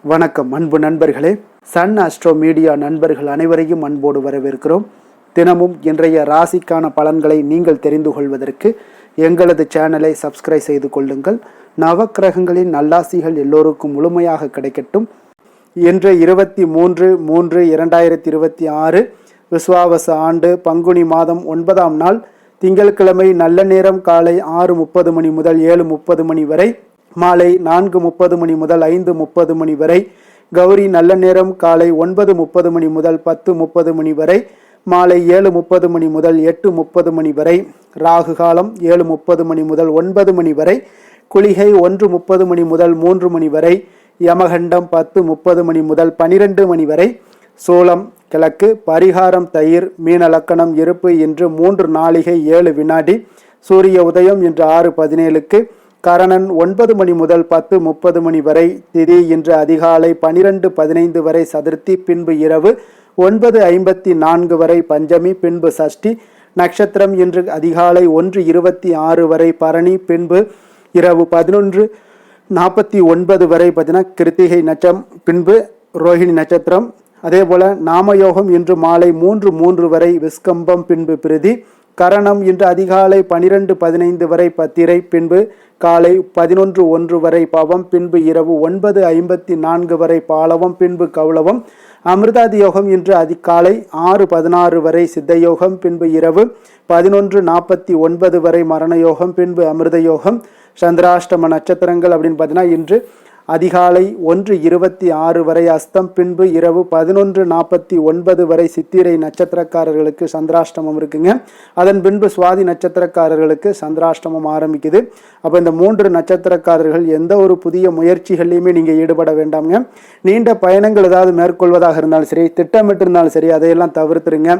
வணக்கம் அன்பு நண்பர்களே. சன் அஸ்ட்ரோ மீடியா நண்பர்கள் அனைவரையும் அன்போடு வரவேற்கிறோம். தினமும் இன்றைய ராசிக்கான பலன்களை நீங்கள் தெரிந்து கொள்வதற்கு எங்களது சேனலை சப்ஸ்கிரைப் செய்து கொள்ளுங்கள். நவக்கிரகங்களின் நல்லாசிகள் எல்லோருக்கும் முழுமையாக கிடைக்கட்டும். இன்று 23/3/2026 விஸ்வாவச ஆண்டு பங்குனி மாதம் 9ஆம் நாள் திங்கட்கிழமை. நல்ல நேரம் காலை 6:30 மணி முதல் 7:30 மணி வரை, மாலை 4:30 மணி முதல் 5:30 மணி வரை. கௌரி நல்ல நேரம் காலை 9:30 மணி முதல் 10:30 மணி வரை, மாலை 7:30 மணி முதல் 8:30 மணி வரை. ராகு காலம் 7:30 மணி முதல் 9 மணி வரை. குளிகை 1:30 மணி முதல் 3 மணி வரை. யமகண்டம் 10:30 மணி முதல் 12 மணி வரை. சூலம் கிழக்கு. பரிகாரம் தயிர். மீன லக்கணம் இருப்பு. இன்று 3 நாழிகை 7 வினாடி. சூரிய உதயம் இன்று 6:17க்கு. கரணன் 9 மணி முதல் 10:30 மணி வரை. திதி இன்று அதிகாலை 12:15 வரை சதுர்த்தி, பின்பு இரவு 9:54 வரை பஞ்சமி, பின்பு சஷ்டி. நட்சத்திரம் இன்று அதிகாலை 1:26 வரை பரணி, பின்பு இரவு 11:49 வரை கிருத்திகை நட்சம், பின்பு ரோஹிணி நட்சத்திரம். அதே போல நாமயோகம் இன்று மாலை 3:03 வரை விஸ்கம்பம், பின்பு பிரிதி. கரணம் இன்று அதிகாலை 12:15 வரை பத்திரை, பின்பு காலை 11:01 வரை பவம், பின்பு இரவு 9:54 வரை பாலவம், பின்பு கௌளவம். அமிர்தாதி யோகம் இன்று அதிகாலை 6:16 வரை சித்தயோகம், பின்பு இரவு 11:49 வரை மரண யோகம், பின்பு அமிர்த யோகம். சந்திராஷ்டம நட்சத்திரங்கள் அப்படின்னு பார்த்தீங்கன்னா இன்று அதிகாலை 1:26 வரை அஸ்தம், பின்பு இரவு 11:49 வரை சித்திரை நட்சத்திரக்காரர்களுக்கு சந்திராஷ்டமம் இருக்குங்க. அதன் பின்பு சுவாதி நட்சத்திரக்காரர்களுக்கு சந்திராஷ்டமம் ஆரம்பிக்குது. அப்போ இந்த 3 நட்சத்திரக்காரர்கள் எந்த ஒரு புதிய முயற்சிகள்லையுமே நீங்கள் ஈடுபட வேண்டாம்ங்க. நீண்ட பயணங்கள் ஏதாவது மேற்கொள்வதாக இருந்தாலும் சரி, திட்டமிட்டு இருந்தாலும் சரி, அதையெல்லாம் தவிர்த்துருங்க.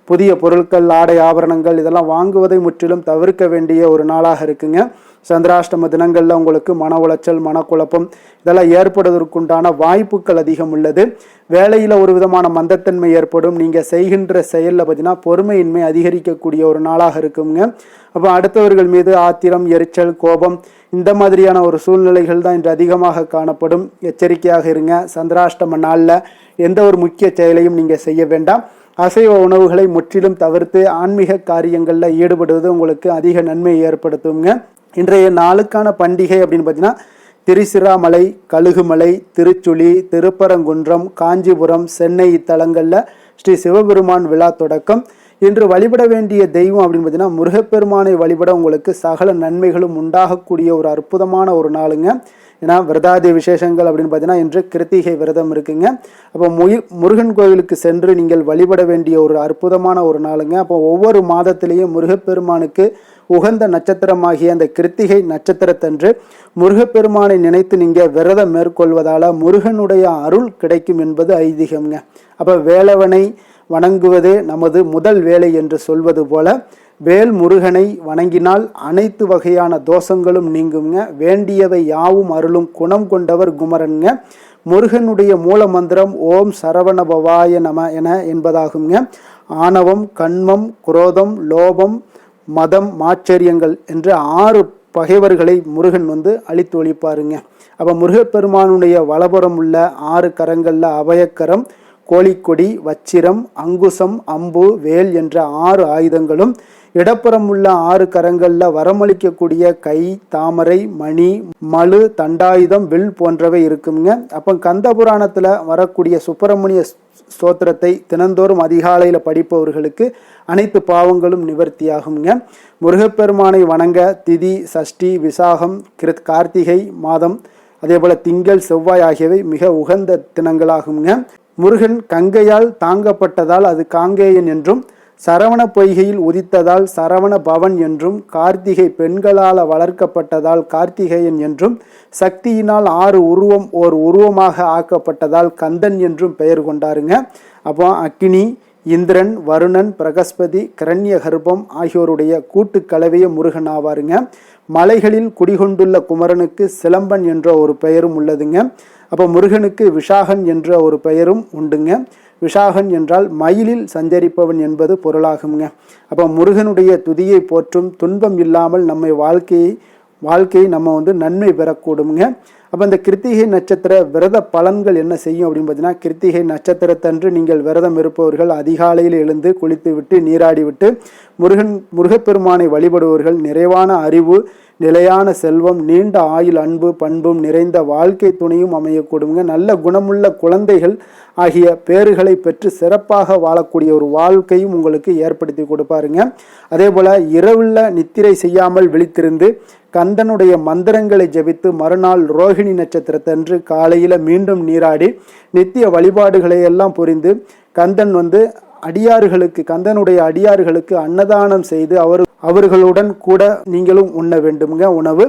புதிய பொருட்கள், ஆடை, ஆபரணங்கள் இதெல்லாம் வாங்குவதை முற்றிலும் தவிர்க்க வேண்டிய ஒரு நாளாக இருக்குங்க. சந்திராஷ்டம தினங்களில் உங்களுக்கு மன உளைச்சல், மனக்குழப்பம் இதெல்லாம் ஏற்படுவதற்குண்டான வாய்ப்புகள் அதிகம் உள்ளது. வேலையில் ஒரு விதமான மந்தத்தன்மை ஏற்படும். நீங்கள் செய்கின்ற செயலில் பார்த்தீங்கன்னா பொறுமையின்மை அதிகரிக்கக்கூடிய ஒரு நாளாக இருக்குங்க. அப்போ அடுத்தவர்கள் மீது ஆத்திரம், எரிச்சல், கோபம் இந்த மாதிரியான ஒரு சூழ்நிலைகள் தான் இன்று அதிகமாக காணப்படும். எச்சரிக்கையாக இருங்க. சந்திராஷ்டம நாளில் எந்த ஒரு முக்கிய செயலையும் நீங்கள் செய்ய வேண்டாம். அசைவ உணவுகளை முற்றிலும் தவிர்த்து ஆன்மீக காரியங்களில் ஈடுபடுவது உங்களுக்கு அதிக நன்மை ஏற்படுத்துங்க. இன்றைய நாளுக்கான பண்டிகை அப்படின்னு பார்த்தீங்கன்னா திருச்சிராமலை, கழுகுமலை, திருச்சுழி, திருப்பரங்குன்றம், காஞ்சிபுரம், சென்னை இத்தலங்களில் ஸ்ரீ சிவபெருமான் விழா தொடக்கம். இன்று வழிபட வேண்டிய தெய்வம் அப்படின்னு பார்த்தீங்கன்னா முருகப்பெருமானை வழிபட உங்களுக்கு சகல நன்மைகளும் உண்டாகக்கூடிய ஒரு அற்புதமான ஒரு நாளுங்க. ஏன்னா விரதாதி விசேஷங்கள் அப்படின்னு பார்த்தீங்கன்னா இன்று கிருத்திகை விரதம் இருக்குங்க. அப்போ முருகன் கோவிலுக்கு சென்று நீங்கள் வழிபட வேண்டிய ஒரு அற்புதமான ஒரு நாளுங்க. அப்போ ஒவ்வொரு மாதத்திலேயும் முருகப்பெருமானுக்கு உகந்த நட்சத்திரமாகிய அந்த கிருத்திகை நட்சத்திரத்தன்று முருகப்பெருமானை நினைத்து நீங்கள் விரதம் மேற்கொள்வதால் முருகனுடைய அருள் கிடைக்கும் என்பது ஐதீகம்ங்க. அப்போ வேலவனை வணங்குவதே நமது முதல் வேலை என்று சொல்வது போல வேல் முருகனை வணங்கினால் அனைத்து வகையான தோஷங்களும் நீங்குங்க. வேண்டியவை யாவும் அருளும் குணம் கொண்டவர் குமரனுங்க. முருகனுடைய மூல மந்திரம் ஓம் சரவண பவாய நம என்பதாகுங்க. ஆணவம், கண்மம், குரோதம், லோபம், மதம், மாச்சரியங்கள் என்ற 6 பகைவர்களை முருகன் அழித்து ஒழிப்பாருங்க. அப்போ முருகப்பெருமானுடைய வலபுறம் உள்ள 6 கரங்களில் அபயக்கரம், கோழிக்கொடி, வச்சிரம், அங்குசம், அம்பு, வேல் என்ற 6 ஆயுதங்களும், இடப்புறம் உள்ள 6 கரங்களில் வரமளிக்கக்கூடிய கை, தாமரை, மணி, மழு, தண்டாயுதம், வில் போன்றவை இருக்குங்க. அப்போ கந்த புராணத்தில் வரக்கூடிய சுப்பிரமணிய ஸ்தோத்திரத்தை தினந்தோறும் அதிகாலையில் படிப்பவர்களுக்கு அனைத்து பாவங்களும் நிவர்த்தியாகுங்க. முருகப்பெருமானை வணங்க திதி, சஷ்டி, விசாகம், கார்த்திகை மாதம், அதே போல் திங்கள், செவ்வாய் ஆகியவை மிக உகந்த தினங்களாகுங்க. முருகன் கங்கையால் தாங்கப்பட்டதால் அது காங்கேயன் என்றும், சரவண பொய்கையில் உதித்ததால் சரவண பவன் என்றும், கார்த்திகை பெண்களால் வளர்க்கப்பட்டதால் கார்த்திகேயன் என்றும், சக்தியினால் 6 உருவம் ஓர் உருவமாக ஆக்கப்பட்டதால் கந்தன் என்றும் பெயர் கொண்டாருங்க. அப்போ அக்கினி, இந்திரன், வருணன், பிரகஸ்பதி, கிரண்ய கர்ப்பம் ஆகியோருடைய கூட்டு கலவைய முருகன் ஆவாருங்க. மலைகளில் குடிகொண்டுள்ள குமரனுக்கு சிலம்பன் என்ற ஒரு பெயரும் உள்ளதுங்க. அப்போ முருகனுக்கு விஷாகன் என்ற ஒரு பெயரும் உண்டுங்க. விஷாகன் என்றால் மயிலில் சஞ்சரிப்பவன் என்பது பொருளாகுங்க. அப்போ முருகனுடைய துதியை போற்றும், துன்பம் இல்லாமல் நம்மை வாழ்க்கையை வாழ்க்கை நம்ம வந்து நன்மை பெறக்கூடுங்க. அப்போ இந்த கிருத்திகை நட்சத்திர விரத பலன்கள் என்ன செய்யும் அப்படின்னு பார்த்தீங்கன்னா, கிருத்திகை நட்சத்திரத்தன்று நீங்கள் விரதம் இருப்பவர்கள் அதிகாலையில் எழுந்து குளித்து விட்டு நீராடி விட்டு முருகப்பெருமானை வழிபடுவர்கள் நிறைவான அறிவு, நிலையான செல்வம், நீண்ட ஆயுள், அன்பு, பண்பும் நிறைந்த வாழ்க்கை துணையும் அமையக்கூடுங்க. நல்ல குணமுள்ள குழந்தைகள் ஆகிய பேறுகளை பெற்று சிறப்பாக வாழக்கூடிய ஒரு வாழ்க்கையும் உங்களுக்கு ஏற்படுத்தி கொடுப்பாருங்க. அதே போல இரவுல நித்திரை செய்யாமல் விழித்திருந்து கந்தனுடைய மந்திரங்களை ஜபித்து மறுநாள் ரோஹிணி நட்சத்திரத்தன்று காலையில் மீண்டும் நீராடி நித்திய வழிபாடுகளை எல்லாம் புரிந்து கந்தன் வந்து கந்தனுடைய அடியார்களுக்கு அன்னதானம் செய்து அவர்களுடன் கூட நீங்களும் உண்ண வேண்டுங்க. உணவு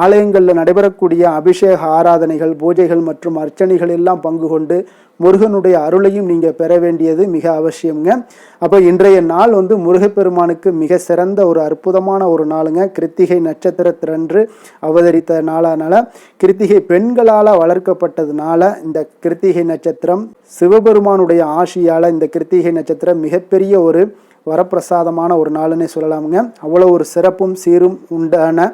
ஆலயங்களில் நடைபெறக்கூடிய அபிஷேக ஆராதனைகள், பூஜைகள் மற்றும் அர்ச்சனைகள் எல்லாம் பங்கு கொண்டு முருகனுடைய அருளையும் நீங்கள் பெற வேண்டியது மிக அவசியம்ங்க. அப்போ இன்றைய நாள் வந்து முருகப்பெருமானுக்கு மிக சிறந்த ஒரு அற்புதமான ஒரு நாளுங்க. கிருத்திகை நட்சத்திரத்திரன்று அவதரித்த நாளானால, கிருத்திகை பெண்களால் வளர்க்கப்பட்டதுனால இந்த கிருத்திகை நட்சத்திரம் சிவபெருமானுடைய ஆசியால் இந்த கிருத்திகை நட்சத்திரம் மிகப்பெரிய ஒரு வரப்பிரசாதமான ஒரு நாளுன்னே சொல்லலாமுங்க. அவ்வளோ ஒரு சிறப்பும் சீரும் உண்டான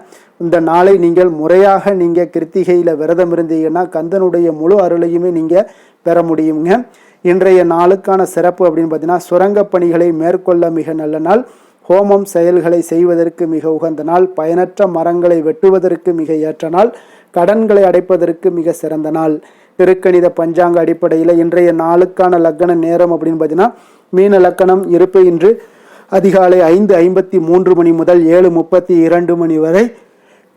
இந்த நாளை நீங்கள் முறையாக நீங்கள் கிருத்திகையில் விரதம் இருந்தீங்கன்னா கந்தனுடைய முழு அருளையுமே நீங்கள் பெற முடியுங்க. இன்றைய நாளுக்கான சிறப்பு அப்படின்னு பார்த்தீங்கன்னா, சுரங்க பணிகளை மேற்கொள்ள மிக நல்ல நாள், ஹோமம் செயல்களை செய்வதற்கு மிக உகந்த நாள், பயனற்ற மரங்களை வெட்டுவதற்கு மிக ஏற்ற நாள், கடன்களை அடைப்பதற்கு மிக சிறந்த நாள். திருக்கணித பஞ்சாங்க அடிப்படையில் இன்றைய நாளுக்கான லக்கண நேரம் அப்படின்னு பார்த்தீங்கன்னா, மீன லக்கணம் இருப்பு இன்று அதிகாலை 5:53 மணி முதல் 7:32 மணி வரை,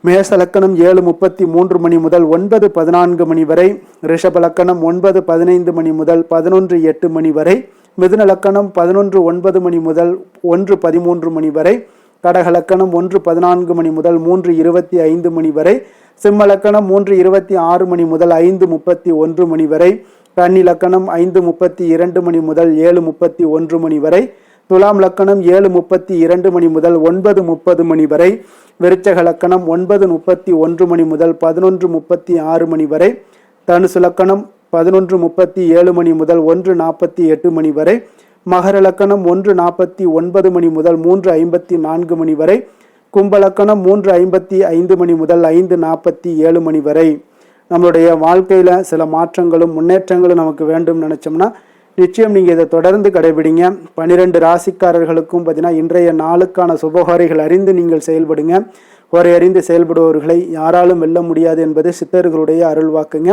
மேச லக்கணம் 7:33 மணி முதல் 9:14 மணி வரை, ரிஷப லக்கணம் 9:15 மணி முதல் 11:08 மணி வரை, மிதுன லக்கணம் 11:09 மணி முதல் 1:13 மணி வரை, கடக லக்கணம் 1:14 மணி முதல் 3:25 மணி வரை, சிம்ம லக்கணம் 3:26 மணி முதல் 5:31 மணி வரை, கன்னி லக்கணம் 5:32 மணி முதல் 7:31 மணி வரை, துலாம் லக்கணம் 7:32 மணி முதல் 9:30 மணி வரை, விருச்சக லக்கணம் 9:31 மணி முதல் 11:36 மணி வரை, தனுசு லக்கணம் 11:37 மணி முதல் 1:48 மணி வரை, மகர லக்கணம் 1:49 மணி முதல் 3:54 மணி வரை, கும்பலக்கணம் 3:55 மணி முதல் 5:47 மணி வரை. நம்மளுடைய வாழ்க்கையில் சில மாற்றங்களும் முன்னேற்றங்களும் நமக்கு வேண்டும் நினச்சோம்னா நிச்சயம் நீங்கள் இதை தொடர்ந்து கடைபிடிங்க. 12 ராசிக்காரர்களுக்கும் பார்த்தீங்கன்னா இன்றைய நாளுக்கான சுபஹோரைகள் அறிந்து நீங்கள் செயல்படுங்க. ஹோரை அறிந்து செயல்படுபவர்களை யாராலும் வெல்ல முடியாது என்பது சித்தர்களுடைய அருள்வாக்குங்க.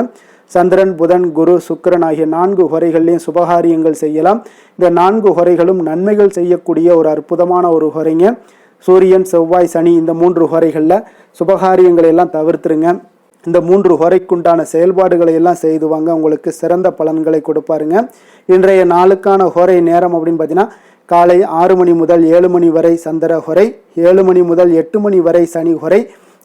சந்திரன், புதன், குரு, சுக்கிரன் ஆகிய 4 ஹோரைகள்லையும் சுபகாரியங்கள் செய்யலாம். இந்த 4 ஹோரைகளும் நன்மைகள் செய்யக்கூடிய ஒரு அற்புதமான ஒரு ஹோரைங்க. சூரியன், செவ்வாய், சனி இந்த 3 ஹோரைகளில் சுபகாரியங்களை எல்லாம் தவிர்த்துருங்க. இந்த 3 ஹோரைக்குண்டான செயல்பாடுகளை எல்லாம் செய்துவாங்க, உங்களுக்கு சிறந்த பலன்களை கொடுப்பாருங்க. இன்றைய நாளுக்கான ஹோரை நேரம் அப்படின்னு பார்த்தீங்கன்னா, காலை 6 மணி முதல் 7 மணி வரை சந்திர ஹோரை, 7 மணி முதல் 8 மணி வரை சனி ஹோரை,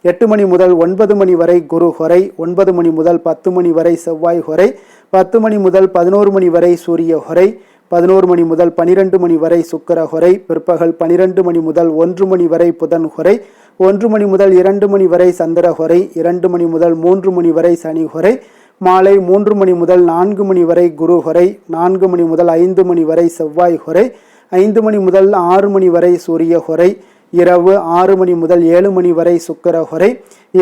8 மணி முதல் 9 மணி வரை குரு ஹோரை, 9 மணி முதல் 10 மணி வரை செவ்வாய் ஹோரை, 10 மணி முதல் 11 மணி வரை சூரிய ஹோரை, 11 மணி முதல் 12 மணி வரை சுக்கிர ஹோரை, பிற்பகல் 12 மணி முதல் 1 மணி வரை புதன் ஹோரை, 1 மணி முதல் 2 மணி வரை சந்திர ஹோரை, 2 மணி முதல் 3 மணி வரை சனி ஹோரை, மாலை 3 மணி முதல் 4 மணி வரை குரு ஹோரை, 4 மணி முதல் 5 மணி வரை செவ்வாய் ஹோரை, 5 மணி முதல் 6 மணி வரை சூரிய ஹோரை, இரவு 6 மணி முதல் 7 மணி வரை சுக்கிர ஹோரை,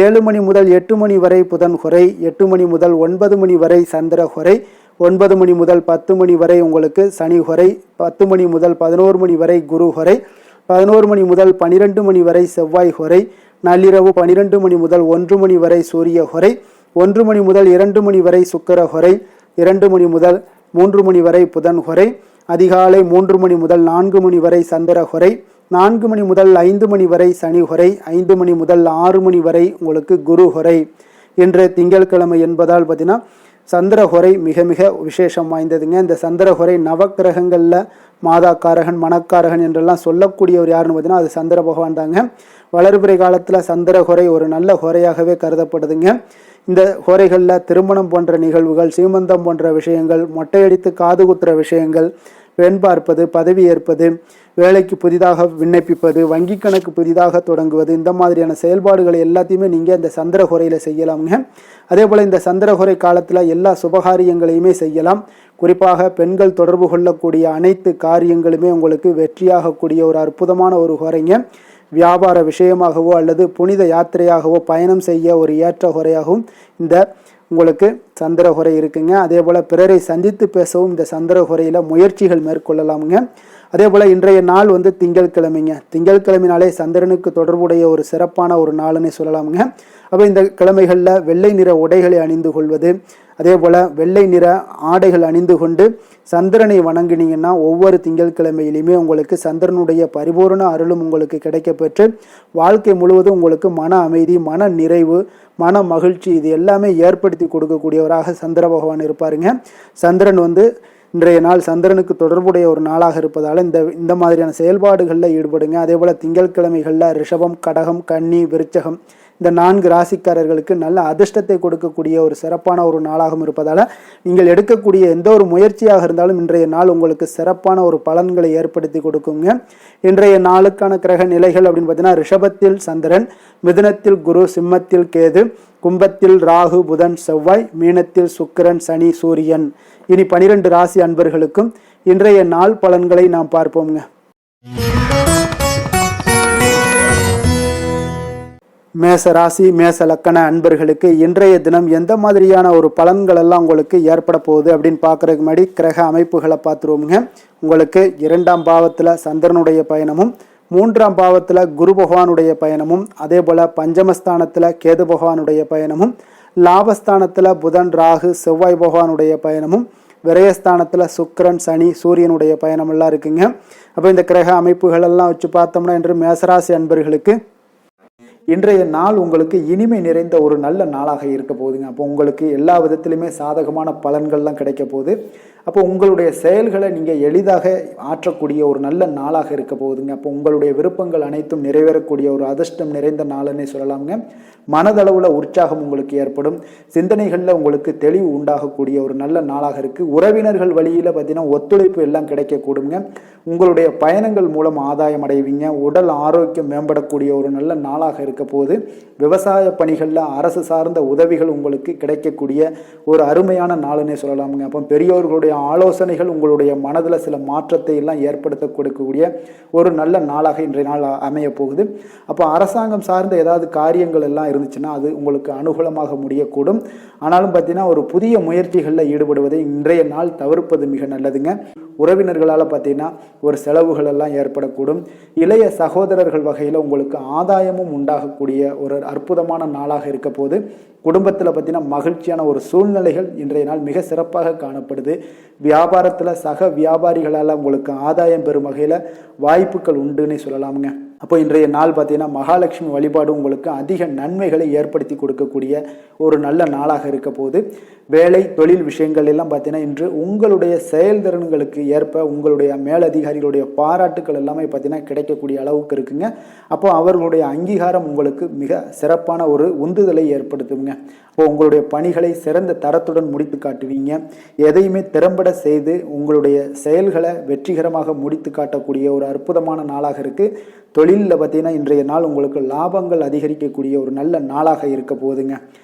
7 மணி முதல் 8 மணி வரை புதன் ஹோரை, 8 மணி முதல் 9 மணி வரை சந்திர ஹோரை, 9 மணி முதல் 10 மணி வரை உங்களுக்கு சனி ஹோரை, 10 மணி முதல் 11 மணி வரை குரு ஹோரை, 11 மணி முதல் 12 மணி வரை செவ்வாய் ஹோரை, நள்ளிரவு 12 மணி முதல் 1 மணி வரை சூரிய ஹோரை, 1 மணி முதல் 2 மணி வரை சுக்கிர ஹோரை, 2 மணி முதல் 3 மணி வரை புதன் ஹோரை, அதிகாலை 3 மணி முதல் 4 மணி வரை சந்திர ஹோரை, 4 மணி முதல் 5 மணி வரை சனி ஹோரை, 5 மணி முதல் 6 மணி வரை உங்களுக்கு குரு ஹோரை. இன்று திங்கட்கிழமை என்பதால் பார்த்தீங்கன்னா சந்திர ஹோரை மிக மிக விசேஷம் வாய்ந்ததுங்க. இந்த சந்திர ஹோரை நவக்கிரகங்களில் மாதாக்காரகன், மணக்காரகன் என்றெல்லாம் சொல்லக்கூடியவர் யாருன்னு பார்த்தீங்கன்னா அது சந்திர பகவான் தாங்க. வளர்பிறை காலத்தில் சந்திர ஹோரை ஒரு நல்ல ஹோரையாகவே கருதப்படுதுங்க. இந்த ஹோரைகளில் திருமணம் போன்ற நிகழ்வுகள், சீமந்தம் போன்ற விஷயங்கள், மொட்டையடித்து காது குத்துற விஷயங்கள், பெண் பார்ப்பது, பதவி ஏற்பது, வேலைக்கு புதிதாக விண்ணப்பிப்பது, வங்கி கணக்கு புதிதாக தொடங்குவது, இந்த மாதிரியான செயல்பாடுகளை எல்லாத்தையுமே நீங்கள் இந்த சந்திர ஹோரையில் செய்யலாமுங்க. அதே போல் இந்த சந்திர ஹோரை காலத்தில் எல்லா சுபகாரியங்களையுமே செய்யலாம். குறிப்பாக பெண்கள் தொடர்பு கொள்ளக்கூடிய அனைத்து காரியங்களுமே உங்களுக்கு வெற்றியாகக்கூடிய ஒரு அற்புதமான ஒரு ஹோரைங்க. வியாபார விஷயமாகவோ அல்லது புனித யாத்திரையாகவோ பயணம் செய்ய ஒரு ஏற்ற குறையாகவும் இந்த உங்களுக்கு சந்திரகுறை இருக்குங்க. அதே போல் பிறரை சந்தித்து பேசவும் இந்த சந்திரகுறையில் முயற்சிகள் மேற்கொள்ளலாமுங்க. அதே போல் இன்றைய நாள் திங்கட்கிழமைங்க. திங்கட்கிழமைனாலே சந்திரனுக்கு தொடர்புடைய ஒரு சிறப்பான ஒரு நாள்னு சொல்லலாமுங்க. அப்போ இந்த கிழமைகளில் வெள்ளை நிற உடைகளை அணிந்து கொள்வது, அதே போல் வெள்ளை நிற ஆடைகள் அணிந்து கொண்டு சந்திரனை வணங்கினீங்கன்னா ஒவ்வொரு திங்கட்கிழமையிலுமே உங்களுக்கு சந்திரனுடைய பரிபூர்ண அருளும் உங்களுக்கு கிடைக்கப்பெற்று வாழ்க்கை முழுவதும் உங்களுக்கு மன அமைதி, மன நிறைவு, மன மகிழ்ச்சி இது எல்லாமே ஏற்படுத்தி கொடுக்கக்கூடியவராக சந்திர பகவான் இருப்பாருங்க. சந்திரன் இன்றைய நாள் சந்திரனுக்கு தொடர்புடைய ஒரு நாளாக இருப்பதால் இந்த மாதிரியான செயல்பாடுகளில் ஈடுபடுங்க. அதே போல் திங்கட்கிழமைகளில் ரிஷபம், கடகம், கன்னி, விருச்சகம் இந்த 4 ராசிக்காரர்களுக்கு நல்ல அதிர்ஷ்டத்தை கொடுக்கக்கூடிய ஒரு சிறப்பான ஒரு நாளாகவும் இருப்பதால் நீங்கள் எடுக்கக்கூடிய எந்த ஒரு முயற்சியாக இருந்தாலும் இன்றைய நாள் உங்களுக்கு சிறப்பான ஒரு பலன்களை ஏற்படுத்தி கொடுக்குங்க. இன்றைய நாளுக்கான கிரக நிலைகள் அப்படின்னு பார்த்தீங்கன்னா ரிஷபத்தில் சந்திரன், மிதுனத்தில் குரு, சிம்மத்தில் கேது, கும்பத்தில் ராகு, புதன், செவ்வாய், மீனத்தில் சுக்கிரன், சனி, சூரியன். இனி 12 ராசி அன்பர்களுக்கும் இன்றைய நாள் பலன்களை நாம் பார்ப்போம்ங்க. மேச ராசி மேச லக்கண அன்பர்களுக்கு இன்றைய தினம் எந்த மாதிரியான ஒரு பலன்கள் எல்லாம் உங்களுக்கு ஏற்பட போகுது அப்படின்னு பார்க்கறதுக்கு முன்னாடி கிரக அமைப்புகளை பார்த்துருவோமுங்க. உங்களுக்கு 2ஆம் பாவத்தில் சந்திரனுடைய பயணமும், 3ஆம் பாவத்தில் குரு பகவானுடைய பயணமும், அதே போல் பஞ்சமஸ்தானத்தில் கேது பகவானுடைய பயணமும், லாபஸ்தானத்தில் புதன், ராகு, செவ்வாய் பகவானுடைய பயணமும், விரயஸ்தானத்தில் சுக்கிரன், சனி, சூரியனுடைய பயணம் எல்லாம் இருக்குங்க. அப்போ இந்த கிரக அமைப்புகள் எல்லாம் வச்சு பார்த்தோம்னா இன்று மேசராசி அன்பர்களுக்கு இன்றைய நாள் உங்களுக்கு இனிமை நிறைந்த ஒரு நல்ல நாளாக இருக்க போகுதுங்க. அப்போ உங்களுக்கு எல்லா விதத்திலுமே சாதகமான பலன்கள்லாம் கிடைக்க போகுது. அப்போ உங்களுடைய செயல்களை நீங்கள் எளிதாக ஆற்றக்கூடிய ஒரு நல்ல நாளாக இருக்க போகுதுங்க. அப்போ உங்களுடைய விருப்பங்கள் அனைத்தும் நிறைவேறக்கூடிய ஒரு அதிர்ஷ்டம் நிறைந்த நாள்னே சொல்லலாமுங்க. மனதளவில் உற்சாகம் உங்களுக்கு ஏற்படும், சிந்தனைகளில் உங்களுக்கு தெளிவு உண்டாகக்கூடிய ஒரு நல்ல நாளாக இருக்குது. உறவினர்கள் வழியில் பார்த்தீங்கன்னா ஒத்துழைப்பு எல்லாம் கிடைக்கக்கூடுங்க. உங்களுடைய பயணங்கள் மூலம் ஆதாயம் அடைவீங்க. உடல் ஆரோக்கியம் மேம்படக்கூடிய ஒரு நல்ல நாளாக இருக்க போது விவசாய பணிகளில் அரசு சார்ந்த உதவிகள் உங்களுக்கு கிடைக்கக்கூடிய ஒரு அருமையான நாள்னே சொல்லலாமுங்க. அப்போ பெரியோர்களுடைய ஆலோசனைகள் உங்களுடைய மனதில் சில மாற்றத்தை எல்லாம் ஏற்படுத்த கொடுக்கக்கூடிய ஒரு நல்ல நாளாக இன்றைய நாள் அமைய போகுது. அப்போ அரசாங்கம் சார்ந்த ஏதாவது காரியங்கள் எல்லாம் இருந்துச்சுன்னா அது உங்களுக்கு அனுகூலமாக முடியக்கூடும். ஆனாலும் பார்த்தீங்கன்னா ஒரு புதிய முயற்சிகளில் ஈடுபடுவதை இன்றைய நாள் தவிர்ப்பது மிக நல்லதுங்க. உறவினர்களால் பார்த்தீங்கன்னா ஒரு செலவுகள் எல்லாம் ஏற்படக்கூடும். இளைய சகோதரர்கள் வகையில் உங்களுக்கு ஆதாயமும் உண்டாகக்கூடிய ஒரு அற்புதமான நாளாக இருக்க போது குடும்பத்தில் பார்த்தீங்கன்னா மகிழ்ச்சியான ஒரு சூழ்நிலைகள் இன்றைய நாள் மிக சிறப்பாக காணப்படுது. வியாபாரத்தில் சக வியாபாரிகளால் உங்களுக்கு ஆதாயம் பெறும் வகையில் வாய்ப்புகள் உண்டுன்னு சொல்லலாமுங்க. அப்போ இன்றைய நாள் பார்த்தீங்கன்னா மகாலட்சுமி வழிபாடு உங்களுக்கு அதிக நன்மைகளை ஏற்படுத்தி கொடுக்கக்கூடிய ஒரு நல்ல நாளாக இருக்க போது வேலை தொழில் விஷயங்கள் எல்லாம் பார்த்தீங்கன்னா இன்று உங்களுடைய செயல்திறன்களுக்கு ஏற்ப உங்களுடைய மேலதிகாரிகளுடைய பாராட்டுக்கள் எல்லாமே பார்த்தீங்கன்னா கிடைக்கக்கூடிய அளவுக்கு இருக்குங்க. அப்போ அவர்களுடைய அங்கீகாரம் உங்களுக்கு மிக சிறப்பான ஒரு உந்துதலை ஏற்படுத்துங்க. அப்போ உங்களுடைய பணிகளை சிறந்த தரத்துடன் முடித்து காட்டுவீங்க. எதையுமே திறம்பட செய்து உங்களுடைய செயல்களை வெற்றிகரமாக முடித்து காட்டக்கூடிய ஒரு அற்புதமான நாளாக இருக்குது. தொழிலில் பார்த்தீங்கன்னா இன்றைய நாள் உங்களுக்கு லாபங்கள் அதிகரிக்கக்கூடிய ஒரு நல்ல நாளாக இருக்க போகுதுங்க.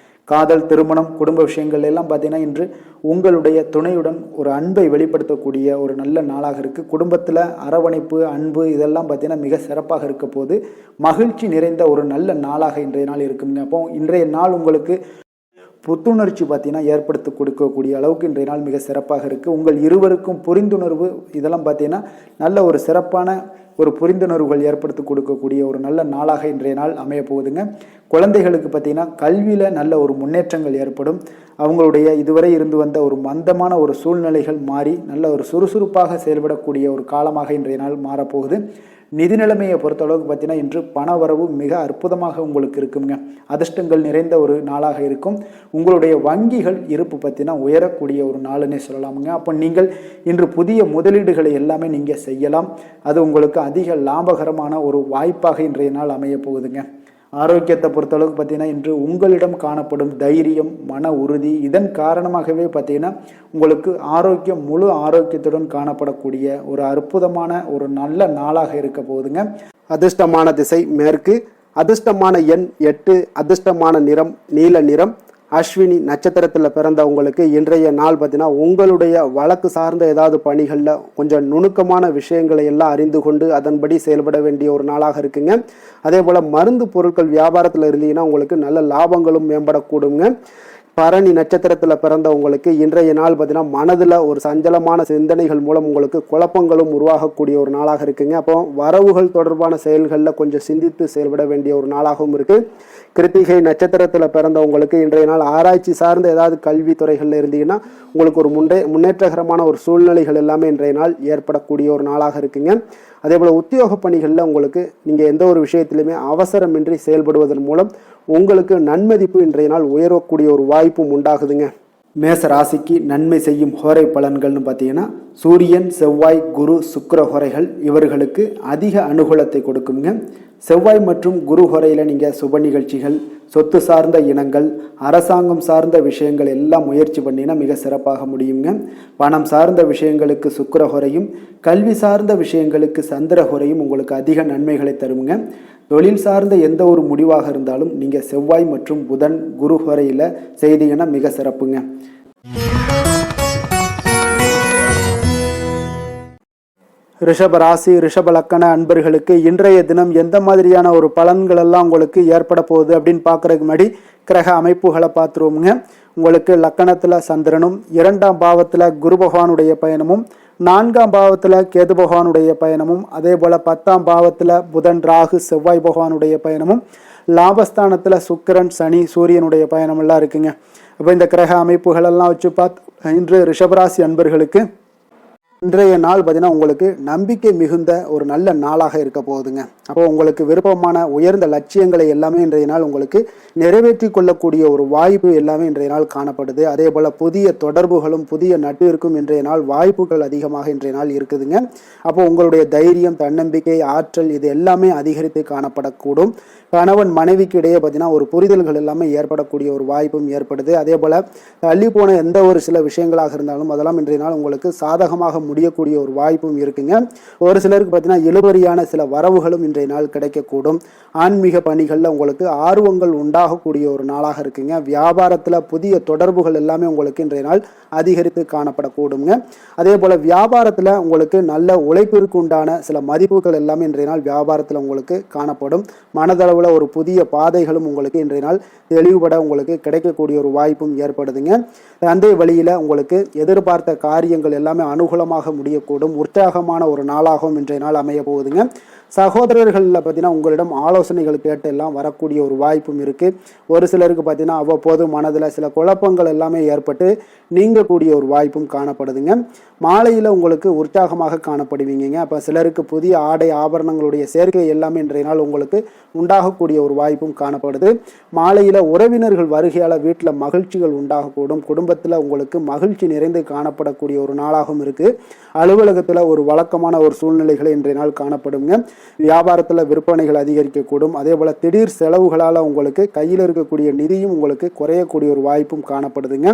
காதல், திருமணம், குடும்ப விஷயங்கள் எல்லாம் பார்த்தீங்கன்னா இன்று உங்களுடைய துணையுடன் ஒரு அன்பை வெளிப்படுத்தக்கூடிய ஒரு நல்ல நாளாக இருக்குது. குடும்பத்தில் அரவணைப்பு, அன்பு இதெல்லாம் பார்த்தீங்கன்னா மிக சிறப்பாக இருக்க போது மகிழ்ச்சி நிறைந்த ஒரு நல்ல நாளாக இன்றைய நாள் இருக்குங்க. அப்போ இன்றைய நாள் உங்களுக்கு புத்துணர்ச்சி பார்த்தீங்கன்னா ஏற்படுத்தி கொடுக்கக்கூடிய அளவுக்கு இன்றைய நாள் மிக சிறப்பாக இருக்குது. உங்கள் இருவருக்கும் புரிந்துணர்வு இதெல்லாம் பார்த்தீங்கன்னா நல்ல ஒரு சிறப்பான ஒரு புரிந்துணர்வுகள் ஏற்படுத்தி கொடுக்கக்கூடிய ஒரு நல்ல நாளாக இன்றைய நாள் அமைய போகுதுங்க. குழந்தைகளுக்கு பார்த்தீங்கன்னா கல்வியில் நல்ல ஒரு முன்னேற்றங்கள் ஏற்படும். அவங்களுடைய இதுவரை இருந்து வந்த ஒரு மந்தமான ஒரு சூழ்நிலைகள் மாறி நல்ல ஒரு சுறுசுறுப்பாக செயல்படக்கூடிய ஒரு காலமாக இன்றைய நாள் மாறப்போகுது. நிதி நிலைமையை பொறுத்தளவுக்கு பார்த்தீங்கன்னா இன்று பண வரவு மிக அற்புதமாக உங்களுக்கு இருக்குங்க. அதிர்ஷ்டங்கள் நிறைந்த ஒரு நாளாக இருக்கும். உங்களுடைய வங்கிகள் இருப்பு பார்த்தீங்கன்னா உயரக்கூடிய ஒரு நாளுன்னே சொல்லலாமுங்க. அப்போ நீங்கள் இன்று புதிய முதலீடுகளை எல்லாமே நீங்கள் செய்யலாம். அது உங்களுக்கு அதிக லாபகரமான ஒரு வாய்ப்பாக இன்றைய நாள் அமைய போகுதுங்க. ஆரோக்கியத்தை பொறுத்தளவுக்கு பார்த்தீங்கன்னா இன்று உங்களிடம் காணப்படும் தைரியம், மன உறுதி இதன் காரணமாகவே பார்த்தீங்கன்னா உங்களுக்கு ஆரோக்கியம் முழு ஆரோக்கியத்துடன் காணப்படக்கூடிய ஒரு அற்புதமான ஒரு நல்ல நாளாக இருக்க போகுதுங்க. அதிர்ஷ்டமான திசை மேற்கு, அதிர்ஷ்டமான எண் 8, அதிர்ஷ்டமான நிறம் நீல நிறம், அஸ்வினி நட்சத்திரத்தில் பிறந்தவங்களுக்கு இன்றைய நாள் பார்த்தீங்கன்னா உங்களுடைய வழக்கு சார்ந்த ஏதாவது பணிகளில் கொஞ்சம் நுணுக்கமான விஷயங்களை எல்லாம் அறிந்து கொண்டு அதன்படி செயல்பட வேண்டிய ஒரு நாளாக இருக்குங்க. அதே போல் மருந்து பொருட்கள் வியாபாரத்தில் இருந்தீங்கன்னா உங்களுக்கு நல்ல லாபங்களும் மேம்படக்கூடுங்க. பரணி நட்சத்திரத்தில் பிறந்தவங்களுக்கு இன்றைய நாள் பார்த்தீங்கன்னா மனதில் ஒரு சஞ்சலமான சிந்தனைகள் மூலம் உங்களுக்கு குழப்பங்களும் உருவாகக்கூடிய ஒரு நாளாக இருக்குங்க. அப்போ வரவுகள் தொடர்பான செயல்களில் கொஞ்சம் சிந்தித்து செயல்பட வேண்டிய ஒரு நாளாகவும் இருக்குது. கிருத்திகை நட்சத்திரத்தில் பிறந்தவங்களுக்கு இன்றைய நாள் ஆராய்ச்சி சார்ந்த ஏதாவது கல்வி துறைகளில் இருந்தீங்கன்னா உங்களுக்கு ஒரு முன்னேற்றகரமான ஒரு சூழ்நிலைகள் எல்லாமே இன்றைய நாள் ஏற்படக்கூடிய ஒரு நாளாக இருக்குங்க. அதே போல் உத்தியோக பணிகளில் உங்களுக்கு நீங்கள் எந்த ஒரு விஷயத்திலுமே அவசரமின்றி செயல்படுவதன் மூலம் உங்களுக்கு நன்மதிப்பு இன்றைய நாள் உயரக்கூடிய ஒரு வாய்ப்பும் உண்டாகுதுங்க. மேச ராசிக்கு நன்மை செய்யும் ஹோரை பலன்கள்னு பார்த்தீங்கன்னா சூரியன், செவ்வாய், குரு, சுக்கிர ஹோரைகள் இவர்களுக்கு அதிக அனுகூலத்தை கொடுக்குங்க. செவ்வாய் மற்றும் குரு ஹோரையில் நீங்கள் சுப நிகழ்ச்சிகள், சொத்து சார்ந்த இனங்கள், அரசாங்கம் சார்ந்த விஷயங்கள் எல்லாம் முயற்சி பண்ணினா மிக சிறப்பாக முடியுங்க. பணம் சார்ந்த விஷயங்களுக்கு சுக்கிர ஹோரையும், கல்வி சார்ந்த விஷயங்களுக்கு சந்திர ஹோரையும் உங்களுக்கு அதிக நன்மைகளை தருங்க. தொழில் சார்ந்த எந்த ஒரு முடிவாக இருந்தாலும் நீங்கள் செவ்வாய் மற்றும் புதன், குரு ஹோரையில் செய்தீங்கன்னா மிக சிறப்புங்க. ரிஷப ராசி, ரிஷப லக்கண அன்பர்களுக்கு இன்றைய தினம் எந்த மாதிரியான ஒரு பலன்கள் எல்லாம் உங்களுக்கு ஏற்பட போகுது அப்படின்னு பார்க்கறதுக்கு முன்னாடி கிரக அமைப்புகளை பார்த்துருவோமுங்க. உங்களுக்கு லக்கணத்தில் சந்திரனும், 2ஆம் பாவத்தில் குரு பகவானுடைய பயணமும், 4ஆம் பாவத்தில் கேது பகவானுடைய பயணமும், அதே போல் 10ஆம் பாவத்தில் புதன், ராகு, செவ்வாய் பகவானுடைய பயணமும், லாபஸ்தானத்தில் சுக்கிரன், சனி, சூரியனுடைய பயணமெல்லாம் இருக்குங்க. அப்போ இந்த கிரக அமைப்புகளெல்லாம் வச்சு பார்த்து இன்று ரிஷபராசி அன்பர்களுக்கு இன்றைய நாள் பார்த்தீங்கன்னா உங்களுக்கு நம்பிக்கை மிகுந்த ஒரு நல்ல நாளாக இருக்க போகுதுங்க. அப்போ உங்களுக்கு விருப்பமான உயர்ந்த லட்சியங்களை எல்லாமே இன்றைய நாள் உங்களுக்கு நிறைவேற்றி கொள்ளக்கூடிய ஒரு வாய்ப்பு எல்லாமே இன்றைய நாள் காணப்படுது. அதே போல் புதிய தொடர்புகளும் புதிய நட்பிற்கும் இன்றைய நாள் வாய்ப்புகள் அதிகமாக இன்றைய நாள் இருக்குதுங்க. அப்போ உங்களுடைய தைரியம், தன்னம்பிக்கை, ஆற்றல் இது எல்லாமே அதிகரித்து காணப்படக்கூடும். கணவன் மனைவிக்கு இடையே பார்த்தீங்கன்னா ஒரு புரிதல்கள் எல்லாமே ஏற்படக்கூடிய ஒரு வாய்ப்பும் ஏற்படுது. அதே போல் தள்ளி போன எந்த ஒரு சில விஷயங்களாக இருந்தாலும் அதெல்லாம் இன்றைய நாள் உங்களுக்கு சாதகமாக முடியக்கூடிய ஒரு வாய்ப்பும் இருக்குங்க. ஒரு சிலருக்கு பார்த்தீங்கன்னா இழுபறியான சில வரவுகளும் இன்றைய நாள் கிடைக்கக்கூடும். ஆன்மீக பணிகளில் உங்களுக்கு ஆர்வங்கள் உண்டாகக்கூடிய ஒரு நாளாக இருக்குங்க. வியாபாரத்தில் புதிய தொடர்புகள் எல்லாமே உங்களுக்கு இன்றைய நாள் அதிகரித்து காணப்படக்கூடுங்க. அதே போல் வியாபாரத்தில் உங்களுக்கு நல்ல உழைப்பிற்கு உண்டான சில மதிப்புகள் எல்லாமே இன்றைய நாள் வியாபாரத்தில் உங்களுக்கு காணப்படும். மனதளவில் ஒரு புதிய பாதைகளும் உங்களுக்கு இன்றைய நாள் தெளிவுபட உங்களுக்கு கிடைக்கக்கூடிய ஒரு வாய்ப்பும் ஏற்படுதுங்க. அந்த வழியில் உங்களுக்கு எதிர்பார்த்த காரியங்கள் எல்லாமே அனுகூலமாக முடியக்கூடும். உற்சாகமான ஒரு நாளாகவும் இன்றைய நாள் அமைய போகுதுங்க. சகோதரர்களில் பார்த்தீங்கன்னா உங்களிடம் ஆலோசனைகள் கேட்டு எல்லாம் வரக்கூடிய ஒரு வாய்ப்பும் இருக்குது. ஒரு சிலருக்கு பார்த்தீங்கன்னா அவ்வப்போது மனதில் சில குழப்பங்கள் எல்லாமே ஏற்பட்டு நீங்கக்கூடிய ஒரு வாய்ப்பும் காணப்படுதுங்க. மாலையில் உங்களுக்கு உற்சாகமாக காணப்படுவீங்க. அப்போ சிலருக்கு புதிய ஆடை ஆபரணங்களுடைய சேர்க்கை எல்லாமே இன்றைய நாள் உங்களுக்கு உண்டாகக்கூடிய ஒரு வாய்ப்பும் காணப்படுது. மாலையில் உறவினர்கள் வருகையால் வீட்டில் மகிழ்ச்சிகள் உண்டாகக்கூடும். குடும்பத்தில் உங்களுக்கு மகிழ்ச்சி நிறைந்து காணப்படக்கூடிய ஒரு நாளாகவும் இருக்குது. அலுவலகத்தில் ஒரு வழக்கமான ஒரு சூழ்நிலைகளை இன்றைய நாள் காணப்படுங்க. வியாபாரத்தில் விற்பனைகள் அதிகரிக்கக்கூடும். அதே போல் திடீர் செலவுகளால் உங்களுக்கு கையில் இருக்கக்கூடிய நிதியும் உங்களுக்கு குறையக்கூடிய ஒரு வாய்ப்பும் காணப்படுதுங்க.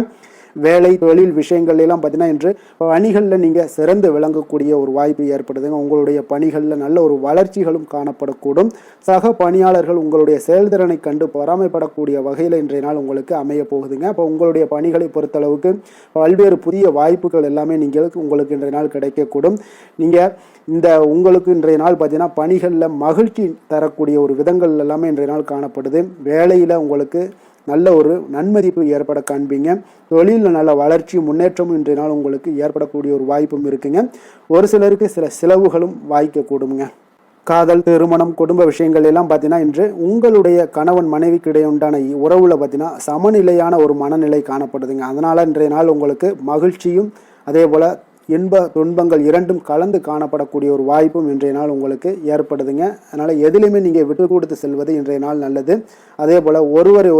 வேலை, தொழில் விஷயங்கள் எல்லாம் பார்த்தீங்கன்னா இன்று பணிகளில் நீங்கள் சிறந்து விளங்கக்கூடிய ஒரு வாய்ப்பு ஏற்படுதுங்க. உங்களுடைய பணிகளில் நல்ல ஒரு வளர்ச்சிகளும் காணப்படக்கூடும். சக பணியாளர்கள் உங்களுடைய செயல்திறனை கண்டு பொறாமைப்படக்கூடிய வகையில் இன்றைய நாள் உங்களுக்கு அமைய போகுதுங்க. அப்போ உங்களுடைய பணிகளை பொறுத்தளவுக்கு பல்வேறு புதிய வாய்ப்புகள் எல்லாமே உங்களுக்கு இன்றைய நாள் கிடைக்கக்கூடும். உங்களுக்கு இன்றைய நாள் பார்த்தீங்கன்னா பணிகளில் மகிழ்ச்சி தரக்கூடிய ஒரு விதங்கள் எல்லாமே இன்றைய நாள் காணப்படுது. வேலையில் உங்களுக்கு நல்ல ஒரு நன்மதிப்பு ஏற்பட காண்பீங்க. தொழிலில் நல்ல வளர்ச்சி, முன்னேற்றமும் இன்றைய நாள் உங்களுக்கு ஏற்படக்கூடிய ஒரு வாய்ப்பும் இருக்குங்க. ஒரு சிலருக்கு சில செலவுகளும் வாய்க்கக்கூடுங்க. காதல், திருமணம், குடும்ப விஷயங்கள் எல்லாம் பார்த்தீங்கன்னா இன்று உங்களுடைய கணவன் மனைவிக்கு இடையே உண்டான உறவுல பார்த்தீங்கன்னா சமநிலையான ஒரு மனநிலை காணப்படுதுங்க. அதனால் இன்றைய நாள் உங்களுக்கு மகிழ்ச்சியும் அதே போல் இன்ப துன்பங்கள் இரண்டும் கலந்து காணப்படக்கூடிய ஒரு வாய்ப்பும் இன்றைய நாள் உங்களுக்கு ஏற்படுதுங்க. அதனால் எதிலுமே நீங்கள் விட்டு கொடுத்து செல்வது இன்றைய நாள் நல்லது. அதே போல் ஒருவர்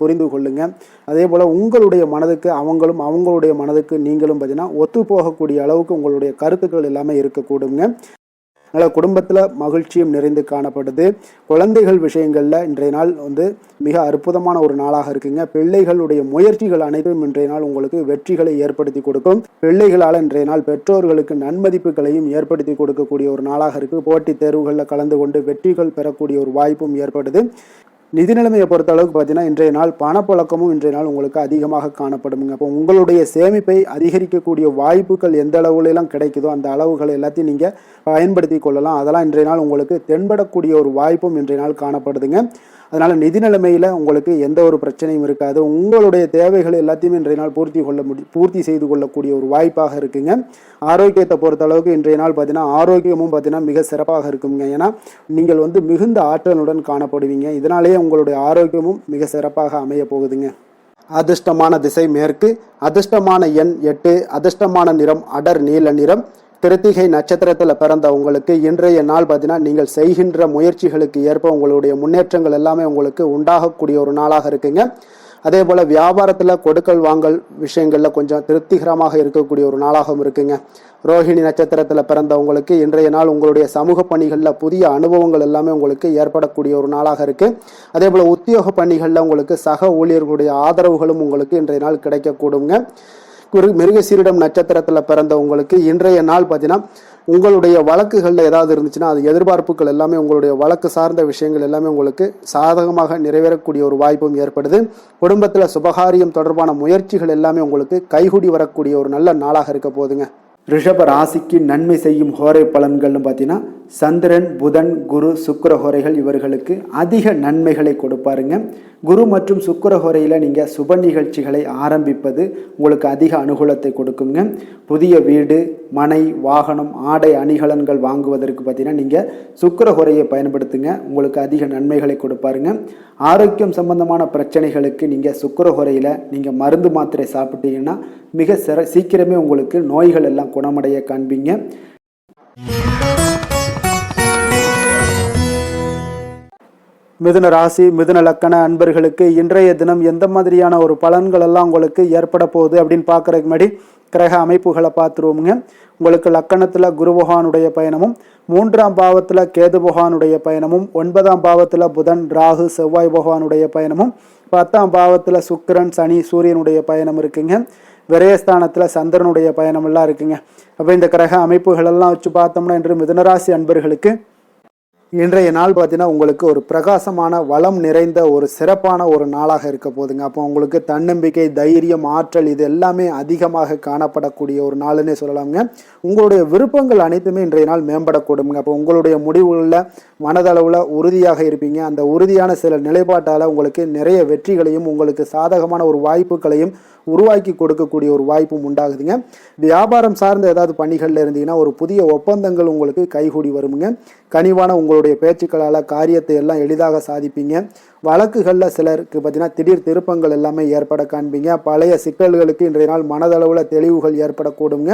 புரிந்து கொள்ளுங்க. அதே போல் உங்களுடைய மனதுக்கு அவங்களுடைய மனதுக்கு நீங்களும் பார்த்தீங்கன்னா ஒத்து போகக்கூடிய அளவுக்கு உங்களுடைய கருத்துக்கள் எல்லாமே இருக்கக்கூடுங்க. அதனால் குடும்பத்தில் மகிழ்ச்சியும் நிறைந்து காணப்படுது. குழந்தைகள் விஷயங்களில் இன்றைய நாள் மிக அற்புதமான ஒரு நாளாக இருக்குங்க. பிள்ளைகளுடைய முயற்சிகள் அனைத்தும் இன்றைய நாள் உங்களுக்கு வெற்றிகளை ஏற்படுத்தி கொடுக்கும். பிள்ளைகளால் இன்றைய நாள் பெற்றோர்களுக்கு நன்மதிப்புகளையும் ஏற்படுத்தி கொடுக்கக்கூடிய ஒரு நாளாக இருக்குது. போட்டித் தேர்வுகளில் கலந்து கொண்டு வெற்றிகள் பெறக்கூடிய ஒரு வாய்ப்பும் ஏற்படுது. நிதி நிலைமையை பொறுத்த அளவுக்கு பார்த்தீங்கன்னா இன்றைய நாள் பணப்புழக்கமும் இன்றைய நாள் உங்களுக்கு அதிகமாக காணப்படுங்க. அப்போ உங்களுடைய சேமிப்பை அதிகரிக்கக்கூடிய வாய்ப்புகள் எந்த அளவுலாம் கிடைக்குதோ அந்த அளவுகள் எல்லாத்தையும் நீங்கள் பயன்படுத்தி கொள்ளலாம். அதெல்லாம் இன்றைய நாள் உங்களுக்கு தென்படக்கூடிய ஒரு வாய்ப்பும் இன்றைய நாள் காணப்படுதுங்க. அதனால் நிதி நிலைமையில் உங்களுக்கு எந்த ஒரு பிரச்சனையும் இருக்காது. உங்களுடைய தேவைகள் எல்லாத்தையுமே இன்றைய நாள் பூர்த்தி செய்து கொள்ளக்கூடிய ஒரு வாய்ப்பாக இருக்குங்க. ஆரோக்கியத்தை பொறுத்த அளவுக்கு இன்றைய நாள் பார்த்தீங்கன்னா ஆரோக்கியமும் பார்த்தீங்கன்னா மிக சிறப்பாக இருக்குங்க. ஏன்னா நீங்கள் மிகுந்த ஆற்றலுடன் காணப்படுவீங்க. இதனாலேயே உங்களுடைய ஆரோக்கியமும் மிக சிறப்பாக அமைய போகுதுங்க. அதிர்ஷ்டமான திசை மேற்கு, அதிர்ஷ்டமான எண் 8, அதிர்ஷ்டமான நிறம் அடர் நீல நிறம். கிருத்திகை நட்சத்திரத்தில் பிறந்த உங்களுக்கு இன்றைய நாள் பார்த்தீங்கன்னா நீங்கள் செய்கின்ற முயற்சிகளுக்கு ஏற்ப உங்களுடைய முன்னேற்றங்கள் எல்லாமே உங்களுக்கு உண்டாகக்கூடிய ஒரு நாளாக இருக்குங்க. அதே போல் வியாபாரத்தில் கொடுக்கல் வாங்கல் விஷயங்களில் கொஞ்சம் திருப்திகரமாக இருக்கக்கூடிய ஒரு நாளாகவும் இருக்குங்க. ரோஹிணி நட்சத்திரத்தில் பிறந்த உங்களுக்கு இன்றைய நாள் உங்களுடைய சமூக பணிகளில் புதிய அனுபவங்கள் எல்லாமே உங்களுக்கு ஏற்படக்கூடிய ஒரு நாளாக இருக்குது. அதே போல் உத்தியோக பணிகளில் உங்களுக்கு சக ஊழியர்களுடைய ஆதரவுகளும் உங்களுக்கு இன்றைய நாள் கிடைக்கக்கூடுங்க. மிருகசீரிடம் நட்சத்திரத்தில் பிறந்த உங்களுக்கு இன்றைய நாள் பார்த்தீங்கன்னா உங்களுடைய வழக்குகளில் ஏதாவது இருந்துச்சுன்னா அது எதிர்பார்ப்புகள் எல்லாமே உங்களுடைய வழக்கு சார்ந்த விஷயங்கள் எல்லாமே உங்களுக்கு சாதகமாக நிறைவேறக்கூடிய ஒரு வாய்ப்பும் ஏற்படுது. குடும்பத்தில் சுபகாரியம் தொடர்பான முயற்சிகள் எல்லாமே உங்களுக்கு கைகூடி வரக்கூடிய ஒரு நல்ல நாளாக இருக்க போகுதுங்க. ரிஷப ராசிக்கு நன்மை செய்யும் ஹோரை பலன்கள்னு பார்த்தீங்கன்னா சந்திரன், புதன், குரு, சுக்கிர ஹோரைகள் இவர்களுக்கு அதிக நன்மைகளை கொடுப்பாருங்க. குரு மற்றும் சுக்கிர ஹோரையில் நீங்கள் சுப நிகழ்ச்சிகளை ஆரம்பிப்பது உங்களுக்கு அதிக அனுகூலத்தை கொடுக்குங்க. புதிய வீடு, மனை, வாகனம், ஆடை அணிகலன்கள் வாங்குவதற்கு பார்த்தீங்கன்னா நீங்கள் சுக்கிர ஹோரையை பயன்படுத்துங்க. உங்களுக்கு அதிக நன்மைகளை கொடுப்பாருங்க. ஆரோக்கியம் சம்பந்தமான பிரச்சனைகளுக்கு நீங்கள் சுக்கிர ஹோரையில் நீங்கள் மருந்து மாத்திரை சாப்பிட்டீங்கன்னா மிக சீக்கிரமே உங்களுக்கு நோய்கள் எல்லாம் குணமடைய காண்பீங்க. மிதுன ராசி, மிதுன லக்கண அன்பர்களுக்கு இன்றைய தினம் எந்த மாதிரியான ஒரு பலன்கள் எல்லாம் உங்களுக்கு ஏற்பட போகுது அப்படின்னு பார்க்கறதுக்கு முன்னாடி கிரக அமைப்புகளை பார்த்துருவோமுங்க. உங்களுக்கு லக்கணத்தில் குரு பகவானுடைய பயணமும், 3ஆம் பாவத்தில் கேது பகவானுடைய பயணமும், 9ஆம் பாவத்தில் புதன், ராகு, செவ்வாய் பகவானுடைய பயணமும், 10ஆம் பாவத்தில் சுக்கிரன், சனி, சூரியனுடைய பயணம் இருக்குங்க. விரயஸ்தானத்தில் சந்திரனுடைய பயணம் எல்லாம் இருக்குங்க. அப்போ இந்த கிரக அமைப்புகள் எல்லாம் வச்சு பார்த்தோம்னா இன்று மிதுனராசி அன்பர்களுக்கு இன்றைய நாள் பார்த்தீங்கன்னா உங்களுக்கு ஒரு பிரகாசமான வளம் நிறைந்த ஒரு சிறப்பான ஒரு நாளாக இருக்க போகுதுங்க. அப்போ உங்களுக்கு தன்னம்பிக்கை, தைரியம், ஆற்றல் இது எல்லாமே அதிகமாக காணப்படக்கூடிய ஒரு நாளுன்னே சொல்லலாமுங்க. உங்களுடைய விருப்பங்கள் அனைத்துமே இன்றைய நாள் மேம்படக்கூடுங்க. அப்போ உங்களுடைய முடிவுகளில் மனதளவில் உறுதியாக இருப்பீங்க. அந்த உறுதியான சில நிலைப்பாட்டால் உங்களுக்கு நிறைய வெற்றிகளையும் உங்களுக்கு சாதகமான ஒரு வாய்ப்புகளையும் உருவாக்கி கொடுக்கக்கூடிய ஒரு வாய்ப்பும் உண்டாகுதுங்க. வியாபாரம் சார்ந்த ஏதாவது பணிகளில் இருந்தீங்கன்னா ஒரு புதிய ஒப்பந்தங்கள் உங்களுக்கு கைகூடி வருமுங்க. கனிவான உங்களுடைய பேச்சுக்களால் காரியத்தை எல்லாம் எளிதாக சாதிப்பீங்க. வழக்குகளில் சிலருக்கு பார்த்தீங்கன்னா திடீர் திருப்பங்கள் எல்லாமே ஏற்பட காண்பீங்க. பழைய சிக்கல்களுக்கு இன்றைய நாள் மனதளவில் தெளிவுகள் ஏற்படக்கூடுங்க.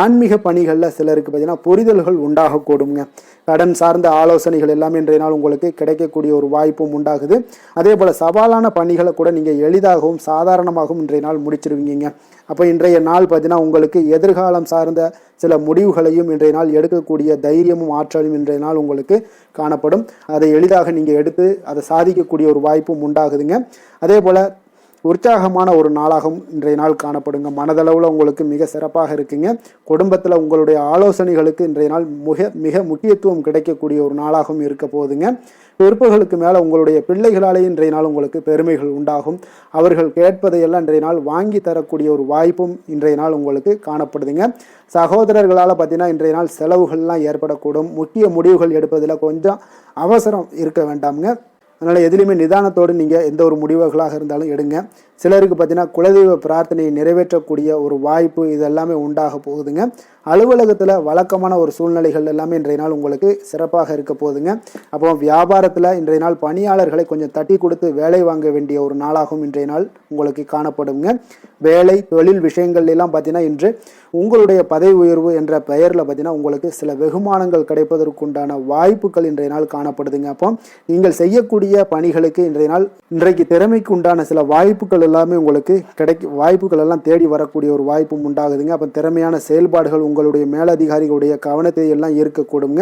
ஆன்மீக பணிகளில் சிலருக்கு பார்த்தீங்கன்னா புரிதல்கள் உண்டாகக்கூடுங்க. கடன் சார்ந்த ஆலோசனைகள் எல்லாமே இன்றைய நாள் உங்களுக்கு கிடைக்கக்கூடிய ஒரு வாய்ப்பும் உண்டாகுது. அதே போல் சவாலான பணிகளை கூட நீங்கள் எளிதாகவும் சாதாரணமாகவும் இன்றைய நாள் முடிச்சிருவீங்க. அப்போ இன்றைய நாள் பார்த்தீங்கன்னா உங்களுக்கு எதிர்காலம் சார்ந்த சில முடிவுகளையும் இன்றைய நாள் எடுக்கக்கூடிய தைரியமும் ஆற்றலும் இன்றைய நாள் உங்களுக்கு காணப்படும். அதை எளிதாக நீங்கள் எடுத்து அதை சாதிக்கக்கூடிய ஒரு வாய்ப்பும் உண்டாகுதுங்க. அதே போல் உற்சாகமான ஒரு நாளாகவும் இன்றைய நாள் காணப்படுங்க. மனதளவில் உங்களுக்கு மிக சிறப்பாக இருக்குங்க. குடும்பத்தில் உங்களுடைய ஆலோசனைகளுக்கு இன்றைய நாள் மிக முக்கியத்துவம் கிடைக்கக்கூடிய ஒரு நாளாகவும் இருக்க போகுதுங்க. பிற்பகலுக்கு மேலே உங்களுடைய பிள்ளைகளாலே இன்றைய நாள் உங்களுக்கு பெருமைகள் உண்டாகும். அவர்கள் கேட்பதையெல்லாம் இன்றைய நாள் வாங்கி தரக்கூடிய ஒரு வாய்ப்பும் இன்றைய நாள் உங்களுக்கு காணப்படுதுங்க. சகோதரர்களால் பார்த்தீங்கன்னா இன்றைய நாள் செலவுகள்லாம் ஏற்படக்கூடும். முக்கிய முடிவுகள் எடுப்பதில் கொஞ்சம் அவசரம் இருக்க வேண்டாமுங்க. அதனால் எதுலேயுமே நிதானத்தோடு நீங்கள் எந்த ஒரு முடிவுகளாக இருந்தாலும் எடுங்க. சிலருக்கு பார்த்தீங்கன்னா குலதெய்வ பிரார்த்தனையை நிறைவேற்றக்கூடிய ஒரு வாய்ப்பு இதெல்லாமே உண்டாக போகுதுங்க. அலுவலகத்தில் வழக்கமான ஒரு சூழ்நிலைகள் எல்லாமே இன்றைய நாள் உங்களுக்கு சிறப்பாக இருக்க போகுதுங்க. அப்போ வியாபாரத்தில் இன்றைய நாள் பணியாளர்களை கொஞ்சம் தட்டி கொடுத்து வேலை வாங்க வேண்டிய ஒரு நாளாகவும் இன்றைய நாள் உங்களுக்கு காணப்படுங்க. வேலை தொழில் விஷயங்கள் எல்லாம் பார்த்தீங்கன்னா இன்று உங்களுடைய பதவி உயர்வு என்ற பெயரில் பார்த்தீங்கன்னா உங்களுக்கு சில வெகுமானங்கள் கிடைப்பதற்குண்டான வாய்ப்புகள் இன்றைய நாள் காணப்படுதுங்க. அப்போ நீங்கள் செய்யக்கூடிய பணிகளுக்கு இன்றைக்கு திறமைக்கு உண்டான சில வாய்ப்புகள் எல்லாமே உங்களுக்கு வாய்ப்புகள் எல்லாம் தேடி வரக்கூடிய ஒரு வாய்ப்பும் உண்டாகுதுங்க. அப்போ திறமையான செயல்பாடுகள் உங்களுடைய மேலதிகாரிகளுடைய கவனத்தை எல்லாம் ஈர்க்கக்கூடுங்க.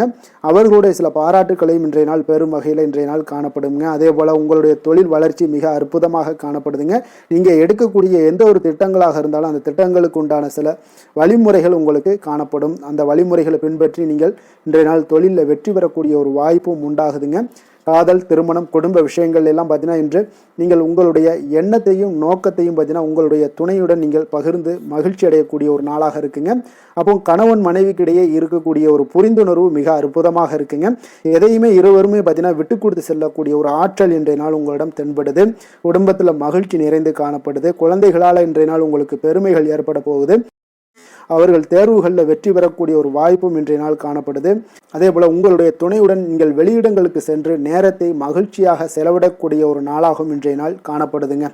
அவர்களுடைய சில பாராட்டுக்களையும் இன்றைய நாள் பெரும் வகையில் இன்றைய நாள் காணப்படுங்க. அதே போல் உங்களுடைய தொழில் வளர்ச்சி மிக அற்புதமாக காணப்படுதுங்க. நீங்கள் எடுக்கக்கூடிய எந்த ஒரு திட்டங்களாக இருந்தாலும் அந்த திட்டங்களுக்கு உண்டான சில வழிமுறைகள் உங்களுக்கு காணப்படும். அந்த வழிமுறைகளை பின்பற்றி நீங்கள் இன்றைய நாள் தொழிலில் வெற்றி பெறக்கூடிய ஒரு வாய்ப்பும் உண்டாகுதுங்க. காதல், திருமணம், குடும்ப விஷயங்கள் எல்லாம் பார்த்தீங்கன்னா இன்று நீங்கள் உங்களுடைய எண்ணத்தையும் நோக்கத்தையும் பார்த்தீங்கன்னா உங்களுடைய துணையுடன் நீங்கள் பகிர்ந்து மகிழ்ச்சி அடையக்கூடிய ஒரு நாளாக இருக்குங்க. அப்போ கணவன் மனைவிக்கிடையே இருக்கக்கூடிய ஒரு புரிந்துணர்வு மிக அற்புதமாக இருக்குங்க. எதையுமே இருவருமே பார்த்தீங்கன்னா விட்டு கொடுத்து செல்லக்கூடிய ஒரு ஆற்றல் இன்றைய நாள் உங்களிடம் தென்படுது. குடும்பத்தில் மகிழ்ச்சி நிறைந்து காணப்படுது. குழந்தைகளால் இன்றைய நாள் உங்களுக்கு பெருமைகள் ஏற்பட போகுது. அவர்கள் தேர்வுகளில் வெற்றி பெறக்கூடிய ஒரு வாய்ப்பும் இன்றைய நாள் காணப்படுது. அதே போல உங்களுடைய துணையுடன் நீங்கள் வெளியிடங்களுக்கு சென்று நேரத்தை மகிழ்ச்சியாக செலவிடக்கூடிய ஒரு நாளாகவும் இன்றைய நாள் காணப்படுதுங்க.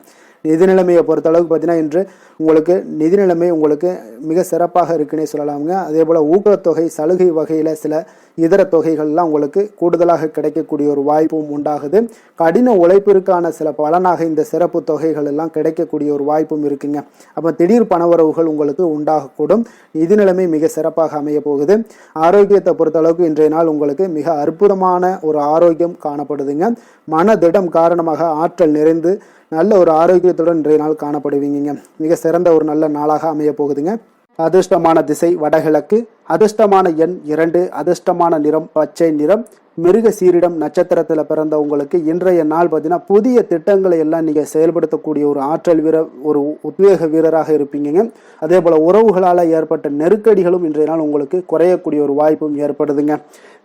நிதி நிலைமையை பொறுத்தளவுக்கு பார்த்தீங்கன்னா இன்று உங்களுக்கு நிதி நிலைமை உங்களுக்கு மிக சிறப்பாக இருக்குன்னே சொல்லலாமுங்க. அதே போல் ஊக்கத்தொகை, சலுகை வகையில் சில இதர தொகைகள்லாம் உங்களுக்கு கூடுதலாக கிடைக்கக்கூடிய ஒரு வாய்ப்பும் உண்டாகுது. கடின உழைப்பிற்கான சில பலனாக இந்த சிறப்பு தொகைகள் எல்லாம் கிடைக்கக்கூடிய ஒரு வாய்ப்பும் இருக்குங்க. அப்போ திடீர் பணவரவுகள் உங்களுக்கு உண்டாகக்கூடும். நிதி நிலைமை மிக சிறப்பாக அமைய போகுது. ஆரோக்கியத்தை பொறுத்தளவுக்கு இன்றைய நாள் உங்களுக்கு மிக அற்புதமான ஒரு ஆரோக்கியம் காணப்படுதுங்க. மனதிடம் காரணமாக ஆற்றல் நிறைந்து நல்ல ஒரு ஆரோக்கியத்துடன் இன்றைய நாள் காணப்படுவீங்க. மிக சிறந்த ஒரு நல்ல நாளாக அமைய போகுதுங்க. அதிர்ஷ்டமான திசை வடகிழக்கு, அதிர்ஷ்டமான எண் 2, அதிர்ஷ்டமான நிறம் பச்சை நிறம். மிருக சீரிடம் நட்சத்திரத்தில் பிறந்த உங்களுக்கு இன்றைய நாள் பார்த்தீங்கன்னா புதிய திட்டங்களை எல்லாம் நீங்கள் செயல்படுத்தக்கூடிய ஒரு ஆற்றல் வீரர், ஒரு உத்வேக வீரராக இருப்பீங்க. அதே போல் உறவுகளால் ஏற்பட்ட நெருக்கடிகளும் இன்றைய நாள் உங்களுக்கு குறையக்கூடிய ஒரு வாய்ப்பும் ஏற்படுதுங்க.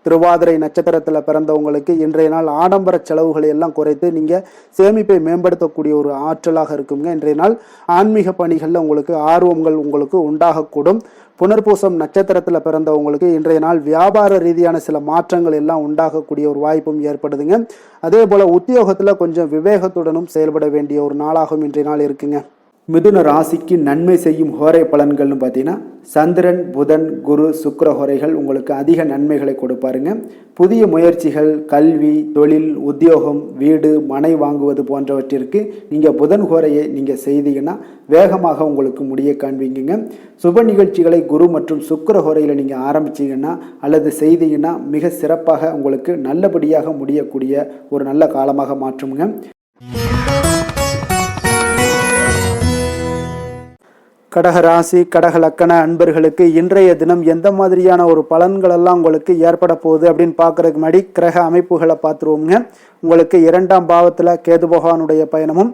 திருவாதிரை நட்சத்திரத்தில் பிறந்தவங்களுக்கு இன்றைய நாள் ஆடம்பர செலவுகளை எல்லாம் குறைத்து நீங்கள் சேமிப்பை மேம்படுத்தக்கூடிய ஒரு ஆற்றலாக இருக்குங்க. இன்றைய நாள் ஆன்மீக பணிகளில் உங்களுக்கு ஆர்வங்கள் உங்களுக்கு உண்டாகக்கூடும். புனர்பூசம் நட்சத்திரத்தில் பிறந்தவங்களுக்கு இன்றைய நாள் வியாபார ரீதியான சில மாற்றங்கள் எல்லாம் உண்டாகக்கூடிய ஒரு வாய்ப்பும் ஏற்படுதுங்க. அதே போல் உத்தியோகத்தில் கொஞ்சம் விவேகத்துடனும் செயல்பட வேண்டிய ஒரு நாளாகவும் இன்றைய நாள் இருக்குங்க. மிதுன ராசிக்கு நன்மை செய்யும் ஹோரை பலன்கள்னு பார்த்தீங்கன்னா சந்திரன், புதன், குரு, சுக்கிர ஹோரைகள் உங்களுக்கு அதிக நன்மைகளை கொடுப்பாருங்க. புதிய முயற்சிகள், கல்வி, தொழில், உத்தியோகம், வீடு, மனை வாங்குவது போன்றவற்றிற்கு நீங்கள் புதன் ஹோரையை நீங்கள் செய்தீங்கன்னா வேகமாக உங்களுக்கு முடிய காண்பீங்க. சுப நிகழ்ச்சிகளை குரு மற்றும் சுக்கிர ஹோரையில் நீங்கள் ஆரம்பிச்சிங்கன்னா அல்லது செய்தீங்கன்னா மிக சிறப்பாக உங்களுக்கு நல்லபடியாக முடியக்கூடிய ஒரு நல்ல காலமாக மாற்றுங்க. கடக ராசி, கடக லக்கண அன்பர்களுக்கு இன்றைய தினம் எந்த மாதிரியான ஒரு பலன்கள் எல்லாம் உங்களுக்கு ஏற்பட போகுது அப்படின்னு பார்க்கறதுக்கு முன்னாடி கிரக அமைப்புகளை பார்த்துருவோங்க. உங்களுக்கு 2ஆம் பாவத்தில் கேது பகவானுடைய பயணமும்,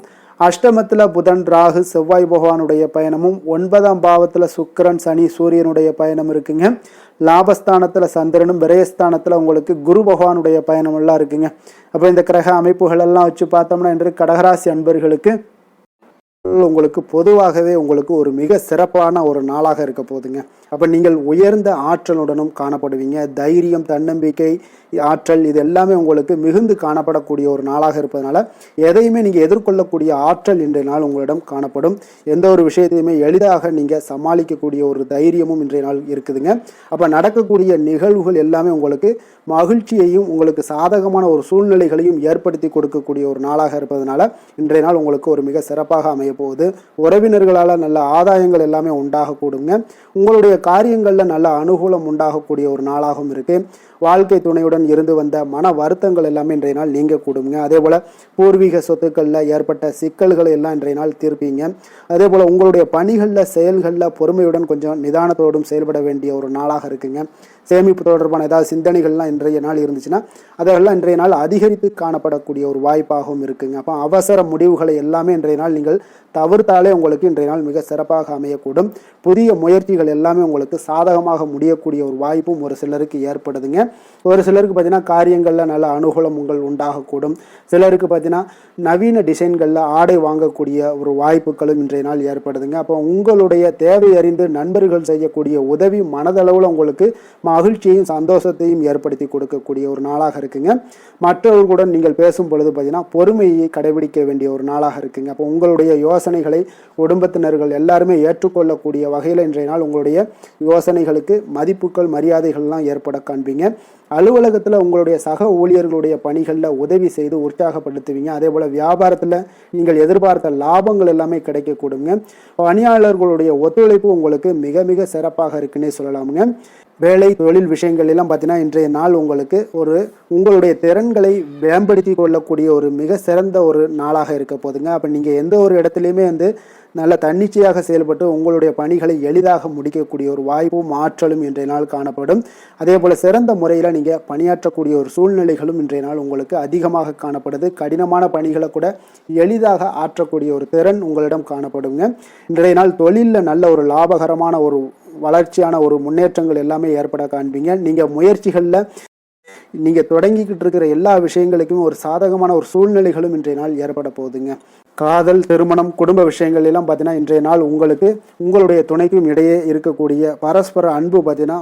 அஷ்டமத்தில் புதன், ராகு, செவ்வாய் பகவானுடைய பயணமும், 9ஆம் பாவத்தில் சுக்கிரன், சனி, சூரியனுடைய பயணம் இருக்குங்க. லாபஸ்தானத்தில் சந்திரனும், விரயஸ்தானத்தில் உங்களுக்கு குரு பகவானுடைய பயணம் எல்லாம் இருக்குங்க. அப்போ இந்த கிரக அமைப்புகள் எல்லாம் வச்சு பார்த்தோம்னா இன்று கடகராசி அன்பர்களுக்கு உங்களுக்கு பொதுவாகவே உங்களுக்கு ஒரு மிக சிறப்பான ஒரு நாளாக இருக்க போகுதுங்க. அப்போ நீங்கள் உயர்ந்த ஆற்றலுடனும் காணப்படுவீங்க. தைரியம், தன்னம்பிக்கை, ஆற்றல் இது எல்லாமே உங்களுக்கு மிகுந்து காணப்படக்கூடிய ஒரு நாளாக இருப்பதனால எதையுமே நீங்கள் எதிர்கொள்ளக்கூடிய ஆற்றல் இன்றைய நாள் உங்களிடம் காணப்படும். எந்த ஒரு விஷயத்தையுமே எளிதாக நீங்கள் சமாளிக்கக்கூடிய ஒரு தைரியமும் இன்றைய நாள் இருக்குதுங்க. அப்போ நடக்கக்கூடிய நிகழ்வுகள் எல்லாமே உங்களுக்கு மகிழ்ச்சியையும் உங்களுக்கு சாதகமான ஒரு சூழ்நிலைகளையும் ஏற்படுத்தி கொடுக்கக்கூடிய ஒரு நாளாக இருப்பதனால இன்றைய நாள் உங்களுக்கு ஒரு மிக சிறப்பாக அமைய போகுது. உறவினர்களால் நல்ல ஆதாயங்கள் எல்லாமே உண்டாகக்கூடுங்க. உங்களுடைய காரியங்களில் நல்ல அனுகூலம் உண்டாகக்கூடிய ஒரு நாளாகவும் இருக்கு. வாழ்க்கை துணையுடன் இருந்து வந்த மன வருத்தங்கள் எல்லாமே இன்றைய நாள் நீங்க கூடுங்க. அதே போல பூர்வீக சொத்துக்களில் ஏற்பட்ட சிக்கல்களை எல்லாம் இன்றைய நாள் தீர்ப்பீங்க. அதே போல உங்களுடைய பணிகளில், செயல்களில் பொறுமையுடன் கொஞ்சம் நிதானத்தோடும் செயல்பட வேண்டிய ஒரு நாளாக இருக்குங்க. சேமிப்பு தொடர்பான ஏதாவது சிந்தனைகள்லாம் இன்றைய நாள் இருந்துச்சுன்னா அதெல்லாம் இன்றைய நாள் அதிகரித்து காணப்படக்கூடிய ஒரு வாய்ப்பாகவும் இருக்குங்க. அப்போ அவசர முடிவுகளை எல்லாமே இன்றைய நாள் நீங்கள் தவிர்த்தாலே உங்களுக்கு இன்றைய நாள் மிக சிறப்பாக அமையக்கூடும். புதிய முயற்சிகள் எல்லாமே உங்களுக்கு சாதகமாக முடியக்கூடிய ஒரு வாய்ப்பும் ஒரு சிலருக்கு ஏற்படுதுங்க. ஒரு சிலருக்கு பார்த்தீங்கன்னா காரியங்களில் நல்ல அனுகூலம் உங்கள் உண்டாகக்கூடும். சிலருக்கு பார்த்தீங்கன்னா நவீன டிசைன்களில் ஆடை வாங்கக்கூடிய ஒரு வாய்ப்புகளும் இன்றைய நாள் ஏற்படுதுங்க. அப்போ உங்களுடைய தேவை அறிந்து நண்பர்கள் செய்யக்கூடிய உதவி மனதளவில் உங்களுக்கு மகிழ்ச்சியையும் சந்தோஷத்தையும் ஏற்படுத்தி கொடுக்கக்கூடிய ஒரு நாளாக இருக்குங்க. மற்றவர்களுடன் நீங்கள் பேசும் பொழுது பார்த்தீங்கன்னா பொறுமையை கடைபிடிக்க வேண்டிய ஒரு நாளாக இருக்குங்க. அப்போ உங்களுடைய யோசனைகளை குடும்பத்தினர்கள் எல்லாருமே ஏற்றுக்கொள்ளக்கூடிய வகையில் இன்றைய நாள் உங்களுடைய யோசனைகளுக்கு மதிப்புகள், மரியாதைகள்லாம் ஏற்பட காண்பீங்க. அலுவலகத்தில் உங்களுடைய சக ஊழியர்களுடைய பணிகளில் உதவி செய்து உற்சாகப்படுத்துவீங்க. அதே போல் வியாபாரத்தில் நீங்கள் எதிர்பார்த்த லாபங்கள் எல்லாமே கிடைக்கக்கூடுங்க. பணியாளர்களுடைய ஒத்துழைப்பு உங்களுக்கு மிக மிக சிறப்பாக இருக்குன்னே சொல்லலாமுங்க. வேலை, தொழில் விஷயங்கள் எல்லாம் பார்த்தீங்கன்னா இன்றைய நாள் உங்களுக்கு உங்களுடைய திறன்களை மேம்படுத்தி கொள்ளக்கூடிய ஒரு மிக சிறந்த ஒரு நாளாக இருக்க போதுங்க. அப்போ நீங்கள் எந்த ஒரு இடத்துலையுமே நல்ல தன்னிச்சையாக செயல்பட்டு உங்களுடைய பணிகளை எளிதாக முடிக்கக்கூடிய ஒரு வாய்ப்பும் ஆற்றலும் இன்றைய நாள் காணப்படும். அதே போல் சிறந்த முறையில் நீங்கள் பணியாற்றக்கூடிய ஒரு சூழ்நிலைகளும் இன்றைய நாள் உங்களுக்கு அதிகமாக காணப்படுது. கடினமான பணிகளை கூட எளிதாக ஆற்றக்கூடிய ஒரு திறன் உங்களிடம் காணப்படுங்க. இன்றைய நாள் தொழிலில் நல்ல ஒரு லாபகரமான ஒரு வளர்ச்சியான ஒரு முன்னேற்றங்கள் எல்லாமே ஏற்பட காண்பீங்க. நீங்கள் முயற்சிகளில் நீங்கள் தொடங்கிக்கிட்டு இருக்கிற எல்லா விஷயங்களுக்கும் ஒரு சாதகமான ஒரு சூழ்நிலைகளும் இன்றைய நாள் ஏற்பட போகுதுங்க. காதல், திருமணம், குடும்ப விஷயங்கள் எல்லாம் பார்த்தீங்கன்னா இன்றைய நாள் உங்களுக்கு உங்களுடைய துணைக்கும் இடையே இருக்கக்கூடிய பரஸ்பர அன்பு பார்த்தீங்கன்னா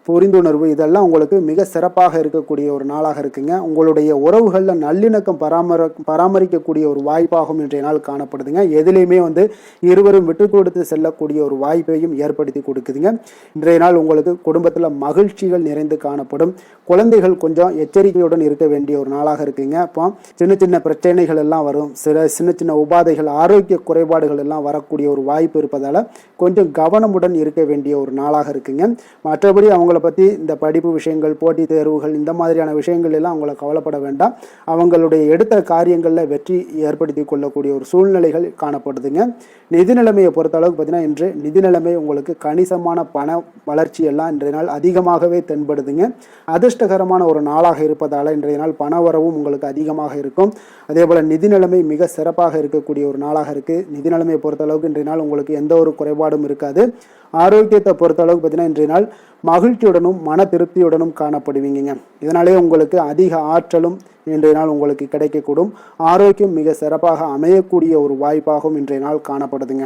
புரிந்துணர்வு இதெல்லாம் உங்களுக்கு மிக சிறப்பாக இருக்கக்கூடிய ஒரு நாளாக இருக்குங்க. உங்களுடைய உறவுகளில் நல்லிணக்கம் பராமரிக்கக்கூடிய ஒரு வாய்ப்பாகவும் இன்றைய நாள் காணப்படுதுங்க. எதுலேயுமே இருவரும் விட்டு கொடுத்து செல்லக்கூடிய ஒரு வாய்ப்பையும் ஏற்படுத்தி கொடுக்குதுங்க. இன்றைய நாள் உங்களுக்கு குடும்பத்தில் மகிழ்ச்சிகள் நிறைந்து காணப்படும். குழந்தைகள் கொஞ்சம் எச்சரிக்கையுடன் இருக்க வேண்டிய ஒரு நாளாக இருக்குங்க. அப்போ சின்ன சின்ன பிரச்சனைகள் எல்லாம் வரும். சின்ன சின்ன உபாதைகள், ஆரோக்கிய குறைபாடுகள் எல்லாம் வரக்கூடிய ஒரு வாய்ப்பு இருப்பதால் கொஞ்சம் கவனமுடன் இருக்க வேண்டிய ஒரு நாளாக இருக்குங்க. மற்றபடி அவங்களை பற்றி இந்த படிப்பு விஷயங்கள், போட்டித் தேர்வுகள், இந்த மாதிரியான விஷயங்கள் எல்லாம் அவங்களை கவலைப்பட வேண்டாம். அவங்களுடைய எடுத்த காரியங்களில் வெற்றி ஏற்படுத்தி கொள்ளக்கூடிய ஒரு சூழ்நிலைகள் காணப்படுதுங்க. நிதி நிலைமையை பொறுத்த அளவுக்கு பார்த்தீங்கன்னா இன்று நிதி நிலைமை உங்களுக்கு கணிசமான பண வளர்ச்சி எல்லாம் இன்றைய நாள் அதிகமாகவே தென்படுதுங்க. அதிர்ஷ்டகரமான ஒரு நாளாக இருப்பதால் இன்றைய நாள் பண வரவும் உங்களுக்கு அதிகமாக இருக்கும். அதே போல் நிதி நிலைமை மிக சிறப்பாக இருக்கக்கூடிய ஒரு நாளாக இருக்குது. நிதி நிலைமையை பொறுத்த அளவுக்கு இன்றைய நாள் உங்களுக்கு எந்த ஒரு குறைபாடும் இருக்காது. ஆரோக்கியத்தை பொறுத்த அளவுக்கு பார்த்தீங்கன்னா இன்றைய நாள் மகிழ்ச்சியுடனும் மன திருப்தியுடனும் காணப்படுவீங்க. இதனாலே உங்களுக்கு அதிக ஆற்றலும் இன்றைய நாள் உங்களுக்கு கிடைக்கக்கூடும். ஆரோக்கியம் மிக சிறப்பாக அமையக்கூடிய ஒரு வாய்ப்பாகவும் இன்றைய நாள் காணப்படுதுங்க.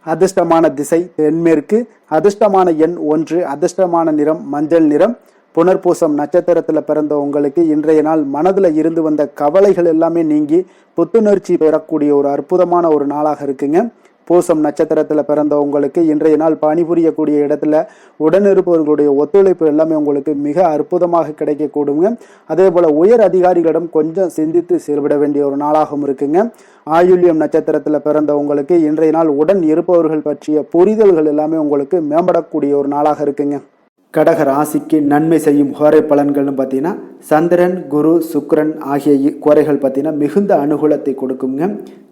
அதிர்ஷ்டமான திசை தென்மேற்கு. அதிர்ஷ்டமான எண் 1. அதிர்ஷ்டமான நிறம் மஞ்சள் நிறம். புனர்பூசம் நட்சத்திரத்தில் பிறந்த உங்களுக்கு இன்றைய நாள் மனதில் இருந்து வந்த கவலைகள் எல்லாமே நீங்கி புத்துணர்ச்சி பெறக்கூடிய ஒரு அற்புதமான ஒரு நாளாக இருக்குங்க. பூசம் நட்சத்திரத்தில் பிறந்த உங்களுக்கு இன்றைய நாள் பணிபுரியக்கூடிய இடத்துல உடனிருப்பவர்களுடைய ஒத்துழைப்பு எல்லாமே உங்களுக்கு மிக அற்புதமாக கிடைக்கக்கூடுங்க. அதே போல் உயர் அதிகாரிகளிடம் கொஞ்சம் சிந்தித்து செயல்பட வேண்டிய ஒரு நாளாகவும் இருக்குங்க. ஆயுள்யம் நட்சத்திரத்தில் பிறந்த உங்களுக்கு இன்றைய நாள் உடன் இருப்பவர்கள் பற்றிய புரிதல்கள் எல்லாமே உங்களுக்கு மேம்படக்கூடிய ஒரு நாளாக இருக்குங்க. கடக ராசிக்கு நன்மை செய்யும் ஹோரை பலன்கள்னு பார்த்தீங்கன்னா சந்திரன், குரு, சுக்கிரன் ஆகிய குறைகள் பார்த்தீங்கன்னா மிகுந்த அனுகூலத்தை கொடுக்குங்க.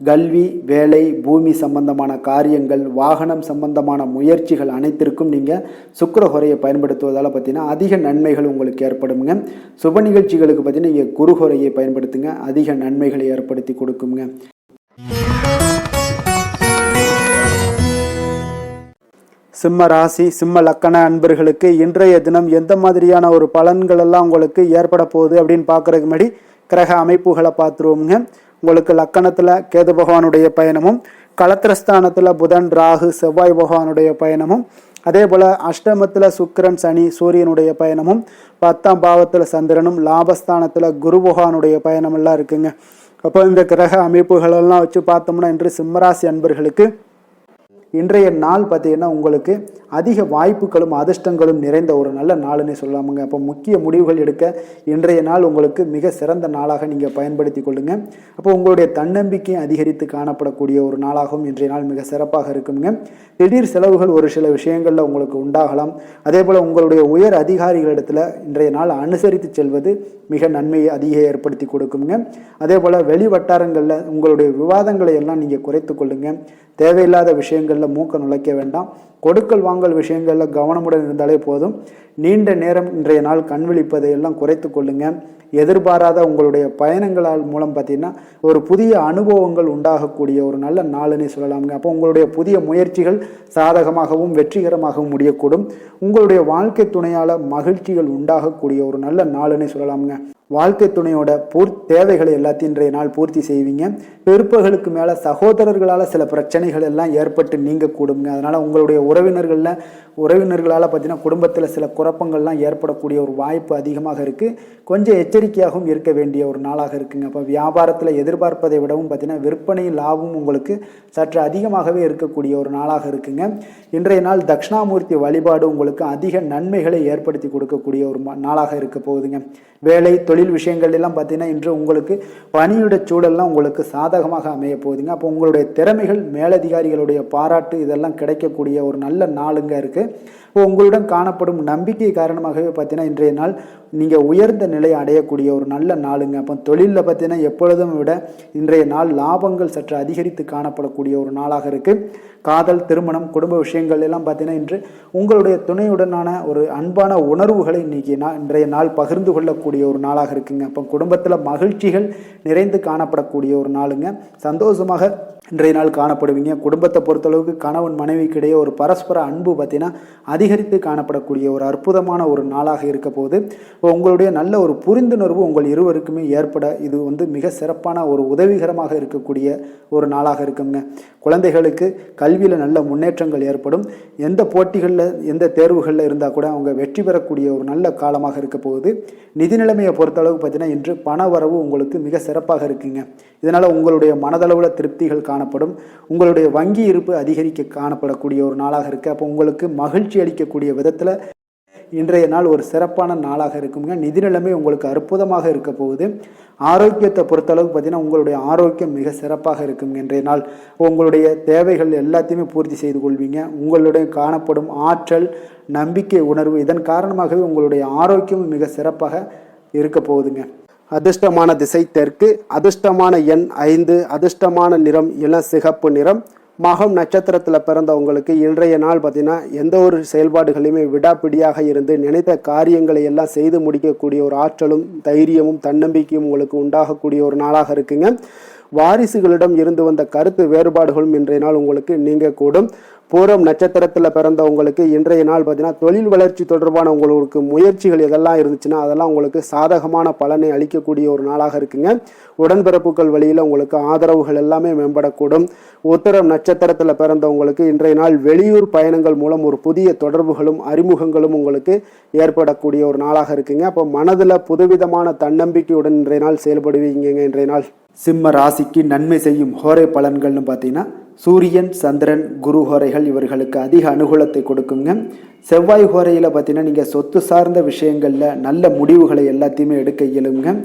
கல்வி, வேலை, பூமி சம்பந்தமான காரியங்கள், வாகனம் சம்பந்தமான முயற்சிகள் அனைத்திற்கும் நீங்கள் சுக்கிர ஹோரையை பயன்படுத்துவதால் பார்த்தீங்கன்னா அதிக நன்மைகள் உங்களுக்கு ஏற்படுங்க. சுப நிகழ்ச்சிகளுக்கு பார்த்தீங்கன்னா நீங்கள் குரு ஹோரையை பயன்படுத்துங்க, அதிக நன்மைகளை ஏற்படுத்தி கொடுக்குங்க. சிம்ம ராசி, சிம்ம லக்கண அன்பர்களுக்கு இன்றைய தினம் எந்த மாதிரியான ஒரு பலன்கள் எல்லாம் உங்களுக்கு ஏற்பட போகுது அப்படின்னு பார்க்கறதுக்கு முன்னாடி கிரக அமைப்புகளை பார்த்துருவோமுங்க. உங்களுக்கு லக்கணத்தில் கேது பகவானுடைய பயணமும், களத்திரஸ்தானத்தில் புதன், ராகு, செவ்வாய் பகவானுடைய பயணமும், அதே போல் அஷ்டமத்தில் சுக்கிரன், சனி, சூரியனுடைய பயணமும், 10ஆம் பாவத்தில் சந்திரனும், லாபஸ்தானத்தில் குரு பகவானுடைய பயணம் எல்லாம் இருக்குங்க. அப்போ இந்த கிரக அமைப்புகளெல்லாம் வச்சு பார்த்தோம்னா இன்று சிம்மராசி அன்பர்களுக்கு இன்றைய நாள் பார்த்தீங்கன்னா உங்களுக்கு அதிக வாய்ப்புகளும் அதிர்ஷ்டங்களும் நிறைந்த ஒரு நல்ல நாளுன்னு சொல்லலாமுங்க. அப்போ முக்கிய முடிவுகள் எடுக்க இன்றைய நாள் உங்களுக்கு மிக சிறந்த நாளாக நீங்கள் பயன்படுத்தி கொள்ளுங்க. அப்போ உங்களுடைய தன்னம்பிக்கை அதிகரித்து காணப்படக்கூடிய ஒரு நாளாகவும் இன்றைய நாள் மிக சிறப்பாக இருக்குங்க. திடீர் செலவுகள் ஒரு சில விஷயங்களில் உங்களுக்கு உண்டாகலாம். அதே போல் உங்களுடைய உயர் அதிகாரிகளிடத்தில் இன்றைய நாள் அனுசரித்து செல்வது மிக நன்மையை அதிக ஏற்படுத்தி கொடுக்குங்க. அதே போல் வெளி வட்டாரங்களில் உங்களுடைய விவாதங்களை எல்லாம் நீங்கள் குறைத்து கொள்ளுங்க. தேவையில்லாத விஷயங்களில் மூக்க நுழைக்க வேண்டாம். கொடுக்கல் வாங்கல் விஷயங்களில் கவனமுடன் இருந்தாலே போதும். நீண்ட நேரம் இன்றைய நாள் கண் விழிப்பதை எல்லாம் குறைத்து கொள்ளுங்க. எதிர்பாராத உங்களுடைய பயணங்களால் மூலம் பார்த்தீங்கன்னா ஒரு புதிய அனுபவங்கள் உண்டாகக்கூடிய ஒரு நல்ல நாளுன்னு சொல்லலாமுங்க. அப்போ உங்களுடைய புதிய முயற்சிகள் சாதகமாகவும் வெற்றிகரமாகவும் முடியக்கூடும். உங்களுடைய வாழ்க்கை துணையால் மகிழ்ச்சிகள் உண்டாகக்கூடிய ஒரு நல்ல நாளுன்னு சொல்லலாமுங்க. வாழ்க்கை துணையோட தேவைகளை எல்லாத்தையும் இன்றைய நாள் பூர்த்தி செய்வீங்க. பிற்பகலுக்கு மேலே சகோதரர்களால் சில பிரச்சனைகள் எல்லாம் ஏற்பட்டு நீங்க கூடுங்க. அதனால் உங்களுடைய உறவினர்களால் பார்த்தீங்கன்னா குடும்பத்தில் சில குழப்பங்கள்லாம் ஏற்படக்கூடிய ஒரு வாய்ப்பு அதிகமாக இருக்குது. கொஞ்சம் எச்சரிக்கையாகவும் இருக்க வேண்டிய ஒரு நாளாக இருக்குங்க. அப்போ வியாபாரத்தில் எதிர்பார்ப்பதை விடவும் பார்த்தீங்கன்னா விற்பனை லாபம் உங்களுக்கு சற்று அதிகமாகவே இருக்கக்கூடிய ஒரு நாளாக இருக்குங்க. இன்றைய நாள் தட்சிணாமூர்த்தி வழிபாடு உங்களுக்கு அதிக நன்மைகளை ஏற்படுத்தி கொடுக்கக்கூடிய ஒரு நாளாக இருக்க போகுதுங்க. வேலை, தொழில் விஷயங்கள் எல்லாம் பார்த்தீங்கன்னா இன்று உங்களுக்கு பணியுடைய சூழல்லாம் உங்களுக்கு சாதகமாக அமைய போகுதுங்க. அப்போ உங்களுடைய திறமைகள், மேலதிகாரிகளுடைய பாராட்டு இதெல்லாம் கிடைக்கக்கூடிய ஒரு நல்ல நாளாக நாளுங்க இருக்குது. இப்போ உங்களுடன் காணப்படும் நம்பிக்கை காரணமாகவே பார்த்தீங்கன்னா இன்றைய நாள் நீங்கள் உயர்ந்த நிலையை அடையக்கூடிய ஒரு நல்ல நாளுங்க. அப்போ தொழிலில் பார்த்தீங்கன்னா எப்பொழுதும் விட இன்றைய நாள் லாபங்கள் சற்று அதிகரித்து காணப்படக்கூடிய ஒரு நாளாக இருக்குது. காதல், திருமணம், குடும்ப விஷயங்கள் எல்லாம் பார்த்தீங்கன்னா இன்று உங்களுடைய துணையுடனான ஒரு அன்பான உணர்வுகளை இன்றைய நாள் பகிர்ந்து கொள்ளக்கூடிய ஒரு நாளாக இருக்குங்க. அப்போ குடும்பத்தில் மகிழ்ச்சிகள் நிறைந்து காணப்படக்கூடிய ஒரு நாளுங்க. சந்தோஷமாக இன்றைய நாள் காணப்படுவீங்க. குடும்பத்தை பொறுத்தளவுக்கு கணவன் மனைவிக்கிடையே ஒரு பரஸ்பர அன்பு பார்த்தீங்கன்னா அதிகரித்து காணப்படக்கூடிய ஒரு அற்புதமான ஒரு நாளாக இருக்க போது உங்களுடைய நல்ல ஒரு புரிந்துணர்வு உங்கள் இருவருக்குமே ஏற்பட இது மிக சிறப்பான ஒரு உதவிகரமாக இருக்கக்கூடிய ஒரு நாளாக இருக்குங்க. குழந்தைகளுக்கு கல்வியில் நல்ல முன்னேற்றங்கள் ஏற்படும். எந்த போட்டிகளில் எந்த தேர்வுகளில் இருந்தால் கூட அவங்க வெற்றி பெறக்கூடிய ஒரு நல்ல காலமாக இருக்க போகுது. நிதி நிலைமையை பொறுத்தளவுக்கு பார்த்தீங்கன்னா இன்று பண வரவு உங்களுக்கு மிக சிறப்பாக இருக்குங்க. இதனால் உங்களுடைய மனதளவில் திருப்திகள் காணப்படும். உங்களுடைய வங்கி இருப்பு அதிகரிக்க காணப்படக்கூடிய ஒரு நாளாக இருக்குது. அப்போ உங்களுக்கு மகிழ்ச்சி அளிக்கக்கூடிய விதத்தில் இன்றைய நாள் ஒரு சிறப்பான நாளாக இருக்குங்க. நிதி நிலைமை உங்களுக்கு அற்புதமாக இருக்க போகுது. ஆரோக்கியத்தை பொறுத்தளவுக்கு பார்த்தீங்கன்னா உங்களுடைய ஆரோக்கியம் மிக சிறப்பாக இருக்குங்க. இன்றைய நாள் உங்களுடைய தேவைகள் எல்லாத்தையுமே பூர்த்தி செய்து கொள்வீங்க. உங்களுடைய காணப்படும் ஆற்றல், நம்பிக்கை, உணர்வு இதன் காரணமாகவே உங்களுடைய ஆரோக்கியம் மிக சிறப்பாக இருக்க போகுதுங்க. அதிர்ஷ்டமான திசை தெற்கு, அதிர்ஷ்டமான எண் 5, அதிர்ஷ்டமான நிறம் இளம் சிகப்பு நிறம். மகம் நட்சத்திரத்தில் பிறந்தவங்களுக்கு இன்றைய நாள் பார்த்தீங்கன்னா எந்த ஒரு செயல்பாடுகளையுமே விடாப்பிடியாக இருந்து நினைத்த காரியங்களை எல்லாம் செய்து முடிக்கக்கூடிய ஒரு ஆற்றலும் தைரியமும் தன்னம்பிக்கையும் உங்களுக்கு உண்டாகக்கூடிய ஒரு நாளாக இருக்குங்க. வாரிசுகளிடம் இருந்து வந்த கருத்து வேறுபாடுகளும் இன்றைய நாள் உங்களுக்கு நீங்க கூடும். பூரம் நட்சத்திரத்தில் பிறந்தவங்களுக்கு இன்றைய நாள் பார்த்தீங்கன்னா தொழில் வளர்ச்சி தொடர்பான உங்களுக்கு முயற்சிகள் எதெல்லாம் இருந்துச்சுன்னா அதெல்லாம் உங்களுக்கு சாதகமான பலனை அளிக்கக்கூடிய ஒரு நாளாக இருக்குங்க. உடன்பிறப்புகள் வழியில் உங்களுக்கு ஆதரவுகள் எல்லாமே மேம்படக்கூடும். உத்திரம் நட்சத்திரத்தில் பிறந்தவங்களுக்கு இன்றைய நாள் வெளியூர் பயணங்கள் மூலம் ஒரு புதிய தொடர்புகளும் அறிமுகங்களும் உங்களுக்கு ஏற்படக்கூடிய ஒரு நாளாக இருக்குங்க. அப்போ மனதில் புதுவிதமான தன்னம்பிக்கையுடன் இன்றைய நாள் செயல்படுவீங்க. இன்றைய நாள் சிம்ம ராசிக்கு நன்மை செய்யும் ஹோரை பலன்கள்னு பார்த்தீங்கன்னா சூரியன், சந்திரன், குரு ஹோரைகள் இவர்களுக்கு அதிக அனுகூலத்தை கொடுக்குங்க. செவ்வாய் ஹோரையில் பார்த்தீங்கன்னா நீங்கள் சொத்து சார்ந்த விஷயங்களில் நல்ல முடிவுகளை எல்லாத்தையுமே எடுக்க இயலுங்க.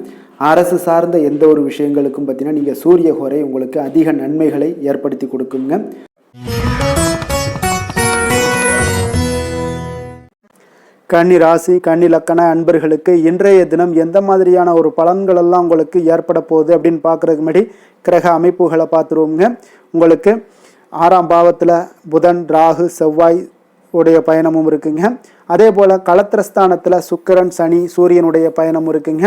அரசு சார்ந்த எந்த ஒரு விஷயங்களுக்கும் பார்த்தீங்கன்னா நீங்கள் சூரிய ஹோரை உங்களுக்கு அதிக நன்மைகளை ஏற்படுத்தி கொடுக்குங்க. கன்னி ராசி, கன்னி லக்கண அன்பர்களுக்கு இன்றைய தினம் எந்த மாதிரியான ஒரு பலன்கள் எல்லாம் உங்களுக்கு ஏற்பட போகுது அப்படின்னு பார்க்குறதுக்கு முன்னாடி கிரக அமைப்புகளை பார்த்துருவோங்க. உங்களுக்கு 6ஆம் பாவத்தில் புதன், ராகு, செவ்வாய் உடைய பயணமும் இருக்குங்க. அதே போல் களத்திரஸ்தானத்தில் சுக்கிரன், சனி, சூரியனுடைய பயணமும் இருக்குங்க.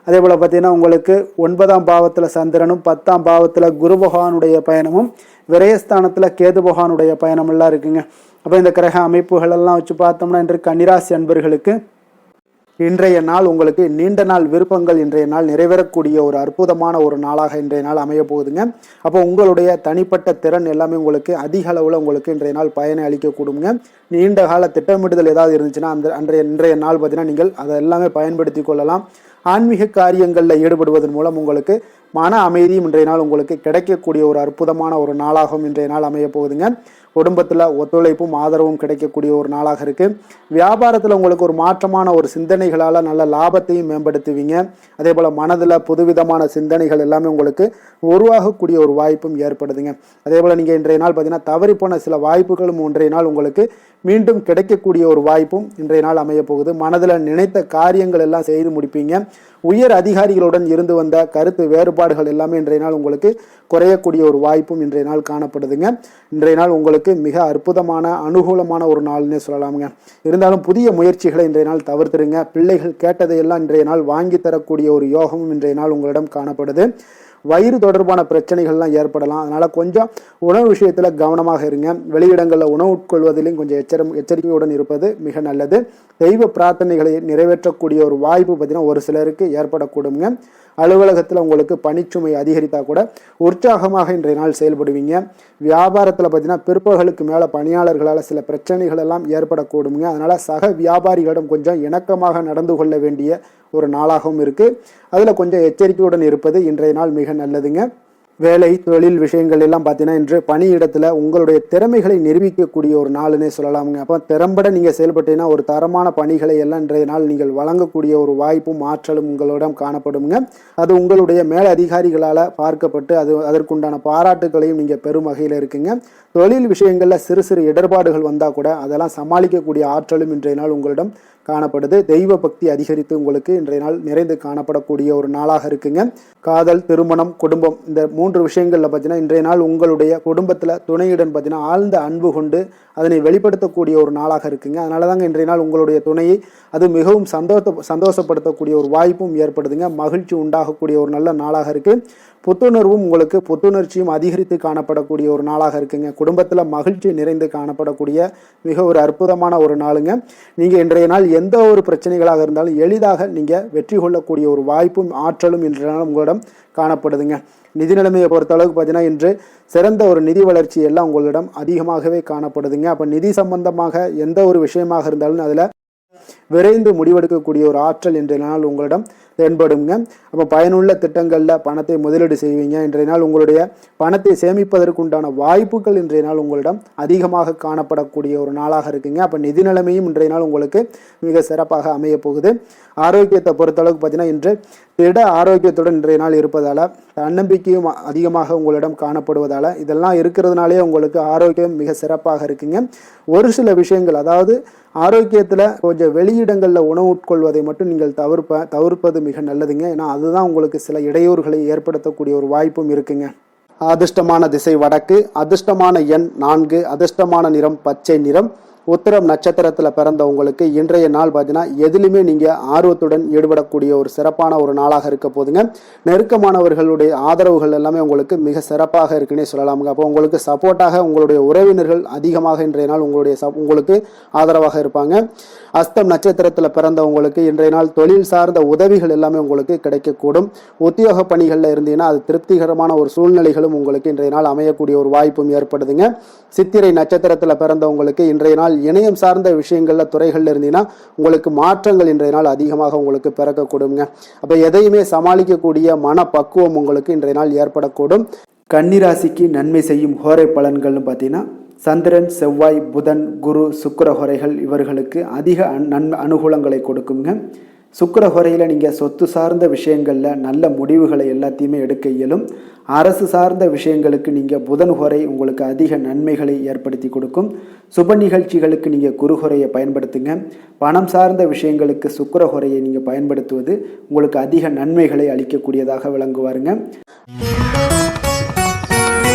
அதே போல் பார்த்தீங்கன்னா உங்களுக்கு 9ஆம் பாவத்தில் சந்திரனும் 10ஆம் பாவத்தில் குரு பகவானுடைய பயணமும் விரயஸ்தானத்தில் கேது பகவானுடைய பயணமெல்லாம் இருக்குங்க. அப்போ இந்த கிரக அமைப்புகள் எல்லாம் வச்சு பார்த்தோம்னா இன்று கன்னிராசி அன்பர்களுக்கு இன்றைய நாள் உங்களுக்கு நீண்ட நாள் விருப்பங்கள் இன்றைய நாள் நிறைவேறக்கூடிய ஒரு அற்புதமான ஒரு நாளாக இன்றைய நாள் அமைய போகுதுங்க. அப்போ உங்களுடைய தனிப்பட்ட திறன் எல்லாமே உங்களுக்கு அதிக அளவில் உங்களுக்கு இன்றைய நாள் பயனை அளிக்கக்கூடுங்க. நீண்ட கால திட்டமிடுதல் ஏதாவது இருந்துச்சுன்னா இன்றைய நாள் பார்த்தீங்கன்னா நீங்கள் அதை எல்லாமே பயன்படுத்தி கொள்ளலாம். ஆன்மீக காரியங்களில் ஈடுபடுவதன் மூலம் உங்களுக்கு மன அமைதியும் இன்றைய நாள் உங்களுக்கு கிடைக்கக்கூடிய ஒரு அற்புதமான ஒரு நாளாகவும் இன்றைய நாள் அமைய போகுதுங்க. குடும்பத்தில் ஒத்துழைப்பும் ஆதரவும் கிடைக்கக்கூடிய ஒரு நாளாக இருக்குது. வியாபாரத்தில் உங்களுக்கு ஒரு மாற்றமான ஒரு சிந்தனைகளால் நல்ல லாபத்தையும் மேம்படுத்துவீங்க. அதே போல் மனதில் புதுவிதமான சிந்தனைகள் எல்லாமே உங்களுக்கு உருவாகக்கூடிய ஒரு வாய்ப்பும் ஏற்படுதுங்க. அதே போல் நீங்கள் இன்றைய நாள் பார்த்தீங்கன்னா தவறி போன சில வாய்ப்புகளும் இன்றைய நாள் உங்களுக்கு மீண்டும் கிடைக்கக்கூடிய ஒரு வாய்ப்பும் இன்றைய நாள் அமைய போகுது. மனதில் நினைத்த காரியங்கள் எல்லாம் செய்து முடிப்பீங்க. உயர் அதிகாரிகளுடன் இருந்து வந்த கருத்து வேறுபாடுகள் எல்லாமே இன்றைய நாள் உங்களுக்கு குறையக்கூடிய ஒரு வாய்ப்பும் இன்றைய நாள் காணப்படுதுங்க. இன்றைய நாள் உங்களுக்கு மிக அற்புதமான அனுகூலமான ஒரு நாள்னே சொல்லலாமுங்க. இருந்தாலும் புதிய முயற்சிகளை இன்றைய நாள் தவிர்த்துருங்க. பிள்ளைகள் கேட்டதையெல்லாம் இன்றைய நாள் வாங்கி தரக்கூடிய ஒரு யோகமும் இன்றைய நாள் உங்களிடம் காணப்படுது. வயிறு தொடர்பான பிரச்சனைகள்லாம் ஏற்படலாம். அதனால் கொஞ்சம் உணவு விஷயத்தில் கவனமாக இருங்க. வெளியிடங்களில் உணவு உட்கொள்வதிலும் கொஞ்சம் எச்சரிக்கையுடன் இருப்பது மிக நல்லது. தெய்வ பிரார்த்தனைகளை நிறைவேற்றக்கூடிய ஒரு வாய்ப்பு பார்த்தீங்கன்னா ஒரு சிலருக்கு ஏற்படக்கூடுங்க. அலுவலகத்தில் உங்களுக்கு பணிச்சுமை அதிகரித்தா கூட உற்சாகமாக இன்றைய நாள் செயல்படுவீங்க. வியாபாரத்தில் பார்த்தீங்கன்னா பிற்பகலுக்கு மேலே பணியாளர்களால் சில பிரச்சனைகள் எல்லாம் ஏற்படக்கூடுங்க. அதனால் சக வியாபாரிகளிடம் கொஞ்சம் இணக்கமாக நடந்து கொள்ள வேண்டிய ஒரு நாளாகவும் இருக்குது. அதில் கொஞ்சம் எச்சரிக்கையுடன் இருப்பது இன்றைய நாள் மிக நல்லதுங்க. வேலை தொழில் விஷயங்கள் எல்லாம் பார்த்தீங்கன்னா இன்று பணியிடத்தில் உங்களுடைய திறமைகளை நிரூபிக்கக்கூடிய ஒரு நாளுன்னே சொல்லலாமுங்க. அப்போ திறம்பட நீங்கள் செயல்பட்டீங்கன்னா ஒரு தரமான பணிகளை எல்லாம் இன்றைய நாள் நீங்கள் வழங்கக்கூடிய ஒரு வாய்ப்பும் ஆற்றலும் உங்களிடம் காணப்படுங்க. அது உங்களுடைய மேல் அதிகாரிகளால் பார்க்கப்பட்டு அதற்குண்டான பாராட்டுகளையும் நீங்கள் பெரும் வகையில் இருக்குங்க. தொழில் விஷயங்களில் சிறு சிறு இடர்பாடுகள் வந்தால் கூட அதெல்லாம் சமாளிக்கக்கூடிய ஆற்றலும் இன்றைய நாள் உங்களிடம் காணப்படுது. தெய்வ பக்தி அதிகரித்து உங்களுக்கு இன்றைய நாள் நிறைந்து காணப்படக்கூடிய ஒரு நாளாக இருக்குங்க. காதல், திருமணம், குடும்பம் இந்த 3 விஷயங்கள்ல பார்த்தீங்கன்னா இன்றைய நாள் உங்களுடைய குடும்பத்தில் துணையுடன் பார்த்தீங்கன்னா ஆழ்ந்த அன்பு கொண்டு அதனை வெளிப்படுத்தக்கூடிய ஒரு நாளாக இருக்குங்க. அதனால தாங்க இன்றைய நாள் உங்களுடைய துணையை அது மிகவும் சந்தோஷப்படுத்தக்கூடிய ஒரு வாய்ப்பும் ஏற்படுதுங்க. மகிழ்ச்சி உண்டாகக்கூடிய ஒரு நல்ல நாளாக இருக்கு. புத்துணர்வும் உங்களுக்கு புத்துணர்ச்சியும் அதிகரித்து காணப்படக்கூடிய ஒரு நாளாக இருக்குங்க. குடும்பத்தில் மகிழ்ச்சி நிறைந்து காணப்படக்கூடிய மிக ஒரு அற்புதமான ஒரு நாளுங்க. நீங்கள் இன்றைய நாள் எந்த ஒரு பிரச்சனைகளாக இருந்தாலும் எளிதாக நீங்கள் வெற்றி கொள்ளக்கூடிய ஒரு வாய்ப்பும் ஆற்றலும் இன்றைய நாள் உங்களிடம் காணப்படுதுங்க. நிதி நிலைமையை பொறுத்த அளவுக்கு பார்த்தீங்கன்னா இன்று சிறந்த ஒரு நிதி வளர்ச்சி எல்லாம் உங்களிடம் அதிகமாகவே காணப்படுதுங்க. அப்போ நிதி சம்பந்தமாக எந்த ஒரு விஷயமாக இருந்தாலும் அதில் விரைந்து முடிவெடுக்கக்கூடிய ஒரு ஆற்றல் இன்றைய நாள் உங்களிடம் தென்படுங்க. அப்போ பயனுள்ள திட்டங்களில் பணத்தை முதலீடு செய்வீங்க. இன்றைய நாள் உங்களுடைய பணத்தை சேமிப்பதற்குண்டான வாய்ப்புகள் இன்றைய நாள் உங்களிடம் அதிகமாக காணப்படக்கூடிய ஒரு நாளாக இருக்குங்க. அப்போ நிதி நிலைமையும் இன்றைய நாள் உங்களுக்கு மிக சிறப்பாக அமைய போகுது. ஆரோக்கியத்தை பொறுத்தளவுக்கு பார்த்தீங்கன்னா இன்று திட ஆரோக்கியத்துடன் இன்றைய நாள் இருப்பதால் தன்னம்பிக்கையும் அதிகமாக உங்களிடம் காணப்படுவதால் இதெல்லாம் இருக்கிறதுனாலே உங்களுக்கு ஆரோக்கியம் மிக சிறப்பாக இருக்குங்க. ஒரு சில விஷயங்கள் அதாவது ஆரோக்கியத்தில் கொஞ்சம் வெளியிடங்களில் உணவு உட்கொள்வதை மட்டும் நீங்கள் தவிர்ப்பது மிக நல்லதுங்க. ஏன்னா அதுதான் உங்களுக்கு சில இடையூறுகளை ஏற்படுத்தக்கூடிய ஒரு வாய்ப்பும் இருக்குங்க. அதிர்ஷ்டமான திசை வடக்கு, அதிர்ஷ்டமான எண் 4, அதிர்ஷ்டமான நிறம் பச்சை நிறம். உத்திரம் நட்சத்திரத்தில் பிறந்த உங்களுக்கு இன்றைய நாள் பார்த்தீங்கன்னா எதிலுமே நீங்கள் ஆர்வத்துடன் ஈடுபடக்கூடிய ஒரு சிறப்பான ஒரு நாளாக இருக்க போதுங்க. நெருக்கமானவர்களுடைய ஆதரவுகள் எல்லாமே உங்களுக்கு மிக சிறப்பாக இருக்குன்னே சொல்லலாமுங்க. அப்போ உங்களுக்கு சப்போர்ட்டாக உங்களுடைய உறவினர்கள் அதிகமாக இன்றைய நாள் உங்களுக்கு ஆதரவாக இருப்பாங்க. அஸ்தம் நட்சத்திரத்தில் பிறந்த உங்களுக்கு இன்றைய நாள் தொழில் சார்ந்த உதவிகள் எல்லாமே உங்களுக்கு கிடைக்கக்கூடும். உத்தியோக பணிகளில் இருந்தீங்கன்னா அது திருப்திகரமான ஒரு சூழ்நிலைகளும் உங்களுக்கு இன்றைய நாள் அமையக்கூடிய ஒரு வாய்ப்பும் ஏற்படுதுங்க. சித்திரை நட்சத்திரத்தில் பிறந்தவங்களுக்கு இன்றைய நாள் இணையம் சார்ந்த விஷயங்கள்ல துறைகள்ல இருந்தீங்கன்னா உங்களுக்கு மாற்றங்கள் இன்றைய நாள் அதிகமாக உங்களுக்கு பிறக்கக்கூடுங்க. அப்ப எதையுமே சமாளிக்கக்கூடிய மனப்பக்குவம் உங்களுக்கு இன்றைய நாள் ஏற்படக்கூடும். கன்னிராசிக்கு நன்மை செய்யும் ஹோரை பலன்கள்னு பார்த்தீங்கன்னா சந்திரன், செவ்வாய், புதன், குரு, சுக்கிர ஹோரைகள் இவர்களுக்கு அதிக அனுகூலங்களை கொடுக்குங்க. சுக்கிர ஹோரையில் நீங்கள் சொத்து சார்ந்த விஷயங்களில் நல்ல முடிவுகளை எல்லாத்தையுமே எடுக்க இயலும். அரசு சார்ந்த விஷயங்களுக்கு நீங்கள் புதன் ஹோரை உங்களுக்கு அதிக நன்மைகளை ஏற்படுத்தி கொடுக்கும். சுப நிகழ்ச்சிகளுக்கு நீங்கள் குரு ஹோரையை பயன்படுத்துங்க. பணம் சார்ந்த விஷயங்களுக்கு சுக்கிர ஹோரையை நீங்கள் பயன்படுத்துவது உங்களுக்கு அதிக நன்மைகளை அளிக்கக்கூடியதாக விளங்குவாருங்க.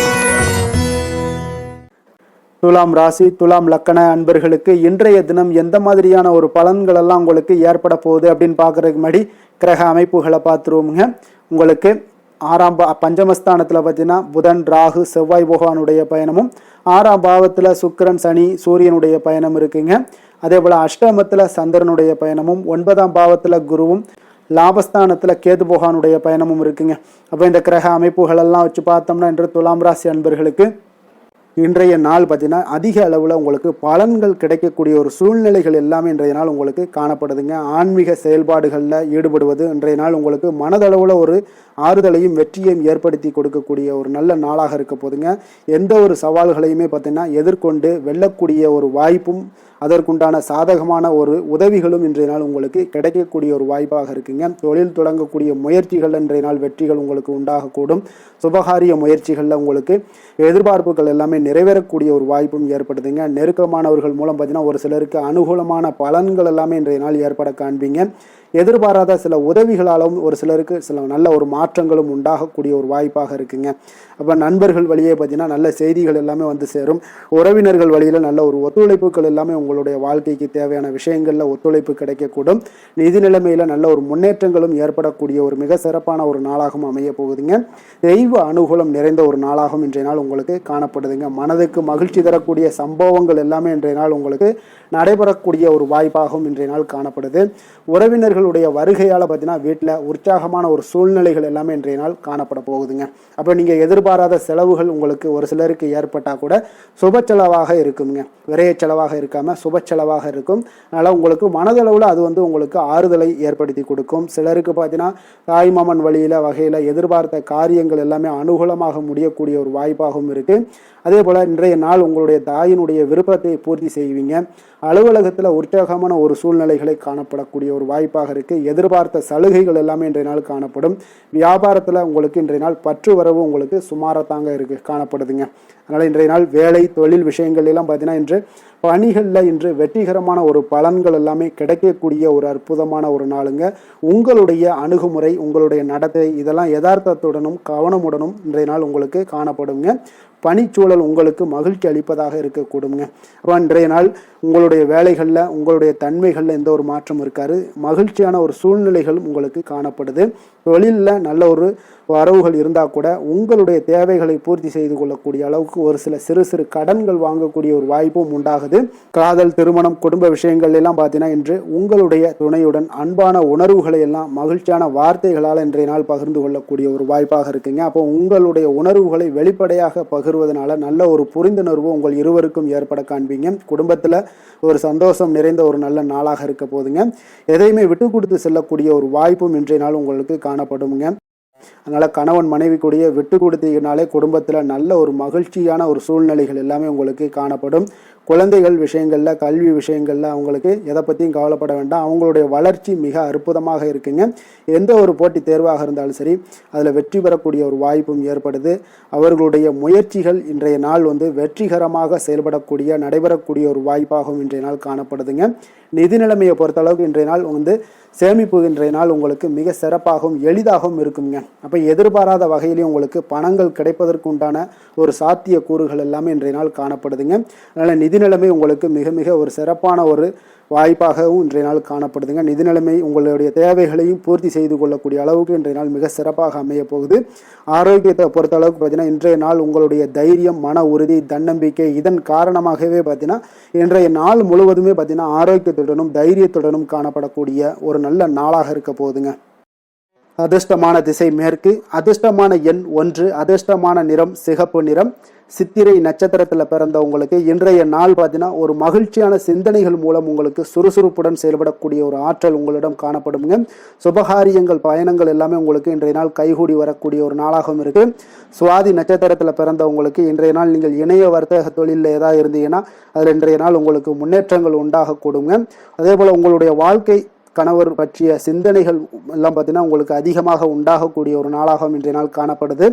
துலாம் ராசி, துலாம் லக்கண அன்பர்களுக்கு இன்றைய தினம் எந்த மாதிரியான ஒரு பலன்கள் எல்லாம் உங்களுக்கு ஏற்பட போகுது அப்படின்னு பார்க்கறதுக்கு முன்னாடி கிரக அமைப்புகளை பார்த்துருவோமுங்க. உங்களுக்கு பஞ்சமஸ்தானத்தில் பார்த்தீங்கன்னா புதன், ராகு, செவ்வாய் பகவானுடைய பயணமும், 6ஆம் பாவத்தில் சுக்கிரன், சனி, சூரியனுடைய பயணம் இருக்குங்க. அதே போல் அஷ்டமத்தில் சந்திரனுடைய பயணமும், 9ஆம் பாவத்தில் குருவும், லாபஸ்தானத்தில் கேது பகவானுடைய பயணமும் இருக்குங்க. அப்போ இந்த கிரக அமைப்புகள் எல்லாம் வச்சு பார்த்தோம்னா இன்று துலாம் ராசி அன்பர்களுக்கு இன்றைய நாள் பார்த்தீங்கன்னா அதிக அளவில் உங்களுக்கு பலன்கள் கிடைக்கக்கூடிய ஒரு சூழ்நிலைகள் எல்லாமே இன்றைய நாள் உங்களுக்கு காணப்படுதுங்க. ஆன்மீக செயல்பாடுகளில் ஈடுபடுவது இன்றைய நாள் உங்களுக்கு மனதளவில் ஒரு ஆறுதலையும் வெற்றியையும் ஏற்படுத்தி கொடுக்கக்கூடிய ஒரு நல்ல நாளாக இருக்க போதுங்க. எந்த ஒரு சவால்களையுமே பார்த்தீங்கன்னா எதிர்கொண்டு வெல்லக்கூடிய ஒரு வாய்ப்பும் அதற்குண்டான சாதகமான ஒரு உதவிகளும் இன்றைய நாள் உங்களுக்கு கிடைக்கக்கூடிய ஒரு வாய்ப்பாக இருக்குங்க. தொழில் தொடங்கக்கூடிய முயற்சிகள் இன்றைய நாள் வெற்றிகள் உங்களுக்கு உண்டாகக்கூடும். சுபகாரிய முயற்சிகளில் உங்களுக்கு எதிர்பார்ப்புகள் எல்லாமே நிறைவேறக்கூடிய ஒரு வாய்ப்பும் ஏற்படுதுங்க. நெருக்கமானவர்கள் மூலம் பார்த்தீங்கன்னா ஒரு சிலருக்கு அனுகூலமான பலன்கள் எல்லாமே இன்றைய நாள் ஏற்பட காண்பீங்க. எதிர்பாராத சில உதவிகளாலும் ஒரு சிலருக்கு சில நல்ல ஒரு மாற்றங்களும் உண்டாகக்கூடிய ஒரு வாய்ப்பாக இருக்குங்க. அப்போ நண்பர்கள் வழியே பார்த்தீங்கன்னா நல்ல செய்திகள் எல்லாமே வந்து சேரும். உறவினர்கள் வழியில் நல்ல ஒரு ஒத்துழைப்புகள் எல்லாமே உங்களுடைய வாழ்க்கைக்கு தேவையான விஷயங்களில் ஒத்துழைப்பு கிடைக்கக்கூடும். நிதி நிலைமையில் நல்ல ஒரு முன்னேற்றங்களும் ஏற்படக்கூடிய ஒரு மிக சிறப்பான ஒரு நாளாகவும் அமைய போகுதுங்க. தெய்வ அனுகூலம் நிறைந்த ஒரு நாளாகவும் இன்றைய நாள் உங்களுக்கு காணப்படுதுங்க. மனதுக்கு மகிழ்ச்சி தரக்கூடிய சம்பவங்கள் எல்லாமே இன்றைய நாள் உங்களுக்கு நடைபெறக்கூடிய ஒரு வாய்ப்பாகவும் இன்றைய நாள் காணப்படுது. உறவினர்கள் நண்பர்களுடைய வருகையால் பார்த்தீங்கன்னா வீட்டில் உற்சாகமான ஒரு சூழ்நிலைகள் எல்லாமே இன்றைய நாள் காணப்பட போகுதுங்க. அப்போ நீங்கள் எதிர்பாராத செலவுகள் உங்களுக்கு ஒரு சிலருக்கு ஏற்பட்டால் கூட சுப செலவாக இருக்குங்க, விரைய செலவாக இருக்காமல் சுப செலவாக இருக்கும். அதனால் உங்களுக்கு மனதளவில் அது உங்களுக்கு ஆறுதலை ஏற்படுத்தி கொடுக்கும். சிலருக்கு பார்த்தீங்கன்னா தாய்மாமன் வழியில் வகையில் எதிர்பார்த்த காரியங்கள் எல்லாமே அனுகூலமாக முடியக்கூடிய ஒரு வாய்ப்பாகவும் இருக்குது. அதே போல் இன்றைய நாள் உங்களுடைய தாயினுடைய விருப்பத்தை பூர்த்தி செய்வீங்க. அலுவலகத்தில் உற்சாகமான ஒரு சூழ்நிலைகளை காணப்படக்கூடிய ஒரு வாய்ப்பாக இருக்குது. எதிர்பார்த்த சலுகைகள் எல்லாமே இன்றைய நாள் காணப்படும். வியாபாரத்தில் உங்களுக்கு இன்றைய நாள் பற்று வரவு உங்களுக்கு சுமாரத்தாங்க காணப்படுதுங்க. அதனால் இன்றைய நாள் வேலை தொழில் விஷயங்கள் எல்லாம் பார்த்தீங்கன்னா இன்று பணிகளில் இன்று வெற்றிகரமான ஒரு பலன்கள் எல்லாமே கிடைக்கக்கூடிய ஒரு அற்புதமான ஒரு நாளுங்க. உங்களுடைய அணுகுமுறை, உங்களுடைய நடத்தை இதெல்லாம் யதார்த்தத்துடனும் கவனமுடனும் இன்றைய நாள் உங்களுக்கு காணப்படுங்க. பணிச்சூழல் உங்களுக்கு மகிழ்ச்சி அளிப்பதாக இருக்கக்கூடுங்க. அப்போ இன்றைய நாள் உங்களுடைய வேலைகளில் உங்களுடைய தன்மைகளில் எந்த ஒரு மாற்றம் இருக்காது. மகிழ்ச்சியான ஒரு சூழ்நிலைகள் உங்களுக்கு காணப்படுது. தொழிலில் நல்ல ஒரு வரவுகள் இருந்தால் கூட உங்களுடைய தேவைகளை பூர்த்தி செய்து கொள்ளக்கூடிய அளவுக்கு ஒரு சில சிறு சிறு கடன்கள் வாங்கக்கூடிய ஒரு வாய்ப்பும் உண்டாகுது. காதல், திருமணம், குடும்ப விஷயங்கள் எல்லாம் பார்த்தீங்கன்னா இன்று உங்களுடைய துணையுடன் அன்பான உணர்வுகளை எல்லாம் மகிழ்ச்சியான வார்த்தைகளால் இன்றைய நாள் பகிர்ந்து கொள்ளக்கூடிய ஒரு வாய்ப்பாக இருக்குங்க. அப்போ உங்களுடைய உணர்வுகளை வெளிப்படையாக பகிர்வதனால நல்ல ஒரு புரிந்துணர்வு உங்கள் இருவருக்கும் ஏற்பட காண்பீங்க. குடும்பத்தில் ஒரு சந்தோஷம் நிறைந்த ஒரு நல்ல நாளாக இருக்க போதுங்க. எதையுமே விட்டு கொடுத்து செல்லக்கூடிய ஒரு வாய்ப்பும் இன்றைய நாள் உங்களுக்கு காணப்படுங்க. அதனால் கணவன் மனைவி கூடிய விட்டு கொடுத்தீங்கனாலே குடும்பத்தில் நல்ல ஒரு மகிழ்ச்சியான ஒரு சூழ்நிலைகள் எல்லாமே உங்களுக்கு காணப்படும். குழந்தைகள் விஷயங்களில், கல்வி விஷயங்களில் அவங்களுக்கு எதை பற்றியும் கவலைப்பட வேண்டாம். அவங்களுடைய வளர்ச்சி மிக அற்புதமாக இருக்குங்க. எந்த ஒரு போட்டித் தேர்வாக இருந்தாலும் சரி அதில் வெற்றி பெறக்கூடிய ஒரு வாய்ப்பும் ஏற்படுது. அவர்களுடைய முயற்சிகள் இன்றைய நாள் வெற்றிகரமாக செயல்படக்கூடிய நடைபெறக்கூடிய ஒரு வாய்ப்பாகவும் இன்றைய நாள் காணப்படுதுங்க. நிதி நிலைமையை பொறுத்தளவுக்கு இன்றைய நாள் சேமிப்பு இன்றைய நாள் உங்களுக்கு மிக சிறப்பாகவும் எளிதாகவும் இருக்குங்க. அப்போ எதிர்பாராத வகையிலேயும் உங்களுக்கு பணங்கள் கிடைப்பதற்கு உண்டான ஒரு சாத்திய கூறுகள் எல்லாமே இன்றைய நாள் காணப்படுதுங்க. அதனால் நிதி நிலைமை உங்களுக்கு மிக மிக ஒரு சிறப்பான ஒரு வாய்ப்பாகவும் இன்றைய நாள் காணப்படுதுங்க. நிதி நிலைமை உங்களுடைய தேவைகளையும் பூர்த்தி செய்து கொள்ளக்கூடிய அளவுக்கு இன்றைய நாள் மிக சிறப்பாக அமைய போகுது. ஆரோக்கியத்தை பொறுத்த அளவுக்கு பார்த்தீங்கன்னா இன்றைய நாள் உங்களுடைய தைரியம், மன உறுதி, தன்னம்பிக்கை இதன் காரணமாகவே பார்த்தீங்கன்னா இன்றைய நாள் முழுவதுமே பார்த்தீங்கன்னா ஆரோக்கியத்துடனும் தைரியத்துடனும் காணப்படக்கூடிய ஒரு நல்ல நாளாக இருக்க போகுதுங்க. அதிர்ஷ்டமான திசை மேற்கு, அதிர்ஷ்டமான எண் 1, அதிர்ஷ்டமான நிறம் சிகப்பு நிறம். சித்திரை நட்சத்திரத்தில் பிறந்தவங்களுக்கு இன்றைய நாள் பார்த்தீங்கன்னா ஒரு மகிழ்ச்சியான சிந்தனைகள் மூலம் உங்களுக்கு சுறுசுறுப்புடன் செயல்படக்கூடிய ஒரு ஆற்றல் உங்களிடம் காணப்படுங்க. சுபகாரியங்கள், பயணங்கள் எல்லாமே உங்களுக்கு இன்றைய நாள் கைகூடி வரக்கூடிய ஒரு நாளாகவும் இருக்கு. சுவாதி நட்சத்திரத்தில் பிறந்தவங்களுக்கு இன்றைய நாள் நீங்கள் இணைய வர்த்தக தொழிலில் ஏதாவது இருந்தீங்கன்னா அதில் இன்றைய நாள் உங்களுக்கு முன்னேற்றங்கள் உண்டாகக்கூடுங்க. அதே போல் உங்களுடைய வாழ்க்கை கணவர் பற்றிய சிந்தனைகள் எல்லாம் பார்த்தீங்கன்னா உங்களுக்கு அதிகமாக உண்டாகக்கூடிய ஒரு நாளாகவும் இன்றைய நாள் காணப்படுது.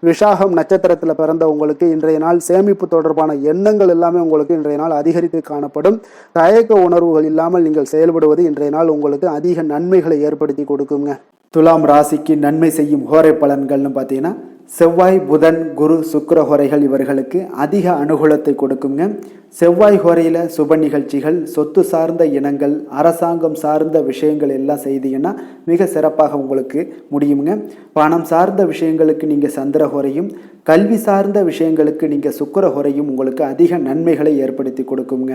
விஷாகம் நட்சத்திரத்தில் பிறந்த உங்களுக்கு இன்றைய நாள் சேமிப்பு தொடர்பான எண்ணங்கள் எல்லாமே உங்களுக்கு இன்றைய நாள் அதிகரித்து காணப்படும். தயக்க உணர்வுகள் இல்லாமல் நீங்கள் செயல்படுவது இன்றைய நாள் உங்களுக்கு அதிக நன்மைகளை ஏற்படுத்தி கொடுக்குங்க. துலாம் ராசிக்கு நன்மை செய்யும் ஹோரை பலன்கள்னு பார்த்தீங்கன்னா செவ்வாய், புதன், குரு, சுக்கிர ஹோரைகள் இவர்களுக்கு அதிக அனுகூலத்தை கொடுக்குங்க. செவ்வாய் ஹோரையில் சுப நிகழ்ச்சிகள், சொத்து சார்ந்த இனங்கள், அரசாங்கம் சார்ந்த விஷயங்கள் எல்லாம் செய்தீங்கன்னா மிக சிறப்பாக உங்களுக்கு முடியுங்க. பணம் சார்ந்த விஷயங்களுக்கு நீங்கள் சந்திர ஹோரையும், கல்வி சார்ந்த விஷயங்களுக்கு நீங்கள் சுக்கிர ஹோரையும் உங்களுக்கு அதிக நன்மைகளை ஏற்படுத்தி கொடுக்குங்க.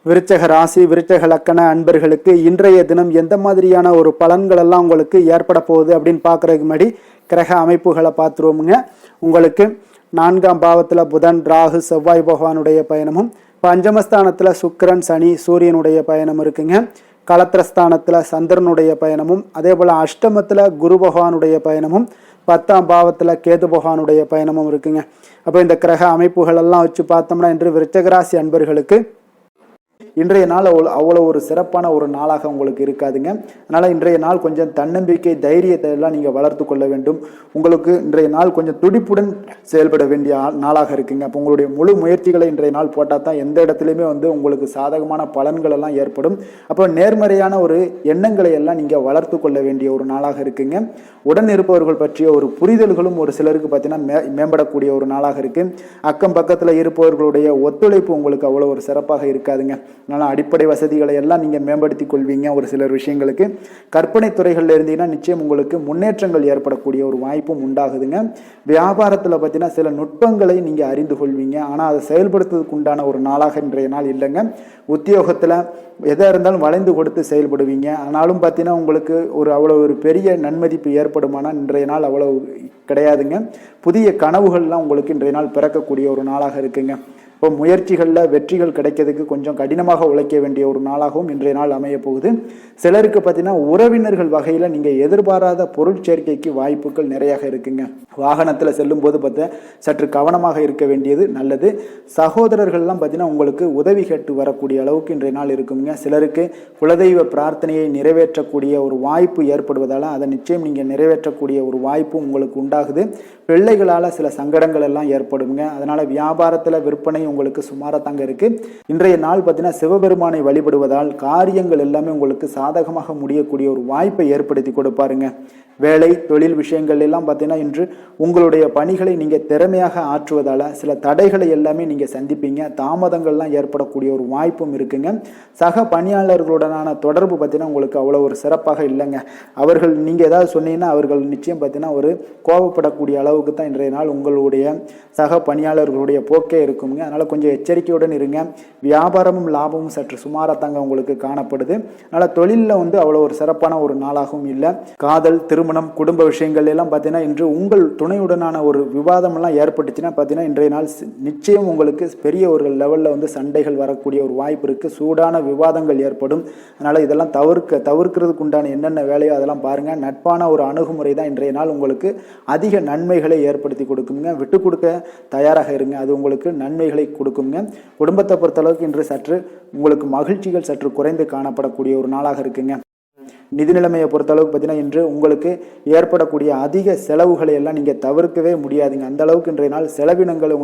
விருச்சக ராசி, விருச்சக லக்கண அன்பர்களுக்கு இன்றைய தினம் எந்த மாதிரியான ஒரு பலன்கள் எல்லாம் உங்களுக்கு ஏற்பட போகுது அப்படின்னு பார்க்குறதுக்கு முன்னாடி கிரக அமைப்புகளை பார்த்துருவோமுங்க. உங்களுக்கு 4ஆம் பாவத்தில் புதன், ராகு, செவ்வாய் பகவானுடைய பயணமும், பஞ்சமஸ்தானத்தில் சுக்கிரன், சனி, சூரியனுடைய பயணம் இருக்குங்க. களத்திரஸ்தானத்தில் சந்திரனுடைய பயணமும், அதே போல் அஷ்டமத்தில் குரு பகவானுடைய பயணமும், 10ஆம் பாவத்தில் கேது பகவானுடைய பயணமும் இருக்குங்க. அப்போ இந்த கிரக அமைப்புகள் எல்லாம் வச்சு பார்த்தோம்னா இன்று விருச்சகராசி அன்பர்களுக்கு இன்றைய நாள் அவ்வளோ ஒரு சிறப்பான ஒரு நாளாக உங்களுக்கு இருக்காதுங்க. அதனால் இன்றைய நாள் கொஞ்சம் தன்னம்பிக்கை, தைரியத்தை எல்லாம் நீங்கள் வளர்த்து கொள்ள வேண்டும். உங்களுக்கு இன்றைய நாள் கொஞ்சம் துடிப்புடன் செயல்பட வேண்டிய நாளாக இருக்குங்க. அப்போ உங்களுடைய முழு முயற்சிகளை இன்றைய நாள் போட்டால் தான் எந்த இடத்துலையுமே உங்களுக்கு சாதகமான பலன்கள் எல்லாம் ஏற்படும். அப்போ நேர்மறையான ஒரு எண்ணங்களை எல்லாம் நீங்கள் வளர்த்து கொள்ள வேண்டிய ஒரு நாளாக இருக்குங்க. உடன் இருப்பவர்கள் பற்றிய ஒரு புரிதல்களும் ஒரு சிலருக்கு பார்த்தீங்கன்னா மேம்படக்கூடிய ஒரு நாளாக இருக்குது. அக்கம் பக்கத்தில் இருப்பவர்களுடைய ஒத்துழைப்பு உங்களுக்கு அவ்வளோ ஒரு சிறப்பாக இருக்காதுங்க. அதனால் அடிப்படை வசதிகளை எல்லாம் நீங்கள் மேம்படுத்தி கொள்வீங்க. ஒரு சிலர் விஷயங்களுக்கு கற்பனை துறைகளில் இருந்தீங்கன்னா நிச்சயம் உங்களுக்கு முன்னேற்றங்கள் ஏற்படக்கூடிய ஒரு வாய்ப்பும் உண்டாகுதுங்க. வியாபாரத்தில் பார்த்தீங்கன்னா சில நுட்பங்களை நீங்கள் அறிந்து கொள்வீங்க. ஆனால் அதை செயல்படுத்துவதற்கு உண்டான ஒரு நாளாக இன்றைய நாள் இல்லைங்க. உத்தியோகத்தில் எதாக இருந்தாலும் வளைந்து கொடுத்து செயல்படுவீங்க. ஆனாலும் பார்த்தீங்கன்னா உங்களுக்கு அவ்வளோ ஒரு பெரிய நன்மதிப்பு ஏற்படுமானால் இன்றைய நாள் அவ்வளவு கிடையாதுங்க. புதிய கனவுகள்லாம் உங்களுக்கு இன்றைய நாள் பிறக்கக்கூடிய ஒரு நாளாக இருக்குங்க. இப்போ முயற்சிகளில் வெற்றிகள் கிடைக்கிறதுக்கு கொஞ்சம் கடினமாக உழைக்க வேண்டிய ஒரு நாளாகவும் இன்றைய நாள் அமைய போகுது. சிலருக்கு பார்த்தீங்கன்னா உறவினர்கள் வகையில் நீங்கள் எதிர்பாராத பொருள் சேர்க்கைக்கு வாய்ப்புகள் நிறையாக இருக்குங்க. வாகனத்தில் செல்லும் போது பார்த்தா சற்று கவனமாக இருக்க வேண்டியது நல்லது. சகோதரர்கள்லாம் பார்த்தீங்கன்னா உங்களுக்கு உதவி கேட்டு வரக்கூடிய அளவுக்கு இன்றைய நாள் இருக்குங்க. சிலருக்கு குலதெய்வ பிரார்த்தனையை நிறைவேற்றக்கூடிய ஒரு வாய்ப்பு ஏற்படுவதால் அதை நிச்சயம் நீங்கள் நிறைவேற்றக்கூடிய ஒரு வாய்ப்பு உங்களுக்கு உண்டாகுது. பிள்ளைகளால் சில சங்கடங்கள் எல்லாம் ஏற்படுங்க. அதனால் வியாபாரத்தில் விற்பனை உங்களுக்கு சுமாராக இருக்கு. இன்றைய நாள் பார்த்தீங்கன்னா சிவபெருமானை வழிபடுவதால் காரியங்கள் எல்லாமே உங்களுக்கு சாதகமாக முடியக்கூடிய ஒரு வாய்ப்பை ஏற்படுத்தி கொடுப்பாருங்க. வேலை தொழில் விஷயங்கள் எல்லாம் பார்த்தீங்கன்னா இன்று உங்களுடைய பணிகளை நீங்கள் திறமையாக ஆற்றுவதால் சில தடைகளை எல்லாமே நீங்கள் சந்திப்பீங்க. தாமதங்கள்லாம் ஏற்படக்கூடிய ஒரு வாய்ப்பும் இருக்குங்க. சக பணியாளர்களுடனான தொடர்பு பார்த்தீங்கன்னா உங்களுக்கு அவ்வளோ ஒரு சிறப்பாக இல்லைங்க. அவர்கள் நீங்கள் ஏதாவது சொன்னீங்கன்னா அவர்கள் நிச்சயம் பார்த்தீங்கன்னா ஒரு கோபப்படக்கூடிய அளவுக்கு தான் இன்றைய நாள் உங்களுடைய சக பணியாளர்களுடைய போக்கே இருக்குங்க. அதனால் கொஞ்சம் எச்சரிக்கையுடன் இருங்க. வியாபாரமும் லாபமும் சற்று சுமாராக உங்களுக்கு காணப்படுது. அதனால் தொழிலில் அவ்வளோ ஒரு சிறப்பான ஒரு நாளாகவும் இல்லை. காதல் திருமணம் குடும்ப விஷயங்கள் எல்லாம் பார்த்தீங்கன்னா இன்று உங்கள் துணையுடனான ஒரு விவாதம் எல்லாம் ஏற்பட்டுச்சுன்னா பார்த்தீங்கன்னா இன்றைய நாள் நிச்சயம் உங்களுக்கு பெரிய ஒரு லெவலில் சண்டைகள் வரக்கூடிய ஒரு வாய்ப்பு இருக்குது. சூடான விவாதங்கள் ஏற்படும். அதனால் இதெல்லாம் தவிர்க்கிறதுக்கு உண்டான என்னென்ன வேலையோ அதெல்லாம் பாருங்கள். நட்பான ஒரு அணுகுமுறை தான் இன்றைய நாள் உங்களுக்கு அதிக நன்மைகளை ஏற்படுத்தி கொடுக்குங்க. விட்டு கொடுக்க தயாராக இருங்க. அது உங்களுக்கு நன்மைகளை கொடுக்குங்க. குடும்பத்தை பொறுத்தளவுக்கு இன்று சற்று உங்களுக்கு மகிழ்ச்சிகள் சற்று குறைந்து காணப்படக்கூடிய ஒரு நாளாக இருக்குங்க. நிதி நிலைமையை பொறுத்தளவுக்கு பார்த்தீங்கன்னா இன்று உங்களுக்கு ஏற்படக்கூடிய அதிக செலவுகளை எல்லாம் நீங்கள் தவிர்க்கவே முடியாதுங்க. அந்த அளவுக்கு இன்றைய நாள் செலவினங்கள்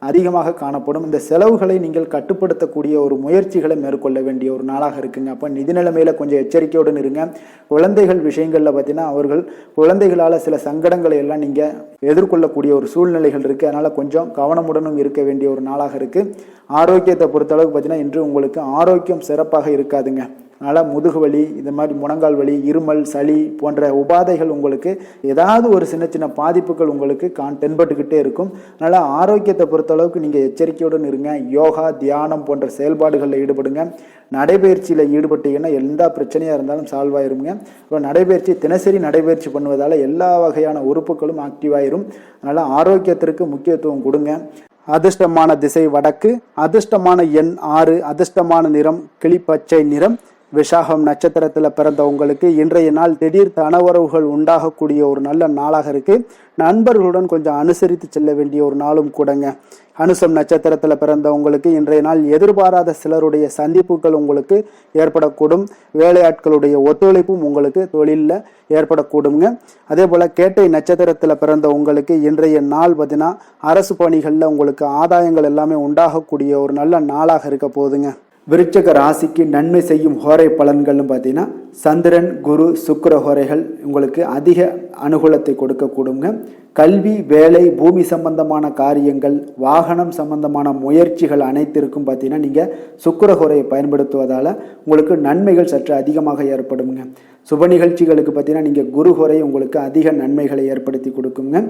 அதிகமாக காணப்படும். இந்த செலவுகளை நீங்கள் கட்டுப்படுத்தக்கூடிய ஒரு முயற்சிகளை மேற்கொள்ள வேண்டிய ஒரு நாளாக இருக்குங்க. அப்போ நிதி நிலைமையில் கொஞ்சம் எச்சரிக்கையுடன் இருங்க. குழந்தைகள் விஷயங்களில் பார்த்தீங்கன்னா அவர்கள் குழந்தைகளால் சில சங்கடங்களை எல்லாம் நீங்கள் எதிர்கொள்ளக்கூடிய ஒரு சூழ்நிலைகள் இருக்குது. அதனால் கொஞ்சம் கவனமுடனும் இருக்க வேண்டிய ஒரு நாளாக இருக்குது. ஆரோக்கியத்தை பொறுத்தளவுக்கு பார்த்தீங்கன்னா இன்று உங்களுக்கு ஆரோக்கியம் சிறப்பாக இருக்காதுங்க. அதனால் முதுகு வலி, இந்த மாதிரி முழங்கால் வலி, இருமல், சளி போன்ற உபாதைகள் உங்களுக்கு ஏதாவது ஒரு சின்ன சின்ன பாதிப்புகள் உங்களுக்கு தென்பட்டுக்கிட்டே இருக்கும். அதனால் ஆரோக்கியத்தை பொறுத்தளவுக்கு நீங்கள் எச்சரிக்கையுடன் இருங்க. யோகா தியானம் போன்ற செயல்பாடுகளில் ஈடுபடுங்க. நடைபயிற்சியில் ஈடுபட்டீங்கன்னா எந்த பிரச்சனையாக இருந்தாலும் சால்வ் ஆயிருங்க. இப்போ நடைபயிற்சி தினசரி நடைபயிற்சி பண்ணுவதால் எல்லா வகையான உறுப்புகளும் ஆக்டிவ் ஆயிரும். அதனால் ஆரோக்கியத்திற்கு முக்கியத்துவம் கொடுங்க. அதிர்ஷ்டமான திசை வடக்கு, அதிர்ஷ்டமான எண் 6, அதிர்ஷ்டமான நிறம் கிளிப்பச்சை நிறம். விசாகம் நட்சத்திரத்தில் பிறந்த உங்களுக்கு இன்றைய நாள் திடீர் தனவரவுகள் உண்டாகக்கூடிய ஒரு நல்ல நாளாக இருக்கு. நண்பர்களுடன் கொஞ்சம் அனுசரித்து செல்ல வேண்டிய ஒரு நாளும் கூடங்க. அனுசம் நட்சத்திரத்தில் பிறந்த உங்களுக்கு இன்றைய நாள் எதிர்பாராத சிலருடைய சந்திப்புகள் உங்களுக்கு ஏற்படக்கூடும். வேலையாட்களுடைய ஒத்துழைப்பும் உங்களுக்கு தொழிலில் ஏற்படக்கூடுங்க. அதே போல் கேட்டை நட்சத்திரத்தில் பிறந்த உங்களுக்கு இன்றைய நாள் பார்த்தீங்கன்னா அரசு பணிகளில் உங்களுக்கு ஆதாயங்கள் எல்லாமே உண்டாகக்கூடிய ஒரு நல்ல நாளாக இருக்க போகுதுங்க. விருச்சக ராசிக்கு நன்மை செய்யும் ஹோரை பலன்கள்னு பார்த்தீங்கன்னா சந்திரன் குரு சுக்கிர ஹோரைகள் உங்களுக்கு அதிக அனுகூலத்தை கொடுக்கக்கூடுங்க. கல்வி வேலை பூமி சம்பந்தமான காரியங்கள் வாகனம் சம்பந்தமான முயற்சிகள் அனைத்திற்கும் பார்த்தீங்கன்னா நீங்கள் சுக்கிர ஹோரையை பயன்படுத்துவதால் உங்களுக்கு நன்மைகள் சற்று அதிகமாக ஏற்படுங்க. சுப நிகழ்ச்சிகளுக்கு பார்த்தீங்கன்னா நீங்கள் குரு ஹோரை உங்களுக்கு அதிக நன்மைகளை ஏற்படுத்தி கொடுக்குங்க.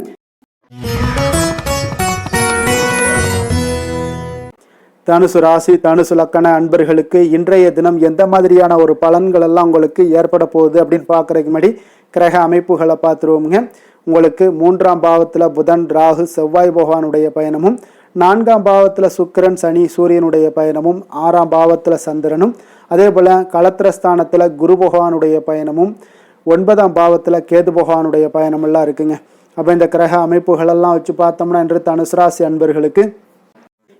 தனுசு ராசி தனுசு லக்கண அன்பர்களுக்கு இன்றைய தினம் எந்த மாதிரியான ஒரு பலன்கள் எல்லாம் உங்களுக்கு ஏற்பட போகுது அப்படின்னு பார்க்குறதுக்கு முன்னாடி கிரக அமைப்புகளை பார்த்துருவோமுங்க. உங்களுக்கு 3ஆம் பாவத்தில் புதன் ராகு செவ்வாய் பகவானுடைய பயணமும், 4ஆம் பாவத்தில் சுக்கிரன் சனி சூரியனுடைய பயணமும், 6ஆம் பாவத்தில் சந்திரனும், அதே போல் களத்திரஸ்தானத்தில் குரு பகவானுடைய பயணமும், 9ஆம் பாவத்தில் கேது பகவானுடைய பயணமெல்லாம் இருக்குங்க. அப்போ இந்த கிரக அமைப்புகளெல்லாம் வச்சு பார்த்தோம்னா இன்று தனுசு ராசி அன்பர்களுக்கு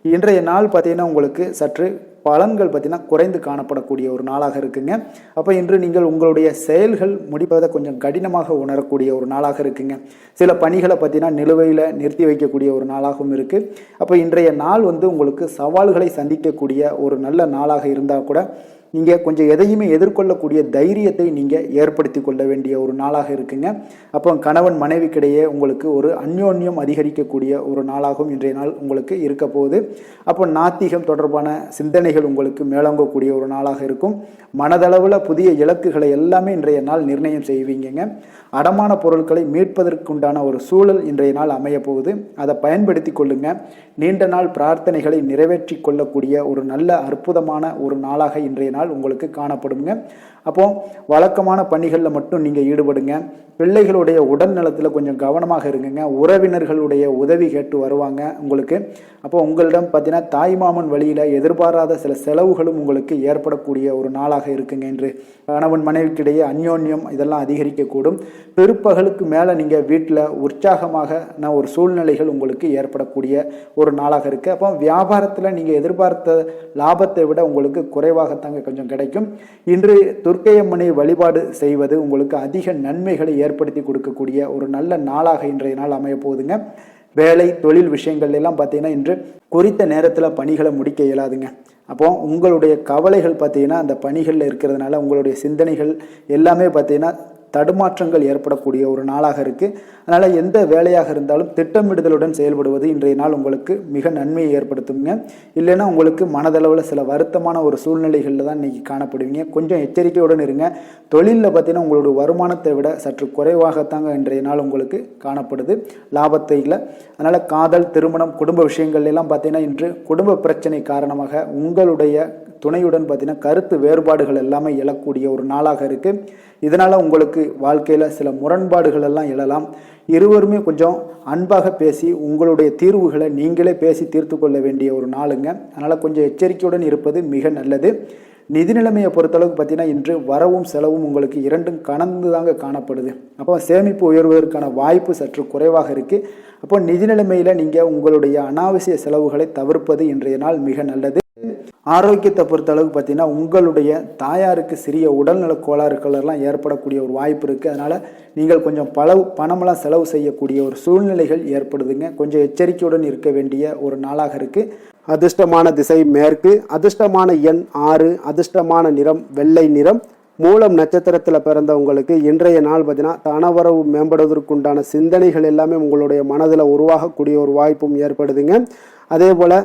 இன்றைய நாள் பார்த்தீங்கன்னா உங்களுக்கு சற்று பலன்கள் பார்த்தீங்கன்னா குறைந்து காணப்படக்கூடிய ஒரு நாளாக இருக்குங்க. அப்போ இன்று நீங்கள் உங்களுடைய செயல்கள் முடிப்பதை கொஞ்சம் கடினமாக உணரக்கூடிய ஒரு நாளாக இருக்குங்க. சில பணிகளை பார்த்தீங்கன்னா நிலுவையில் நிறுத்தி வைக்கக்கூடிய ஒரு நாளாகவும் இருக்குது. அப்போ இன்றைய நாள் உங்களுக்கு சவால்களை சந்திக்கக்கூடிய ஒரு நல்ல நாளாக இருந்தால் கூட நீங்கள் கொஞ்சம் எதையுமே எதிர்கொள்ளக்கூடிய தைரியத்தை நீங்கள் ஏற்படுத்தி கொள்ள வேண்டிய ஒரு நாளாக இருக்குங்க. அப்போ கணவன் மனைவிக்கிடையே உங்களுக்கு ஒரு அந்யோன்யம் அதிகரிக்கக்கூடிய ஒரு நாளாகவும் இன்றைய நாள் உங்களுக்கு இருக்க போகுது. அப்போ நாத்திகம் தொடர்பான சிந்தனைகள் உங்களுக்கு மேலோங்கக்கூடிய ஒரு நாளாக இருக்கும். மனதளவில் புதிய இலக்குகளை எல்லாமே இன்றைய நாள் நிர்ணயம் செய்வீங்க. அடமான பொருட்களை மீட்பதற்குண்டான ஒரு சூழல் இன்றைய நாள் அமைய போகுது. அதை பயன்படுத்தி கொள்ளுங்க. நீண்ட நாள் பிரார்த்தனைகளை நிறைவேற்றி கொள்ளக்கூடிய ஒரு நல்ல அற்புதமான ஒரு நாளாக இன்றைய நாள் உங்களுக்கு காணப்படுங்க. அப்போ வழக்கமான பணிகளில் மட்டும் நீங்கள் ஈடுபடுங்க. பிள்ளைகளுடைய உடல் நலத்தில் கொஞ்சம் கவனமாக இருங்குங்க. உறவினர்களுடைய உதவி கேட்டு வருவாங்க உங்களுக்கு. அப்போ உங்களிடம் பார்த்தீங்கன்னா தாய்மாமன் வழியில் எதிர்பாராத சில செலவுகளும் உங்களுக்கு ஏற்படக்கூடிய ஒரு நாளாக இருக்குங்க. என்று கணவன் மனைவிக்கிடையே அந்யோன்யம் இதெல்லாம் அதிகரிக்கக்கூடும். பிற்பகலுக்கு மேலே நீங்கள் வீட்டில் உற்சாகமாக ஒரு சூழ்நிலைகள் உங்களுக்கு ஏற்படக்கூடிய ஒரு நாளாக இருக்குது. அப்போ வியாபாரத்தில் நீங்கள் எதிர்பார்த்த லாபத்தை விட உங்களுக்கு குறைவாகத்தாங்க கொஞ்சம் கிடைக்கும். இன்று துர்க்கையம்மனை வழிபாடு செய்வது உங்களுக்கு அதிக நன்மைகளை ஏற்படுத்தி கொடுக்கக்கூடிய ஒரு நல்ல நாளாக இன்றைய நாள் அமைய போகுதுங்க. வேலை தொழில் விஷயங்கள் எல்லாம் பார்த்தீங்கன்னா இன்று குறித்த நேரத்தில் பணிகளை முடிக்க இயலாதுங்க. அப்போ உங்களுடைய கவலைகள் பார்த்தீங்கன்னா அந்த பணிகளில் இருக்கிறதுனால உங்களுடைய சிந்தனைகள் எல்லாமே பார்த்தீங்கன்னா தடுமாற்றங்கள் ஏற்படக்கூடிய ஒரு நாளாக இருக்குது. அதனால் எந்த வேலையாக இருந்தாலும் திட்டமிடுதலுடன் செயல்படுவது இன்றைய நாள் உங்களுக்கு மிக நன்மையை ஏற்படுத்துங்க. இல்லைன்னா உங்களுக்கு மனதளவில் சில வருத்தமான ஒரு சூழ்நிலைகளில் தான் இன்றைக்கி காணப்படுவீங்க. கொஞ்சம் எச்சரிக்கையுடன் இருங்க. தொழிலில் பார்த்தீங்கன்னா உங்களுடைய வருமானத்தை விட சற்று குறைவாகத்தாங்க இன்றைய நாள் உங்களுக்கு காணப்படுது, லாபத்தை இல்லை. அதனால் காதல், திருமணம், குடும்ப விஷயங்கள் எல்லாம் பார்த்தீங்கன்னா இன்று குடும்ப பிரச்சனை காரணமாக உங்களுடைய துணையுடன் பார்த்தீங்கன்னா கருத்து வேறுபாடுகள் எல்லாமே எழக்கூடிய ஒரு நாளாக இருக்குது. இதனால் உங்களுக்கு வாழ்க்கையில் சில முரண்பாடுகள் எல்லாம் எழலாம். இருவருமே கொஞ்சம் அன்பாக பேசி உங்களுடைய தீர்வுகளை நீங்களே பேசி தீர்த்து கொள்ள வேண்டிய ஒரு நாளுங்க. அதனால் கொஞ்சம் எச்சரிக்கையுடன் இருப்பது மிக நல்லது. நிதி நிலைமையை பொறுத்தளவுக்கு பார்த்தீங்கன்னா இன்று வரவும் செலவும் உங்களுக்கு இரண்டும் கலந்து தாங்க காணப்படுது. அப்போ சேமிப்பு உயர்வதற்கான வாய்ப்பு சற்று குறைவாக இருக்குது. அப்போ நிதி நிலைமையில் நீங்கள் உங்களுடைய அனாவசிய செலவுகளை தவிர்ப்பது இன்றைய நாள் மிக நல்லது. ஆரோக்கியத்தை பொறுத்த அளவுக்கு பார்த்தீங்கன்னா உங்களுடைய தாயாருக்கு சிறிய உடல்நல கோளாறுகள் எல்லாம் ஏற்படக்கூடிய ஒரு வாய்ப்பு இருக்குது. அதனால் நீங்கள் கொஞ்சம் பணமெல்லாம் செலவு செய்யக்கூடிய ஒரு சூழ்நிலைகள் ஏற்படுதுங்க. கொஞ்சம் எச்சரிக்கையுடன் இருக்க வேண்டிய ஒரு நாளாக இருக்குது. அதிர்ஷ்டமான திசை மேற்கு, அதிர்ஷ்டமான எண் 6, அதிர்ஷ்டமான நிறம் வெள்ளை நிறம். மூலம் நட்சத்திரத்தில் பிறந்தவங்களுக்கு இன்றைய நாள் பார்த்தீங்கன்னா தனவரவு மேம்படுவதற்குண்டான சிந்தனைகள் எல்லாமே உங்களுடைய மனதில் உருவாகக்கூடிய ஒரு வாய்ப்பும் ஏற்படுதுங்க. அதே போல்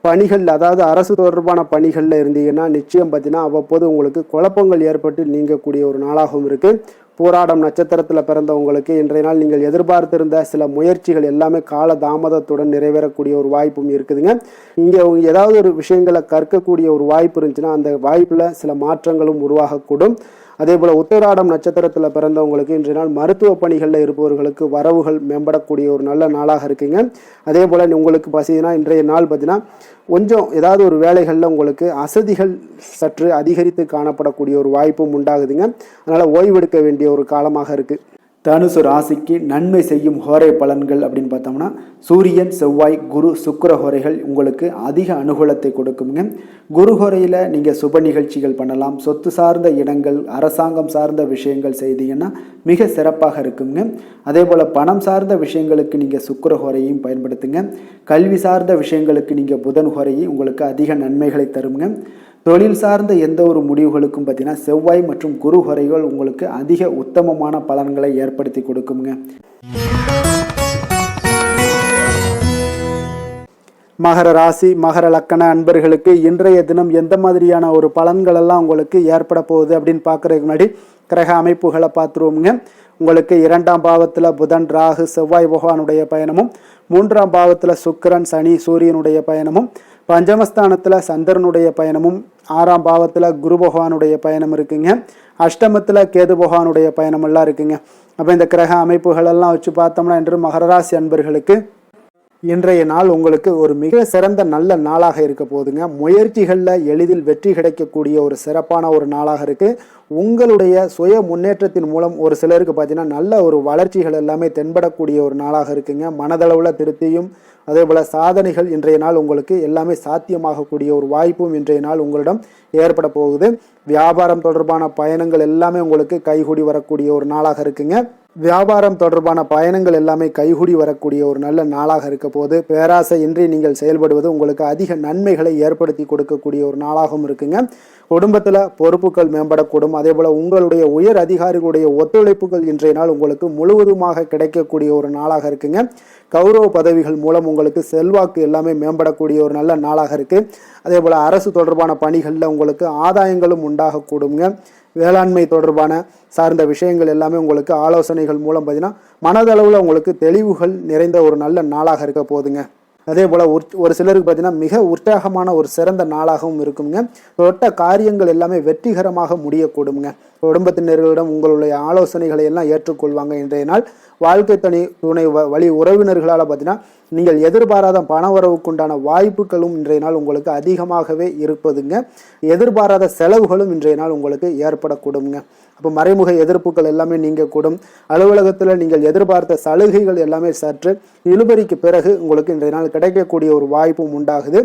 பணிகள், அதாவது அரசு தொடர்பான பணிகளில் இருந்தீங்கன்னா நிச்சயம் பார்த்தீங்கன்னா அவ்வப்போது உங்களுக்கு குழப்பங்கள் ஏற்பட்டு நீங்கக்கூடிய ஒரு நாளாகவும் இருக்குது. போராடம் நட்சத்திரத்தில் பிறந்தவங்களுக்கு இன்றைய நாள் நீங்கள் எதிர்பார்த்திருந்த சில முயற்சிகள் எல்லாமே கால தாமதத்துடன் நிறைவேறக்கூடிய ஒரு வாய்ப்பும் இருக்குதுங்க. இங்கே ஏதாவது ஒரு விஷயங்களை கற்கக்கூடிய ஒரு வாய்ப்பு இருந்துச்சுன்னா அந்த வாய்ப்பில் சில மாற்றங்களும் உருவாகக்கூடும். அதே போல் உத்திராடம் நட்சத்திரத்தில் பிறந்தவங்களுக்கு இன்றைய நாள் மருத்துவ பணிகளில் இருப்பவர்களுக்கு வரவுகள் மேம்படக்கூடிய ஒரு நல்ல நாளாக இருக்குங்க. அதே போல் உங்களுக்கு பார்த்தீங்கன்னா இன்றைய நாள் பார்த்தீங்கன்னா கொஞ்சம் ஏதாவது ஒரு வேலைகளில் உங்களுக்கு அசதிகள் சற்று அதிகரித்து காணப்படக்கூடிய ஒரு வாய்ப்பும் உண்டாகுதுங்க. அதனால் ஓய்வெடுக்க வேண்டிய ஒரு காலமாக இருக்குது. தனுசு ராசிக்கு நன்மை செய்யும் ஹோரை பலன்கள் அப்படின்னு பார்த்தோம்னா சூரியன், செவ்வாய், குரு, சுக்கிர ஹோரைகள் உங்களுக்கு அதிக அனுகூலத்தை கொடுக்குங்க. குரு ஹோரையில் நீங்கள் சுப நிகழ்ச்சிகள் பண்ணலாம். சொத்து சார்ந்த இடங்கள், அரசாங்கம் சார்ந்த விஷயங்கள் செய்தீங்கன்னா மிக சிறப்பாக இருக்குங்க. அதே போல் பணம் சார்ந்த விஷயங்களுக்கு நீங்கள் சுக்கிர ஹோரையும் பயன்படுத்துங்க. கல்வி சார்ந்த விஷயங்களுக்கு நீங்கள் புதன் ஹோரையும் உங்களுக்கு அதிக நன்மைகளை தருங்க. தொழில் சார்ந்த எந்த ஒரு முடிவுகளுக்கும் பார்த்தீங்கன்னா செவ்வாய் மற்றும் குரு ஹோரைகள் உங்களுக்கு அதிக உத்தமமான பலன்களை ஏற்படுத்தி கொடுக்குங்க. மகர ராசி, மகர லக்கண அன்பர்களுக்கு இன்றைய தினம் எந்த மாதிரியான ஒரு பலன்கள் எல்லாம் உங்களுக்கு ஏற்பட போகுது அப்படின்னு பார்க்கறதுக்கு முன்னாடி கிரக அமைப்புகளை பார்த்துருவோங்க. உங்களுக்கு 2ஆம் பாவத்தில் புதன், ராகு, செவ்வாய் பகவானுடைய பயணமும், 3ஆம் பாவத்தில் சுக்கிரன், சனி, சூரியனுடைய பயணமும், பஞ்சமஸ்தானத்தில் சந்திரனுடைய பயணமும், 6ஆம் பாவத்தில் குரு பகவானுடைய பயணம் இருக்குங்க. அஷ்டமத்தில் கேது பகவானுடைய பயணமெல்லாம் இருக்குங்க. அப்போ இந்த கிரக அமைப்புகளெல்லாம் வச்சு பார்த்தோம்னா இன்று மகர ராசி அன்பர்களுக்கு இன்றைய நாள் உங்களுக்கு ஒரு மிக சிறந்த நல்ல நாளாக இருக்க போகுதுங்க. முயற்சிகளில் எளிதில் வெற்றி கிடைக்கக்கூடிய ஒரு சிறப்பான ஒரு நாளாக இருக்குது. உங்களுடைய சுய முன்னேற்றத்தின் மூலம் ஒரு சிலருக்கு பார்த்தீங்கன்னா நல்ல ஒரு வளர்ச்சிகள் எல்லாமே தென்படக்கூடிய ஒரு நாளாக இருக்குங்க. மனதளவில் திருப்தியும் அதே போல் சாதனைகள் இன்றைய நாள் உங்களுக்கு எல்லாமே சாத்தியமாகக்கூடிய ஒரு வாய்ப்பும் இன்றைய நாள் உங்களிடம் ஏற்பட போகுது. வியாபாரம் தொடர்பான பயணங்கள் எல்லாமே உங்களுக்கு கைகூடி வரக்கூடிய ஒரு நாளாக இருக்குங்க. வியாபாரம் தொடர்பான பயணங்கள் எல்லாமே கைகூடி வரக்கூடிய ஒரு நல்ல நாளாக இருக்க போது. பேராசையின்றி நீங்கள் செயல்படுவது உங்களுக்கு அதிக நன்மைகளை ஏற்படுத்தி கொடுக்கக்கூடிய ஒரு நாளாகவும் இருக்குங்க. குடும்பத்தில் பொறுப்புகள் மேம்படக்கூடும். அதே போல் உங்களுடைய உயர் அதிகாரிகளுடைய ஒத்துழைப்புகள் இன்றைய நாள் உங்களுக்கு முழுவதுமாக கிடைக்கக்கூடிய ஒரு நாளாக இருக்குங்க. கௌரவ பதவிகள் மூலம் உங்களுக்கு செல்வாக்கு எல்லாமே மேம்படக்கூடிய ஒரு நல்ல நாளாக இருக்கு. அதே போல் அரசு தொடர்பான பணிகளில் உங்களுக்கு ஆதாயங்களும் உண்டாகக்கூடுங்க. வேளாண்மை தொடர்பான சார்ந்த விஷயங்கள் எல்லாமே உங்களுக்கு ஆலோசனைகள் மூலம் பார்த்தீங்கன்னா மனதளவில் உங்களுக்கு தெளிவுகள் நிறைந்த ஒரு நல்ல நாளாக இருக்க போதுங்க. அதே போல் ஒரு சிலருக்கு பார்த்தீங்கன்னா மிக உற்சாகமான ஒரு சிறந்த நாளாகவும் இருக்குங்க. தொட்ட காரியங்கள் எல்லாமே வெற்றிகரமாக முடியக்கூடுங்க. குடும்பத்தினர்களிடம் உங்களுடைய ஆலோசனைகளை எல்லாம் ஏற்றுக்கொள்வாங்க. இன்றைய நாள் வாழ்க்கை துணை வழி உறவினர்களால் பார்த்தீங்கன்னா நீங்கள் எதிர்பாராத பண வரவுக்குண்டான வாய்ப்புகளும் இன்றைய நாள் உங்களுக்கு அதிகமாகவே இருப்பதுங்க. எதிர்பாராத செலவுகளும் இன்றைய நாள் உங்களுக்கு ஏற்படக்கூடுங்க. அப்போ மறைமுக எதிர்ப்புகள் எல்லாமே நீங்கக்கூடும். அலுவலகத்தில் நீங்கள் எதிர்பார்த்த சலுகைகள் எல்லாமே சற்று இழுபறிக்கு பிறகு உங்களுக்கு இன்றைய நாள் கிடைக்கக்கூடிய ஒரு வாய்ப்பும் உண்டாகுது.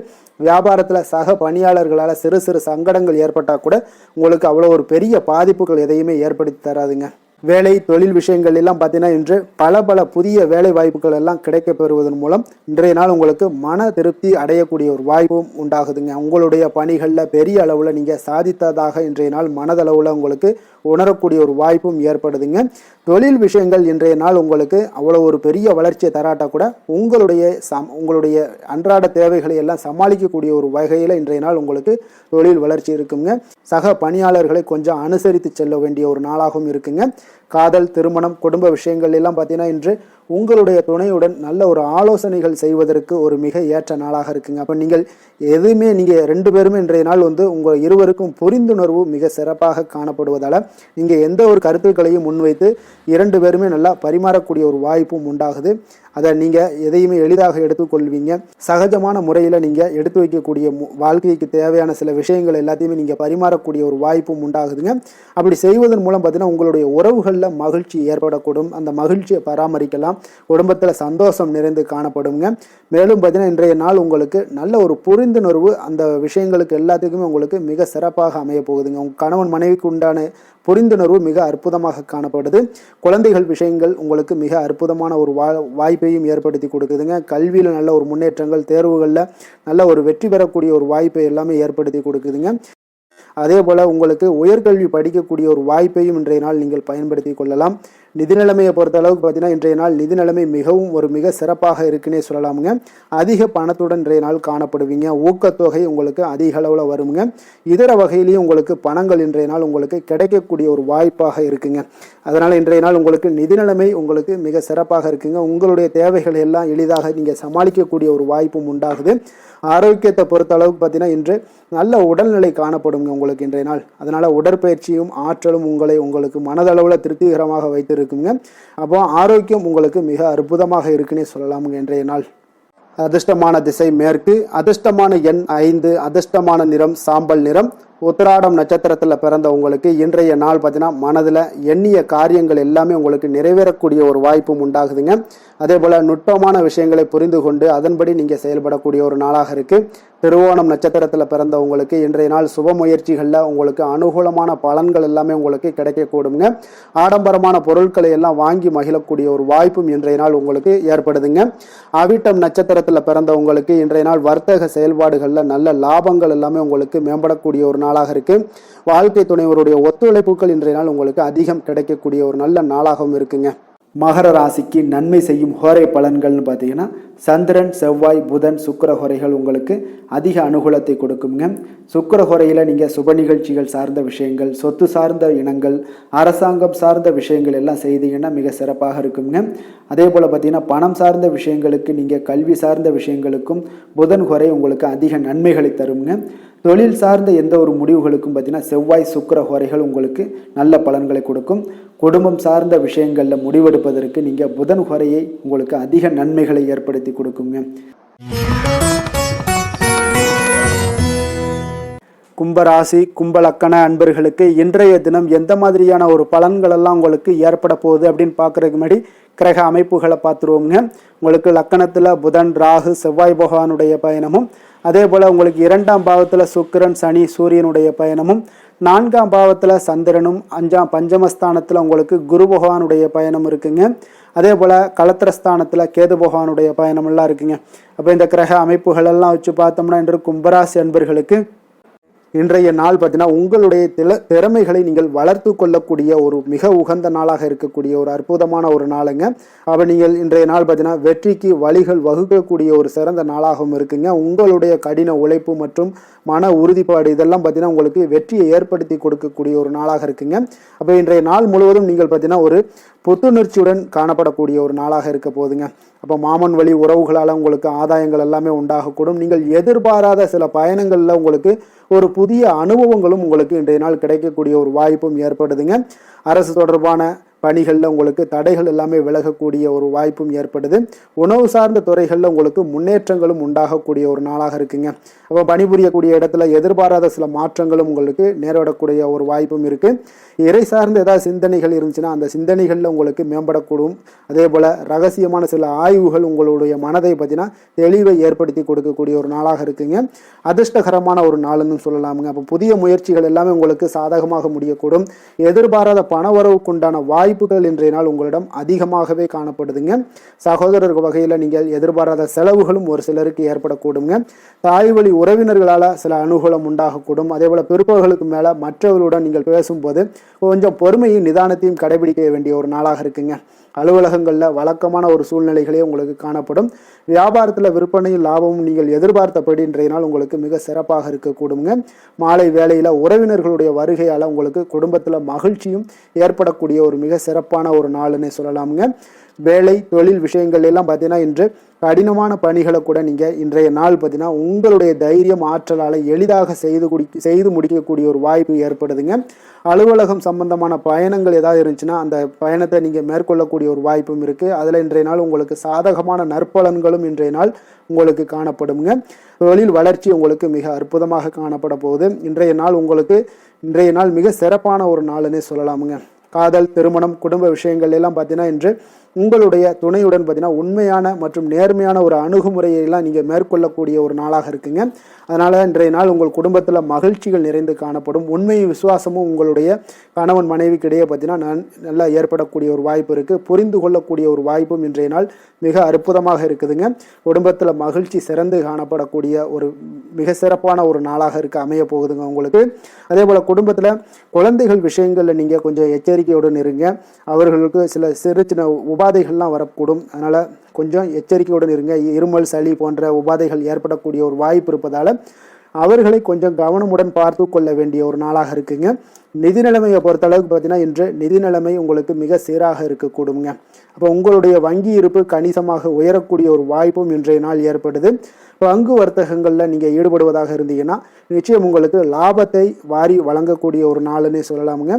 வியாபாரத்தில் சக பணியாளர்களால் சிறு சிறு சங்கடங்கள் ஏற்பட்டால் கூட உங்களுக்கு அவ்வளோ ஒரு பெரிய பாதிப்புகள் எதையுமே ஏற்படுத்தி தராதுங்க. வேலை தொழில் விஷயங்கள் எல்லாம் பார்த்தீங்கன்னா இன்று பல புதிய வேலை வாய்ப்புகள் எல்லாம் கிடைக்க பெறுவதன் மூலம் இன்றைய நாள் உங்களுக்கு மன திருப்தி அடையக்கூடிய ஒரு வாய்ப்பும் உண்டாகுதுங்க. உங்களுடைய பணிகளில் பெரிய அளவில் நீங்கள் சாதித்ததாக இன்றைய நாள் மனதளவில் உங்களுக்கு உணரக்கூடிய ஒரு வாய்ப்பும் ஏற்படுதுங்க. தொழில் விஷயங்கள் இன்றைய நாள் உங்களுக்கு அவ்வளோ ஒரு பெரிய வளர்ச்சியை தராட்டா கூட உங்களுடைய அன்றாட தேவைகளை எல்லாம் சமாளிக்கக்கூடிய ஒரு வகையில் இன்றைய நாள் உங்களுக்கு தொழில் வளர்ச்சி இருக்குங்க. சக பணியாளர்களை கொஞ்சம் அனுசரித்து செல்ல வேண்டிய ஒரு நாளாகவும் இருக்குங்க. காதல், திருமணம், குடும்ப விஷயங்கள் எல்லாம் பார்த்தீங்கன்னா இன்று உங்களுடைய துணையுடன் நல்ல ஒரு ஆலோசனைகள் செய்வதற்கு ஒரு மிக ஏற்ற நாளாக இருக்குங்க. அப்போ நீங்கள் நீங்கள் 2 பேருமே இன்றைய நாள் உங்கள் இருவருக்கும் புரிந்துணர்வு மிக சிறப்பாக காணப்படுவதால் நீங்கள் எந்த ஒரு கருத்துக்களையும் முன்வைத்து 2 பேருமே நல்லா பரிமாறக்கூடிய ஒரு வாய்ப்பும் உண்டாகுது. அதை நீங்கள் எதையுமே எளிதாக எடுத்துக்கொள்வீங்க. சகஜமான முறையில் நீங்கள் எடுத்து வைக்கக்கூடிய வாழ்க்கைக்கு தேவையான சில விஷயங்கள் எல்லாத்தையுமே நீங்கள் பரிமாறக்கூடிய ஒரு வாய்ப்பும் உண்டாகுதுங்க. அப்படி செய்வதன் மூலம் பார்த்தீங்கன்னா உங்களுடைய உறவுகளில் மகிழ்ச்சி ஏற்படக்கூடும். அந்த மகிழ்ச்சியை பராமரிக்கலாம். குடும்பத்தில் சந்தோஷம் நிறைந்து காணப்படுங்க. மேலும் பார்த்தீங்கன்னா இன்றைய நாள் உங்களுக்கு நல்ல ஒரு புரிந்துணர்வு அந்த விஷயங்களுக்கு எல்லாத்துக்குமே உங்களுக்கு மிக சிறப்பாக அமைய போகுதுங்க. உங்கள் கணவன் மனைவிக்கு உண்டான புரிந்துணர்வு மிக அற்புதமாக காணப்படுது. குழந்தைகள் விஷயங்கள் உங்களுக்கு மிக அற்புதமான ஒரு வாய்ப்பையும் ஏற்படுத்தி கொடுக்குதுங்க. கல்வியில் நல்ல ஒரு முன்னேற்றங்கள், தேர்வுகளில் நல்ல ஒரு வெற்றி பெறக்கூடிய ஒரு வாய்ப்பை எல்லாமே ஏற்படுத்தி கொடுக்குதுங்க. அதே போல் உங்களுக்கு உயர்கல்வி படிக்கக்கூடிய ஒரு வாய்ப்பையும் இன்றைய நாள் நீங்கள் பயன்படுத்தி கொள்ளலாம். நிதி நிலைமையை பொறுத்த அளவுக்கு பார்த்தீங்கன்னா இன்றைய நாள் நிதி நிலைமை மிக சிறப்பாக இருக்குன்னே சொல்லலாமுங்க. அதிக பணத்துடன் இன்றைய நாள் காணப்படுவீங்க. ஊக்கத்தொகை உங்களுக்கு அதிக அளவில் வருங்க. இதர வகையிலையும் உங்களுக்கு பணங்கள் இன்றைய நாள் உங்களுக்கு கிடைக்கக்கூடிய ஒரு வாய்ப்பாக இருக்குங்க. அதனால் இன்றைய நாள் உங்களுக்கு நிதி நிலைமை உங்களுக்கு மிக சிறப்பாக இருக்குங்க. உங்களுடைய தேவைகளை எல்லாம் எளிதாக நீங்கள் சமாளிக்கக்கூடிய ஒரு வாய்ப்பும் உண்டாகுது. ஆரோக்கியத்தை பொறுத்த அளவுக்கு பார்த்தீங்கன்னா இன்று நல்ல உடல்நிலை காணப்படுங்க உங்களுக்கு இன்றைய நாள். அதனால் உடற்பயிற்சியும் ஆற்றலும் உங்களுக்கு மனதளவில் திருப்திகரமாக வைத்திருக்குங்க. அப்போ ஆரோக்கியம் உங்களுக்கு மிக அற்புதமாக இருக்குன்னே சொல்லலாமுங்க இன்றைய நாள். அதிர்ஷ்டமான திசை மேற்கு, அதிர்ஷ்டமான எண் 5, அதிர்ஷ்டமான நிறம் சாம்பல் நிறம். உத்திராடம் நட்சத்திரத்தில் பிறந்த உங்களுக்கு இன்றைய நாள் பார்த்தீங்கன்னா மனதில் எண்ணிய காரியங்கள் எல்லாமே உங்களுக்கு நிறைவேறக்கூடிய ஒரு வாய்ப்பும் உண்டாகுதுங்க. அதே போல் நுட்பமான விஷயங்களை புரிந்து கொண்டு அதன்படி நீங்கள் செயல்படக்கூடிய ஒரு நாளாக இருக்குது. திருவோணம் நட்சத்திரத்தில் பிறந்த உங்களுக்கு இன்றைய நாள் சுப முயற்சிகளில் உங்களுக்கு அனுகூலமான பலன்கள் எல்லாமே உங்களுக்கு கிடைக்கக்கூடுங்க. ஆடம்பரமான பொருட்களை எல்லாம் வாங்கி மகிழக்கூடிய ஒரு வாய்ப்பும் இன்றைய நாள் உங்களுக்கு ஏற்படுதுங்க. அவிட்டம் நட்சத்திரத்தில் பிறந்த உங்களுக்கு இன்றைய நாள் வர்த்தக செயல்பாடுகளில் நல்ல லாபங்கள் எல்லாமே உங்களுக்கு மேம்படக்கூடிய ஒரு நாளாக இருக்கு. வாழ்க்கை துணைவருடைய ஒத்துழைப்புகள் இன்றைய நாள் உங்களுக்கு அதிகம் கிடைக்கக்கூடிய ஒரு நல்ல நாளாகவும் இருக்குங்க. மகர ராசிக்கு நன்மை செய்யும் ஹோரை பலன்கள்னு பார்த்தீங்கன்னா சந்திரன், செவ்வாய், புதன், சுக்கிர ஹோரைகள் உங்களுக்கு அதிக அனுகூலத்தை கொடுக்குங்க. சுக்கிர ஹோரையில் நீங்கள் சுப நிகழ்ச்சிகள் சார்ந்த விஷயங்கள், சொத்து சார்ந்த இனங்கள், அரசாங்கம் சார்ந்த விஷயங்கள் எல்லாம் செய்தீங்கன்னா மிக சிறப்பாக இருக்குங்க. அதே போல் பார்த்தீங்கன்னா பணம் சார்ந்த விஷயங்களுக்கு, நீங்கள் கல்வி சார்ந்த விஷயங்களுக்கும் புதன் ஹோரை உங்களுக்கு அதிக நன்மைகளை தருங்க. தொழில் சார்ந்த எந்த ஒரு முடிவுகளுக்கும் பார்த்தீங்கன்னா செவ்வாய், சுக்கிர ஹோரைகள் உங்களுக்கு நல்ல பலன்களை கொடுக்கும். குடும்பம் சார்ந்த விஷயங்களில் முடிவெடுப்பதற்கு நீங்கள் புதன் ஹோரையை உங்களுக்கு அதிக நன்மைகளை ஏற்படுத்தி கொடுக்குங்க. கும்பராசி, கும்பலக்கண அன்பர்களுக்கு இன்றைய தினம் எந்த மாதிரியான ஒரு பலன்கள் எல்லாம் உங்களுக்கு ஏற்பட போகுது அப்படின்னு பார்க்குறதுக்கு முன்னாடி கிரக அமைப்புகளை பார்த்துருவோங்க. உங்களுக்கு லக்கணத்தில் புதன், ராகு, செவ்வாய் பகவானுடைய பயணமும், அதே போல் உங்களுக்கு 2ஆம் பாவத்தில் சுக்கிரன், சனி, சூரியனுடைய பயணமும், 4ஆம் பாவத்தில் சந்திரனும், பஞ்சமஸ்தானத்தில் உங்களுக்கு குரு பகவானுடைய பயணம் இருக்குங்க. அதே போல் களத்திரஸ்தானத்தில் கேது பகவானுடைய பயணமெல்லாம் இருக்குங்க. அப்போ இந்த கிரக அமைப்புகள் எல்லாம் வச்சு பார்த்தோம்னா இன்று கும்பராசி அன்பர்களுக்கு இன்றைய நாள் பார்த்தீங்கன்னா உங்களுடைய திறமைகளை நீங்கள் வளர்த்து கொள்ளக்கூடிய ஒரு மிக உகந்த நாளாக இருக்கக்கூடிய ஒரு அற்புதமான ஒரு நாளுங்க. அப்போ நீங்கள் இன்றைய நாள் பார்த்தீங்கன்னா வெற்றிக்கு வழிகள் வகுக்கக்கூடிய ஒரு சிறந்த நாளாகவும் இருக்குங்க. உங்களுடைய கடின உழைப்பு மற்றும் மன உறுதிப்பாடு இதெல்லாம் பார்த்தீங்கன்னா உங்களுக்கு வெற்றியை ஏற்படுத்தி கொடுக்கக்கூடிய ஒரு நாளாக இருக்குங்க. அப்போ இன்றைய நாள் முழுவதும் நீங்கள் பார்த்தீங்கன்னா ஒரு புத்துணர்ச்சியுடன் காணப்படக்கூடிய ஒரு நாளாக இருக்க போதுங்க. அப்போ மாமன் வழி உறவுகளால் உங்களுக்கு ஆதாயங்கள் எல்லாமே உண்டாகக்கூடும். நீங்கள் எதிர்பாராத சில பயணங்களில் உங்களுக்கு ஒரு புதிய அனுபவங்களும் உங்களுக்கு இன்றைய நாள் கிடைக்கக்கூடிய ஒரு வாய்ப்பும் ஏற்படுதுங்க. அரசு தொடர்பான பணிகளில் உங்களுக்கு தடைகள் எல்லாமே விலகக்கூடிய ஒரு வாய்ப்பும் ஏற்படுது. உணவு சார்ந்த துறைகளில் உங்களுக்கு முன்னேற்றங்களும் உண்டாகக்கூடிய ஒரு நாளாக இருக்குங்க. அப்போ பணிபுரியக்கூடிய இடத்துல எதிர்பாராத சில மாற்றங்களும் உங்களுக்கு நேரிடக்கூடிய ஒரு வாய்ப்பும் இருக்குது. இறை சார்ந்த ஏதாவது சிந்தனைகள் இருந்துச்சுன்னா அந்த சிந்தனைகளில் உங்களுக்கு மேம்படக்கூடும். அதே போல் ரகசியமான சில ஆய்வுகள் உங்களுடைய மனதை பார்த்தீங்கன்னா தெளிவை ஏற்படுத்தி கொடுக்கக்கூடிய ஒரு நாளாக இருக்குங்க. அதிர்ஷ்டகரமான ஒரு நாளுன்னு சொல்லலாமுங்க. அப்போ புதிய முயற்சிகள் எல்லாமே உங்களுக்கு சாதகமாக முடியக்கூடும். எதிர்பாராத பணவரவுக்குண்டான வாய்ப்புகள் இன்றைய நாள் உங்களிடம் அதிகமாகவே காணப்படுதுங்க. சகோதரர் வகையில் நீங்கள் எதிர்பாராத செலவுகளும் ஒரு சிலருக்கு ஏற்படக்கூடுங்க. தாய் வழி உறவினர்களால் சில அனுகூலம் உண்டாகக்கூடும். அதே போல் பிற்பகலுக்கு மேலே மற்றவர்களுடன் நீங்கள் பேசும்போது கொஞ்சம் பொறுமையும் நிதானத்தையும் கடைபிடிக்க வேண்டிய ஒரு நாளாக இருக்குங்க. அலுவலகங்களில் வழக்கமான ஒரு சூழ்நிலைகளே உங்களுக்கு காணப்படும். வியாபாரத்தில் விற்பனையும் லாபமும் நீங்கள் எதிர்பார்த்தபடி இன்றைய நாள் உங்களுக்கு மிக சிறப்பாக இருக்கக்கூடுங்க. மாலை வேளையில் உறவினர்களுடைய வருகையால் உங்களுக்கு குடும்பத்தில் மகிழ்ச்சியும் ஏற்படக்கூடிய ஒரு மிக சிறப்பான ஒரு நாளுன்னு சொல்லலாமுங்க. வேலை தொழில் விஷயங்கள் எல்லாம் பார்த்தீங்கன்னா இன்று கடினமான பணிகளை கூட நீங்கள் இன்றைய நாள் பார்த்தீங்கன்னா உங்களுடைய தைரியம் ஆற்றலால் எளிதாக செய்து முடிக்கக்கூடிய ஒரு வாய்ப்பு ஏற்படுதுங்க. அலுவலகம் சம்பந்தமான பயணங்கள் ஏதாவது இருந்துச்சுன்னா அந்த பயணத்தை நீங்கள் மேற்கொள்ளக்கூடிய ஒரு வாய்ப்பும் இருக்குது. அதில் இன்றைய நாள் உங்களுக்கு சாதகமான நற்பலன்களும் இன்றைய நாள் உங்களுக்கு காணப்படுங்க. தொழில் வளர்ச்சி உங்களுக்கு மிக அற்புதமாக காணப்பட போகுது. இன்றைய நாள் மிக சிறப்பான ஒரு நாளுன்னே சொல்லலாமுங்க. காதல், திருமணம், குடும்ப விஷயங்கள் எல்லாம் பார்த்தீங்கன்னா இன்று உங்களுடைய துணையுடன் பார்த்தீங்கன்னா உண்மையான மற்றும் நேர்மையான ஒரு அணுகுமுறையெல்லாம் நீங்கள் மேற்கொள்ளக்கூடிய ஒரு நாளாக இருக்குங்க. அதனால் இன்றைய நாள் உங்கள் குடும்பத்தில் மகிழ்ச்சிகள் நிறைந்து காணப்படும். உண்மையும் விசுவாசமும் உங்களுடைய கணவன் மனைவிக்கு இடையே பார்த்தீங்கன்னா நல்லா ஏற்படக்கூடிய ஒரு வாய்ப்பு இருக்குது. புரிந்து கொள்ளக்கூடிய ஒரு வாய்ப்பும் இன்றைய நாள் மிக அற்புதமாக இருக்குதுங்க. குடும்பத்தில் மகிழ்ச்சி சிறந்து காணப்படக்கூடிய ஒரு மிக சிறப்பான ஒரு நாளாக அமைய போகுதுங்க உங்களுக்கு. அதே போல் குடும்பத்தில் குழந்தைகள் விஷயங்களில் நீங்கள் கொஞ்சம் எச்சரிக்கையுடன் இருங்க. அவர்களுக்கு சில சின்ன உபாதைகள்லாம் வரக்கூடும். அதனால் கொஞ்சம் எச்சரிக்கையுடன் இருங்க. இருமல், சளி போன்ற உபாதைகள் ஏற்படக்கூடிய ஒரு வாய்ப்பு இருப்பதால் அவர்களை கொஞ்சம் கவனமுடன் பார்த்து கொள்ள வேண்டிய ஒரு நாளாக இருக்குங்க. நிதி நிலைமையை பொறுத்தளவுக்கு பார்த்தீங்கன்னா இன்று நிதி நிலைமை உங்களுக்கு மிக சீராக இருக்கக்கூடுங்க. அப்போ உங்களுடைய வங்கி இருப்பு கணிசமாக உயரக்கூடிய ஒரு வாய்ப்பும் இன்றைய நாள் ஏற்படுது. பங்கு வர்த்தகங்களில் நீங்கள் ஈடுபடுவதாக இருந்தீங்கன்னா நிச்சயம் உங்களுக்கு லாபத்தை வாரி வழங்கக்கூடிய ஒரு நாளுன்னே சொல்லலாமுங்க.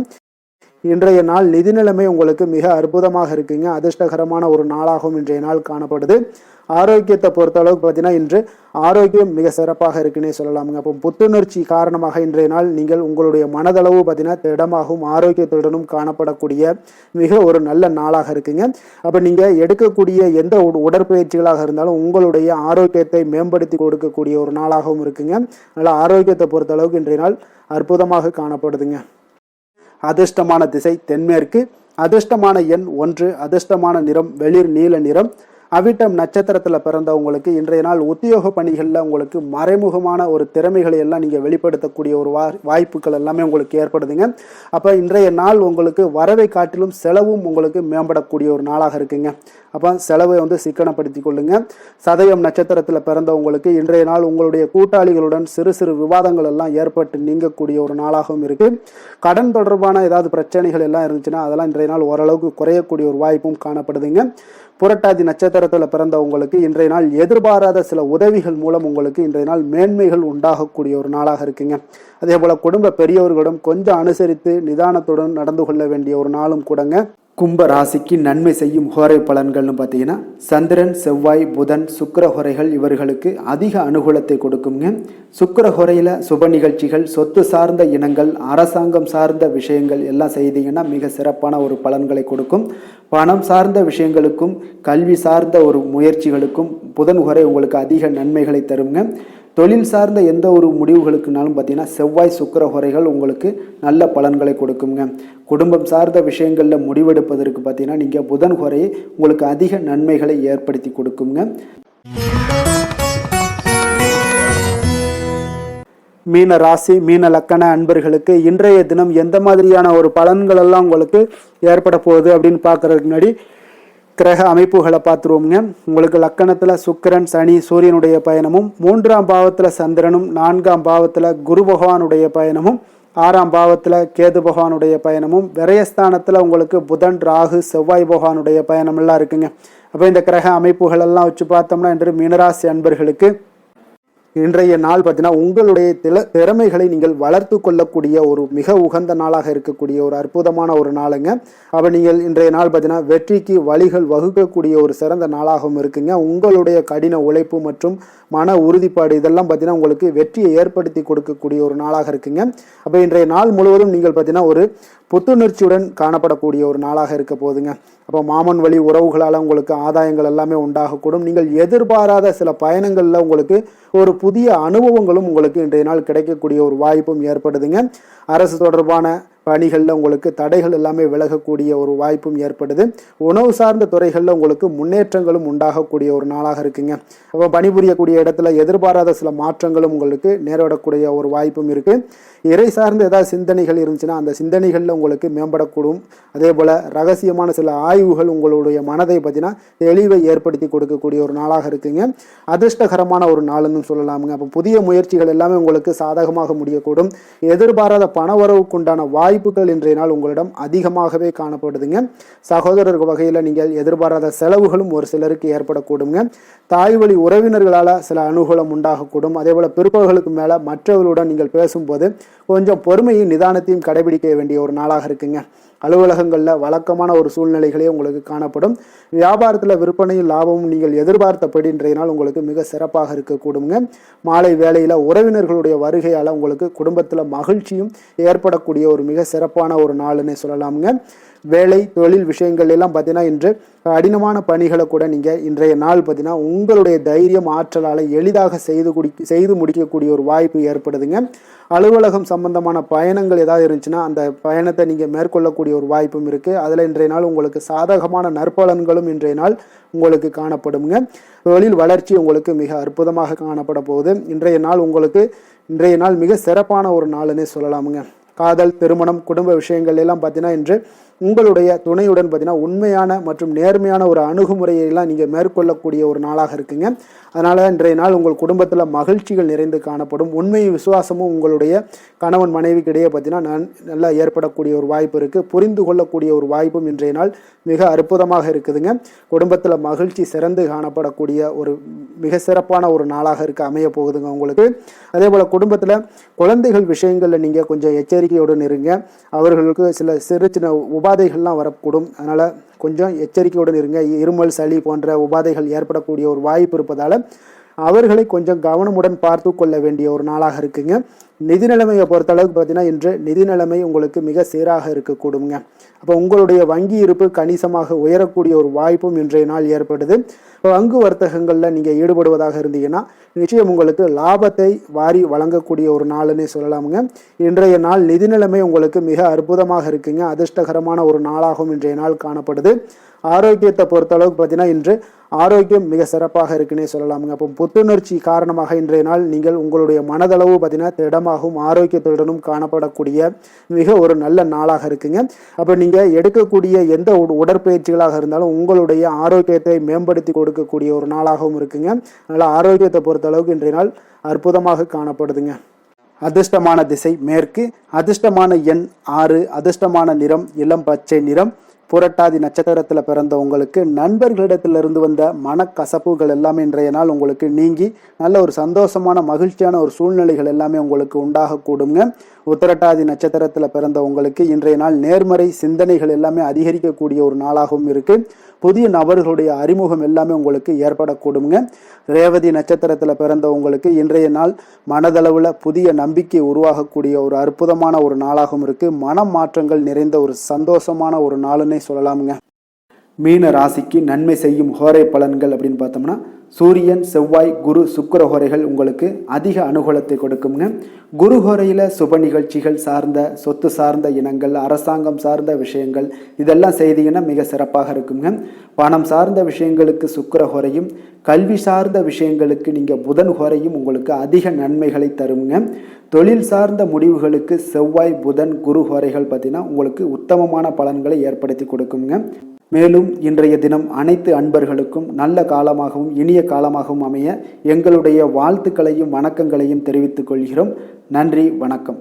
இன்றைய நாள் நிதி நிலைமை உங்களுக்கு மிக அற்புதமாக இருக்குங்க. அதிர்ஷ்டகரமான ஒரு நாளாகவும் இன்றைய நாள் காணப்படுது. ஆரோக்கியத்தை பொறுத்த அளவுக்கு பார்த்தீங்கன்னா இன்று ஆரோக்கியம் மிக சிறப்பாக இருக்குன்னே சொல்லலாமுங்க. அப்போ புத்துணர்ச்சி காரணமாக இன்றைய நாள் நீங்கள் உங்களுடைய மனதளவு பார்த்தீங்கன்னா திடமாகவும் ஆரோக்கியத்துடனும் காணப்படக்கூடிய மிக ஒரு நல்ல நாளாக இருக்குங்க. அப்போ நீங்கள் எடுக்கக்கூடிய எந்த உடற்பயிற்சிகளாக இருந்தாலும் உங்களுடைய ஆரோக்கியத்தை மேம்படுத்தி கொடுக்கக்கூடிய ஒரு நாளாகவும் இருக்குங்க. அதனால் ஆரோக்கியத்தை பொறுத்த அளவுக்கு இன்றைய நாள் அற்புதமாக காணப்படுதுங்க. அதிர்ஷ்டமான திசை தென்மேற்கு. அதிர்ஷ்டமான எண் 1. அதிர்ஷ்டமான நிறம் வெளிர் நீல நிறம். அவிட்டம் நட்சத்திரத்தில் பிறந்தவங்களுக்கு இன்றைய நாள் உத்தியோக பணிகளில் உங்களுக்கு மறைமுகமான ஒரு திறமைகளை எல்லாம் நீங்கள் வெளிப்படுத்தக்கூடிய ஒரு வாய்ப்புகள் எல்லாமே உங்களுக்கு ஏற்படுதுங்க. அப்போ இன்றைய நாள் உங்களுக்கு வரவை காட்டிலும் செலவும் உங்களுக்கு மேம்படக்கூடிய ஒரு நாளாக இருக்குங்க. அப்போ செலவை சிக்கனப்படுத்தி கொள்ளுங்க. சதயம் நட்சத்திரத்தில் பிறந்தவங்களுக்கு இன்றைய நாள் உங்களுடைய கூட்டாளிகளுடன் சிறு சிறு விவாதங்கள் எல்லாம் ஏற்பட்டு நீங்கக்கூடிய ஒரு நாளாகவும் இருக்குது. கடன் தொடர்பான ஏதாவது பிரச்சனைகள் எல்லாம் இருந்துச்சுன்னா அதெல்லாம் இன்றைய நாள் ஓரளவுக்கு குறையக்கூடிய ஒரு வாய்ப்பும் காணப்படுதுங்க. புரட்டாதி நட்சத்திரத்தில் பிறந்தவங்களுக்கு இன்றைய நாள் எதிர்பாராத சில உதவிகள் மூலம் உங்களுக்கு இன்றைய நாள் மேன்மைகள் உண்டாகக்கூடிய ஒரு நாளாக இருக்குங்க. அதே போல் குடும்ப பெரியவர்களிடம் கொஞ்சம் அனுசரித்து நிதானத்துடன் நடந்து கொள்ள வேண்டிய ஒரு நாளும் கூடங்க. கும்ப ராசிக்கு நன்மை செய்யும் ஹோரை பலன்கள்னு பார்த்தீங்கன்னா சந்திரன், செவ்வாய், புதன், சுக்கிர ஹோரைகள் இவர்களுக்கு அதிக அனுகூலத்தை கொடுக்குங்க. சுக்கிர ஹோரையில் சுப நிகழ்ச்சிகள், சொத்து சார்ந்த இனங்கள், அரசாங்கம் சார்ந்த விஷயங்கள் எல்லாம் செய்தீங்கன்னா மிக சிறப்பான ஒரு பலன்களை கொடுக்கும். பணம் சார்ந்த விஷயங்களுக்கும் கல்வி சார்ந்த ஒரு முயற்சிகளுக்கும் புதன் ஹோரை உங்களுக்கு அதிக நன்மைகளை தருங்க. தொழில் சார்ந்த எந்த ஒரு முடிவுகளுக்குனாலும் பார்த்தீங்கன்னா செவ்வாய் சுக்கிர ஹோரைகள் உங்களுக்கு நல்ல பலன்களை கொடுக்குங்க. குடும்பம் சார்ந்த விஷயங்களில் முடிவெடுப்பதற்கு பார்த்தீங்கன்னா நீங்கள் புதன் ஹோரை உங்களுக்கு அதிக நன்மைகளை ஏற்படுத்தி கொடுக்குங்க. மீன ராசி மீன லக்கண அன்பர்களுக்கு இன்றைய தினம் எந்த மாதிரியான ஒரு பலன்கள் எல்லாம் உங்களுக்கு ஏற்பட போகுது அப்படின்னு பார்க்கறதுக்கு முன்னாடி கிரக அமைப்புகளை பார்த்துருவோங்க. உங்களுக்கு லக்கணத்தில் சுக்கிரன் சனி சூரியனுடைய பயணமும், 3ஆம் பாவத்தில் சந்திரனும், 4ஆம் பாவத்தில் குரு பகவானுடைய பயணமும், 6ஆம் பாவத்தில் கேது பகவானுடைய பயணமும், விரயஸ்தானத்தில் உங்களுக்கு புதன் ராகு செவ்வாய் பகவானுடைய பயணமெல்லாம் இருக்குங்க. அப்போ இந்த கிரக அமைப்புகள் எல்லாம் வச்சு பார்த்தோம்னா இன்று மீனராசி அன்பர்களுக்கு இன்றைய நாள் பார்த்தீங்கன்னா உங்களுடைய திறமைகளை நீங்கள் வளர்த்து கொள்ளக்கூடிய ஒரு மிக உகந்த நாளாக இருக்கக்கூடிய ஒரு அற்புதமான ஒரு நாளுங்க. அப்போ நீங்கள் இன்றைய நாள் பார்த்தீங்கன்னா வெற்றிக்கு வழிகள் வகுக்கக்கூடிய ஒரு சிறந்த நாளாகவும் இருக்குங்க. உங்களுடைய கடின உழைப்பு மற்றும் மன உறுதிப்பாடு இதெல்லாம் பார்த்தீங்கன்னா உங்களுக்கு வெற்றியை ஏற்படுத்தி கொடுக்கக்கூடிய ஒரு நாளாக இருக்குங்க. அப்போ இன்றைய நாள் முழுவதும் நீங்கள் பார்த்தீங்கன்னா ஒரு புத்துணர்ச்சியுடன் காணப்படக்கூடிய ஒரு நாளாக இருக்க போகுதுங்க. அப்போ மாமன் வழி உறவுகளால் உங்களுக்கு ஆதாயங்கள் எல்லாமே உண்டாகக்கூடும். நீங்கள் எதிர்பாராத சில பயணங்களில் உங்களுக்கு ஒரு புதிய அனுபவங்களும் உங்களுக்கு இன்றைய நாள் கிடைக்கக்கூடிய ஒரு வாய்ப்பும் ஏற்படுதுங்க. அரசு தொடர்பான பணிகளில் உங்களுக்கு தடைகள் எல்லாமே விலகக்கூடிய ஒரு வாய்ப்பும் ஏற்படுது. உணவு சார்ந்த துறைகளில் உங்களுக்கு முன்னேற்றங்களும் உண்டாகக்கூடிய ஒரு நாளாக இருக்குங்க. அப்போ பணிபுரியக்கூடிய இடத்துல எதிர்பாராத சில மாற்றங்களும் உங்களுக்கு நேரிடக்கூடிய ஒரு வாய்ப்பும் இருக்கு. இறை சார்ந்த ஏதாவது சிந்தனைகள் இருந்துச்சுன்னா அந்த சிந்தனைகளில் உங்களுக்கு மேம்படக்கூடும். அதே போல் ரகசியமான சில ஆய்வுகள் உங்களுடைய மனதை பார்த்தீங்கன்னா தெளிவை ஏற்படுத்தி கொடுக்கக்கூடிய ஒரு நாளாக இருக்குங்க. அதிர்ஷ்டகரமான ஒரு நாளுன்னு சொல்லலாமுங்க. அப்போ புதிய முயற்சிகள் எல்லாமே உங்களுக்கு சாதகமாக முடியக்கூடும். எதிர்பாராத பணவரவுக்குண்டான வாய்ப்புகள் இன்றைய நாள் உங்களிடம் அதிகமாகவே காணப்படுதுங்க. சகோதரர் வகையில் நீங்கள் எதிர்பாராத செலவுகளும் ஒரு சிலருக்கு ஏற்படக்கூடுங்க. தாய் வழி உறவினர்களால் சில அனுகூலம் உண்டாகக்கூடும். அதே போல் பிற்பகலுக்கு மேலே மற்றவர்களுடன் நீங்கள் பேசும்போது கொஞ்சம் பொறுமையும் நிதானத்தையும் கடைபிடிக்க வேண்டிய ஒரு நாளாக இருக்குங்க. அலுவலகங்களில் வழக்கமான ஒரு சூழ்நிலைகளே உங்களுக்கு காணப்படும். வியாபாரத்தில் விற்பனையும் லாபமும் நீங்கள் எதிர்பார்த்தபடி இன்றைய நாள் உங்களுக்கு மிக சிறப்பாக இருக்கக்கூடுங்க. மாலை வேளையில் உறவினர்களுடைய வருகையால் உங்களுக்கு குடும்பத்தில் மகிழ்ச்சியும் ஏற்படக்கூடிய ஒரு மிக சிறப்பான ஒரு நாளுன்னு சொல்லலாமுங்க. வேலை தொழில் விஷயங்கள் எல்லாம் பார்த்தீங்கன்னா இன்று கடினமான பணிகளை கூட நீங்கள் இன்றைய நாள் பார்த்தீங்கன்னா உங்களுடைய தைரியம் ஆற்றலால் எளிதாக செய்து முடிக்கக்கூடிய ஒரு வாய்ப்பு ஏற்படுதுங்க. அலுவலகம் சம்பந்தமான பயணங்கள் ஏதாவது இருந்துச்சுன்னா அந்த பயணத்தை நீங்கள் மேற்கொள்ளக்கூடிய ஒரு வாய்ப்பும் இருக்குது. அதில் இன்றைய நாள் உங்களுக்கு சாதகமான நற்பலன்களும் இன்றைய நாள் உங்களுக்கு காணப்படுங்க. தொழில் வளர்ச்சி உங்களுக்கு மிக அற்புதமாக காணப்பட போகுது. இன்றைய நாள் மிக சிறப்பான ஒரு நாளுன்னே சொல்லலாமுங்க. காதல் திருமணம் குடும்ப விஷயங்கள் எல்லாம் பார்த்தீங்கன்னா இன்று உங்களுடைய துணையுடன் பார்த்தீங்கன்னா உண்மையான மற்றும் நேர்மையான ஒரு அணுகுமுறையெல்லாம் நீங்கள் மேற்கொள்ளக்கூடிய ஒரு நாளாக இருக்குங்க. அதனால் இன்றைய நாள் உங்கள் குடும்பத்தில் மகிழ்ச்சிகள் நிறைந்து காணப்படும். உண்மை விசுவாசமும் உங்களுடைய கணவன் மனைவிக்கிடையே பார்த்தீங்கன்னா நல்லா ஏற்படக்கூடிய ஒரு வாய்ப்பு இருக்குது. புரிந்து கொள்ளக்கூடிய ஒரு வாய்ப்பும் இன்றைய நாள் மிக அற்புதமாக இருக்குதுங்க. குடும்பத்தில் மகிழ்ச்சி சிறந்து காணப்படக்கூடிய ஒரு மிக சிறப்பான ஒரு நாளாக அமைய போகுதுங்க உங்களுக்கு. அதே போல் குடும்பத்தில் குழந்தைகள் விஷயங்களில் நீங்கள் கொஞ்சம் எச்சரிக்கையுடன் இருங்க. அவர்களுக்கு சில சிறு சின்ன உபாதைகள்லாம் வரக்கூடும். அதனால் கொஞ்சம் எச்சரிக்கையுடன் இருங்க. இருமல் சளி போன்ற உபாதைகள் ஏற்படக்கூடிய ஒரு வாய்ப்பு இருப்பதால் அவர்களை கொஞ்சம் கவனமுடன் பார்த்து கொள்ள வேண்டிய ஒரு நாளாக இருக்குங்க. நிதி நிலைமையை பொறுத்தளவுக்கு பார்த்தீங்கன்னா இன்று நிதி நிலைமை உங்களுக்கு மிக சீராக இருக்கக்கூடுங்க. அப்போ உங்களுடைய வங்கி இருப்பு கணிசமாக உயரக்கூடிய ஒரு வாய்ப்பும் இன்றைய நாள் ஏற்படுது. பங்கு வர்த்தகங்களில் நீங்கள் ஈடுபடுவதாக இருந்தீங்கன்னா நிச்சயம் உங்களுக்கு லாபத்தை வாரி வழங்கக்கூடிய ஒரு நாளுன்னே சொல்லலாமுங்க. இன்றைய நாள் நிதி நிலைமை உங்களுக்கு மிக அற்புதமாக இருக்குங்க. அதிர்ஷ்டகரமான ஒரு நாளாகவும் இன்றைய நாள் காணப்படுது. ஆரோக்கியத்தை பொறுத்தளவுக்கு பார்த்தீங்கன்னா இன்று ஆரோக்கியம் மிக சிறப்பாக இருக்குன்னே சொல்லலாமுங்க. அப்போ புத்துணர்ச்சி காரணமாக இன்றைய நாள் நீங்கள் உங்களுடைய மனதளவு பார்த்தீங்கன்னா திடமாகவும் ஆரோக்கியத்துடனும் காணப்படக்கூடிய மிக ஒரு நல்ல நாளாக இருக்குங்க. அப்போ நீங்கள் எடுக்கக்கூடிய எந்த உடற்பயிற்சிகளாக இருந்தாலும் உங்களுடைய ஆரோக்கியத்தை மேம்படுத்தி கொடுக்கக்கூடிய ஒரு நாளாகவும் இருக்குங்க. அதனால் ஆரோக்கியத்தை பொறுத்தளவுக்கு இன்றைய நாள் அற்புதமாக காணப்படுதுங்க. அதிர்ஷ்டமான திசை மேற்கு, அதிர்ஷ்டமான எண் 6, அதிர்ஷ்டமான நிறம் இளம் பச்சை நிறம். புரட்டாதி நட்சத்திரத்தில் பிறந்த உங்களுக்கு நண்பர்களிடத்திலிருந்து வந்த மனக்கசப்புகள் எல்லாமே இன்றைய நாள் உங்களுக்கு நீங்கி நல்ல ஒரு சந்தோஷமான மகிழ்ச்சியான ஒரு சூழ்நிலைகள் எல்லாமே உங்களுக்கு உண்டாகக்கூடுங்க. உத்திரட்டாதி நட்சத்திரத்தில் பிறந்த உங்களுக்கு இன்றைய நாள் நேர்மறை சிந்தனைகள் எல்லாமே அதிகரிக்கக்கூடிய ஒரு நாளாகவும் இருக்கு. புதிய நபர்களுடைய அறிமுகம் எல்லாமே உங்களுக்கு ஏற்படக்கூடுங்க. ரேவதி நட்சத்திரத்தில் பிறந்த உங்களுக்கு இன்றைய நாள் மனதளவில் புதிய நம்பிக்கை உருவாகக்கூடிய ஒரு அற்புதமான ஒரு நாளாகவும் இருக்கு. மனம் மாற்றங்கள் நிறைந்த ஒரு சந்தோஷமான ஒரு நாளுன்னே சொல்லலாமுங்க. மீன ராசிக்கு நன்மை செய்யும் ஹோரை பலன்கள் அப்படின்னு பார்த்தோம்னா சூரியன், செவ்வாய், குரு, சுக்கிர ஹோரைகள் உங்களுக்கு அதிக அனுகூலத்தை கொடுக்குங்க. குரு ஹோரையில் சுப நிகழ்ச்சிகள் சார்ந்த, சொத்து சார்ந்த இனங்கள், அரசாங்கம் சார்ந்த விஷயங்கள் இதெல்லாம் செய்தீங்கன்னா மிக சிறப்பாக இருக்குங்க. பணம் சார்ந்த விஷயங்களுக்கு சுக்கிர ஹோரையும், கல்வி சார்ந்த விஷயங்களுக்கு நீங்கள் புதன் ஹோரையும் உங்களுக்கு அதிக நன்மைகளை தருங்க. தொழில் சார்ந்த முடிவுகளுக்கு செவ்வாய், புதன், குரு ஹோரைகள் பார்த்தீங்கன்னா உங்களுக்கு உத்தமமான பலன்களை ஏற்படுத்தி கொடுக்குங்க. மேலும் இன்றைய தினம் அனைத்து அன்பர்களுக்கும் நல்ல காலமாகவும் இனிய காலமாகவும் அமைய எங்களுடைய வாழ்த்துக்களையும் வணக்கங்களையும் தெரிவித்துக் கொள்கிறோம். நன்றி, வணக்கம்.